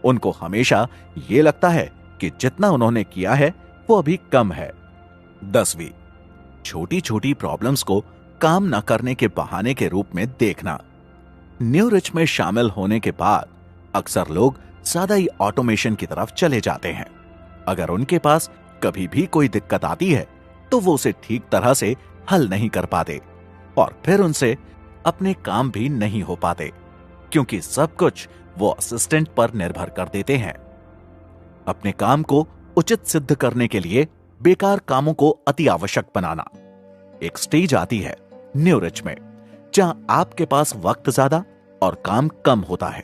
उनको हमेशा ये लगता है कि जितना उन्होंने किया है वो अभी कम है। 10वीं, छोटी छोटी प्रॉब्लम्स को काम न करने के बहाने के रूप में देखना। न्यू रिच में शामिल होने के बाद अक्सर लोग ज्यादा ही ऑटोमेशन की तरफ चले जाते हैं। अगर उनके पास कभी भी कोई दिक्कत आती है तो वो उसे ठीक तरह से हल नहीं कर पाते और फिर उनसे अपने काम भी नहीं हो पाते क्योंकि सब कुछ वो असिस्टेंट पर निर्भर कर देते हैं। अपने काम को उचित सिद्ध करने के लिए बेकार कामों को अति आवश्यक बनाना। एक स्टेज आती है न्यू रिच में जहां आपके पास वक्त ज्यादा और काम कम होता है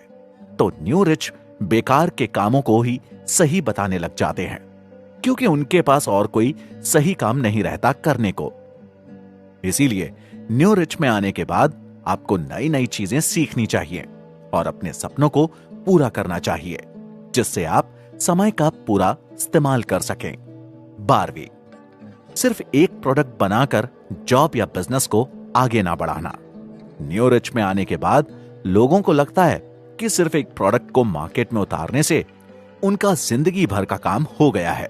तो न्यू रिच बेकार के कामों को ही सही बताने लग जाते हैं क्योंकि उनके पास और कोई सही काम नहीं रहता करने को। इसीलिए न्यू रिच में आने के बाद आपको नई नई चीजें सीखनी चाहिए और अपने सपनों को पूरा करना चाहिए जिससे आप समय का पूरा इस्तेमाल कर सकें। 12वीं, सिर्फ एक प्रोडक्ट बनाकर जॉब या बिजनेस को आगे ना बढ़ाना। न्यू रिच में आने के बाद लोगों को लगता है कि सिर्फ एक प्रोडक्ट को मार्केट में उतारने से उनका जिंदगी भर का काम हो गया है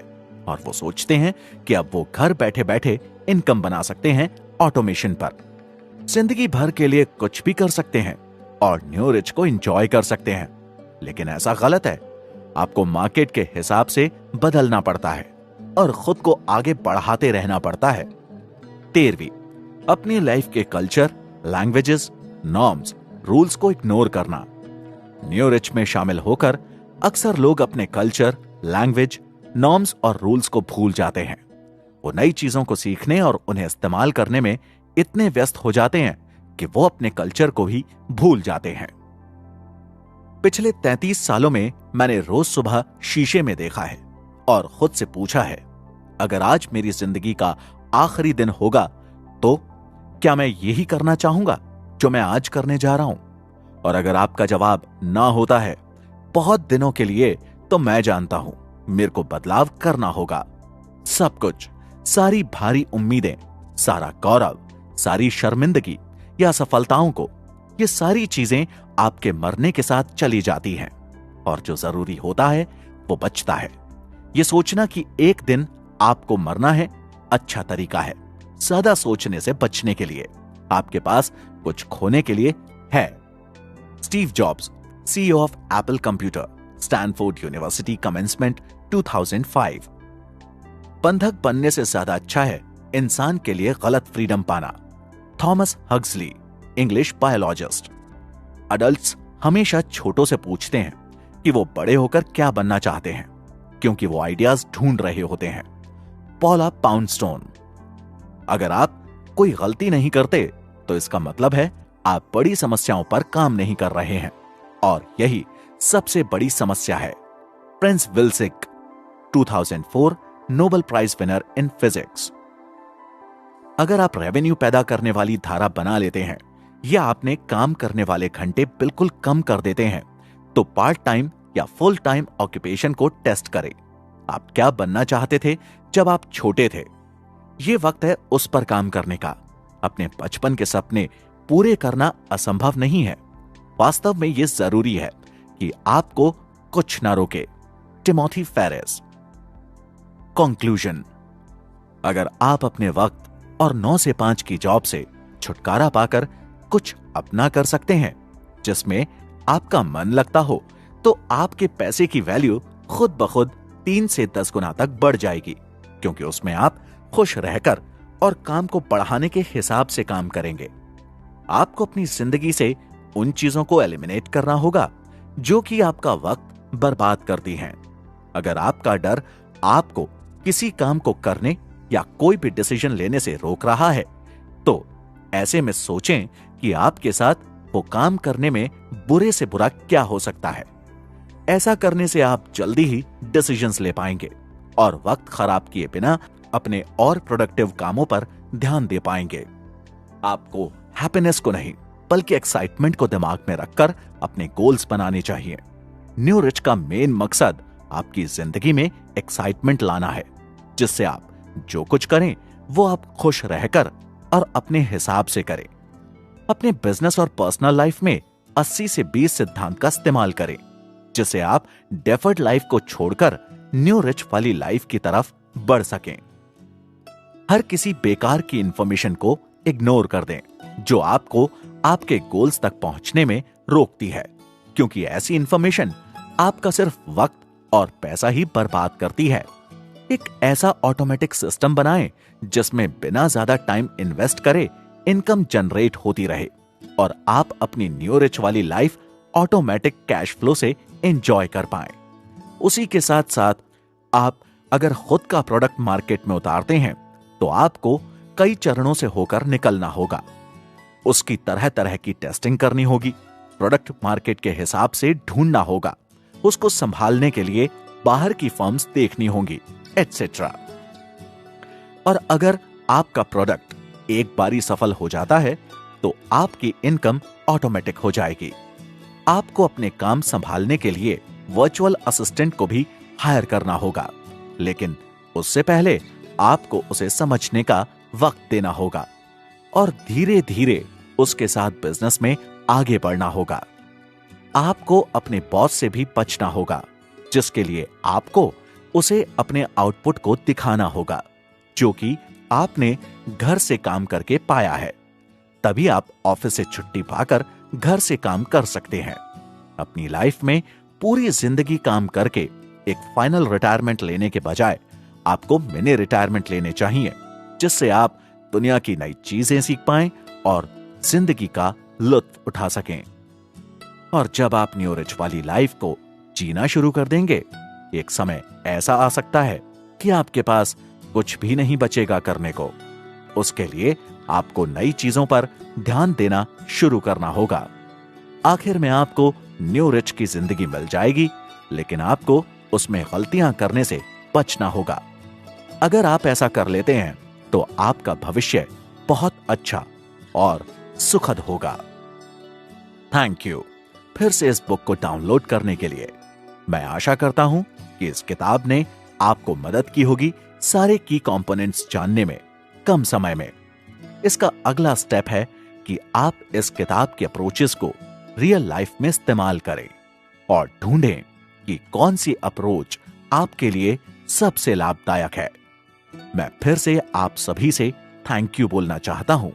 और वो सोचते हैं कि अब वो घर बैठे बैठे इनकम बना सकते हैं ऑटोमेशन पर, जिंदगी भर के लिए कुछ भी कर सकते हैं और न्यू रिच को एंजॉय कर सकते हैं। लेकिन ऐसा गलत है। आपको मार्केट के हिसाब से बदलना पड़ता है और खुद को आगे बढ़ाते रहना पड़ता है। 13वीं, अपनी लाइफ के कल्चर, लैंग्वेजेस, नॉर्म्स, रूल्स को इग्नोर करना। न्यू रिच में शामिल होकर अक्सर लोग अपने कल्चर, लैंग्वेज, नॉर्म्स और रूल्स को भूल जाते हैं। वो नई चीजों को सीखने और उन्हें इस्तेमाल करने में इतने व्यस्त हो जाते हैं कि वो अपने कल्चर को ही भूल जाते हैं। पिछले 33 सालों में मैंने रोज सुबह शीशे में देखा है और खुद से पूछा है, अगर आज मेरी जिंदगी का आखिरी दिन होगा तो क्या मैं यही करना चाहूंगा जो मैं आज करने जा रहा हूं? और अगर आपका जवाब ना होता है बहुत दिनों के लिए, तो मैं जानता हूं मेरे को बदलाव करना होगा। सब कुछ, सारी भारी उम्मीदें, सारा गौरव, सारी शर्मिंदगी या सफलताओं को, ये सारी चीजें आपके मरने के साथ चली जाती हैं और जो जरूरी होता है वो बचता है। ये सोचना कि एक दिन आपको मरना है अच्छा तरीका है ज्यादा सोचने से बचने के लिए। आपके पास कुछ खोने के लिए है। Steve jobs, CEO of Apple computer, Stanford university, commencement 2005। बंधक बनने से ज्यादा अच्छा है इंसान के लिए गलत फ्रीडम पाना। Thomas Huxley, English biologist. Adults हमेशा छोटों से पूछते हैं कि वो बड़े होकर क्या बनना चाहते हैं, क्योंकि वो आइडियाज ढूंढ रहे होते हैं। पॉला पाउंडस्टोन। अगर आप कोई गलती नहीं करते तो इसका मतलब है आप बड़ी समस्याओं पर काम नहीं कर रहे हैं, और यही सबसे बड़ी समस्या है। Prince Wilczek, 2004 Nobel prize winner in physics. अगर आप रेवेन्यू पैदा करने वाली धारा बना लेते हैं या आपने काम करने वाले घंटे बिल्कुल कम कर देते हैं, तो पार्ट टाइम या फुल टाइम ऑक्यूपेशन को टेस्ट करें। आप क्या बनना चाहते थे जब आप छोटे थे? यह वक्त है उस पर काम करने का। अपने बचपन के सपने पूरे करना असंभव नहीं है। वास्तव में यह जरूरी है कि आपको कुछ ना रोके। Timothy Ferriss. कंक्लूजन। अगर आप अपने वक्त और 9 से 5 की जॉब से छुटकारा पाकर कुछ अपना कर सकते हैं जिसमें आपका मन लगता हो, तो आपके पैसे की वैल्यू खुद ब खुद 3 से 10 गुना तक बढ़ जाएगी, क्योंकि उसमें आप खुश रहकर और काम को बढ़ाने के हिसाब से काम करेंगे। आपको अपनी जिंदगी से उन चीजों को एलिमिनेट करना होगा जो कि आपका वक्त बर्बाद करती हैं। अगर आपका डर आपको किसी काम को करने या कोई भी डिसीजन लेने से रोक रहा है, तो ऐसे में सोचें कि आपके साथ वो काम करने में बुरे से बुरा क्या हो सकता है। ऐसा करने से आप जल्दी ही डिसीजंस ले पाएंगे और वक्त खराब किए बिना अपने और प्रोडक्टिव कामों पर ध्यान दे पाएंगे। आपको हैप्पीनेस को नहीं बल्कि एक्साइटमेंट को दिमाग में रखकर अपने गोल्स बनाने चाहिए। न्यू रिच का मेन मकसद आपकी जिंदगी में एक्साइटमेंट लाना है, जिससे आप जो कुछ करें वो आप खुश रहकर और अपने हिसाब से करें। अपने बिजनेस और पर्सनल लाइफ में 80 से 20 सिद्धांत का इस्तेमाल करें, जिससे आप डेफर्ड लाइफ को छोड़कर न्यू रिच वाली लाइफ की तरफ बढ़ सकें। हर किसी बेकार की इंफॉर्मेशन को इग्नोर कर दें जो आपको आपके गोल्स तक पहुंचने में रोकती है, क्योंकि ऐसी इंफॉर्मेशन आपका सिर्फ वक्त और पैसा ही बर्बाद करती है। एक ऐसा ऑटोमेटिक सिस्टम बनाएं जिसमें बिना ज्यादा टाइम इन्वेस्ट करे इनकम जनरेट होती रहे और आप अपनी न्यू रिच वाली लाइफ ऑटोमेटिक कैश फ्लो से एंजॉय कर पाएं। उसी के साथ साथ आप अगर खुद का प्रोडक्ट मार्केट में उतारते हैं तो आपको कई चरणों से होकर निकलना होगा। उसकी तरह तरह की टेस्टिंग करनी होगी, प्रोडक्ट मार्केट के हिसाब से ढूंढना होगा, उसको संभालने के लिए बाहर की फर्म्स देखनी होंगी, एटसेट्रा। और अगर आपका प्रोडक्ट एक बारी सफल हो जाता है तो आपकी इनकम ऑटोमेटिक हो जाएगी। आपको अपने काम संभालने के लिए वर्चुअल असिस्टेंट को भी हायर करना होगा, लेकिन उससे पहले आपको उसे समझने का वक्त देना होगा और धीरे धीरे उसके साथ बिजनेस में आगे बढ़ना होगा। आपको अपने बॉस से भी बचना होगा, जिसके लिए आपको उसे अपने आउटपुट को दिखाना होगा जो कि आपने घर से काम करके पाया है। तभी आप ऑफिस से छुट्टी पाकर घर से काम कर सकते हैं। अपनी लाइफ में पूरी जिंदगी काम करके एक फाइनल रिटायरमेंट लेने के बजाय आपको मिनी रिटायरमेंट लेने चाहिए, जिससे आप दुनिया की नई चीजें सीख पाएं और जिंदगी का लुत्फ उठा सकें। और जब आप न्यू रिच वाली लाइफ को जीना शुरू कर देंगे, एक समय ऐसा आ सकता है कि आपके पास कुछ भी नहीं बचेगा करने को। उसके लिए आपको नई चीजों पर ध्यान देना शुरू करना होगा। आखिर में आपको न्यू रिच की जिंदगी मिल जाएगी, लेकिन आपको उसमें गलतियां करने से बचना होगा। अगर आप ऐसा कर लेते हैं तो आपका भविष्य बहुत अच्छा और सुखद होगा। थैंक यू फिर से इस बुक को डाउनलोड करने के लिए। मैं आशा करता हूं कि इस किताब ने आपको मदद की होगी सारे की कंपोनेंट्स जानने में कम समय में। इसका अगला स्टेप है कि आप इस किताब के अप्रोचेस को रियल लाइफ में इस्तेमाल करें और ढूंढें कि कौन सी अप्रोच आपके लिए सबसे लाभदायक है। मैं फिर से आप सभी से थैंक यू बोलना चाहता हूं।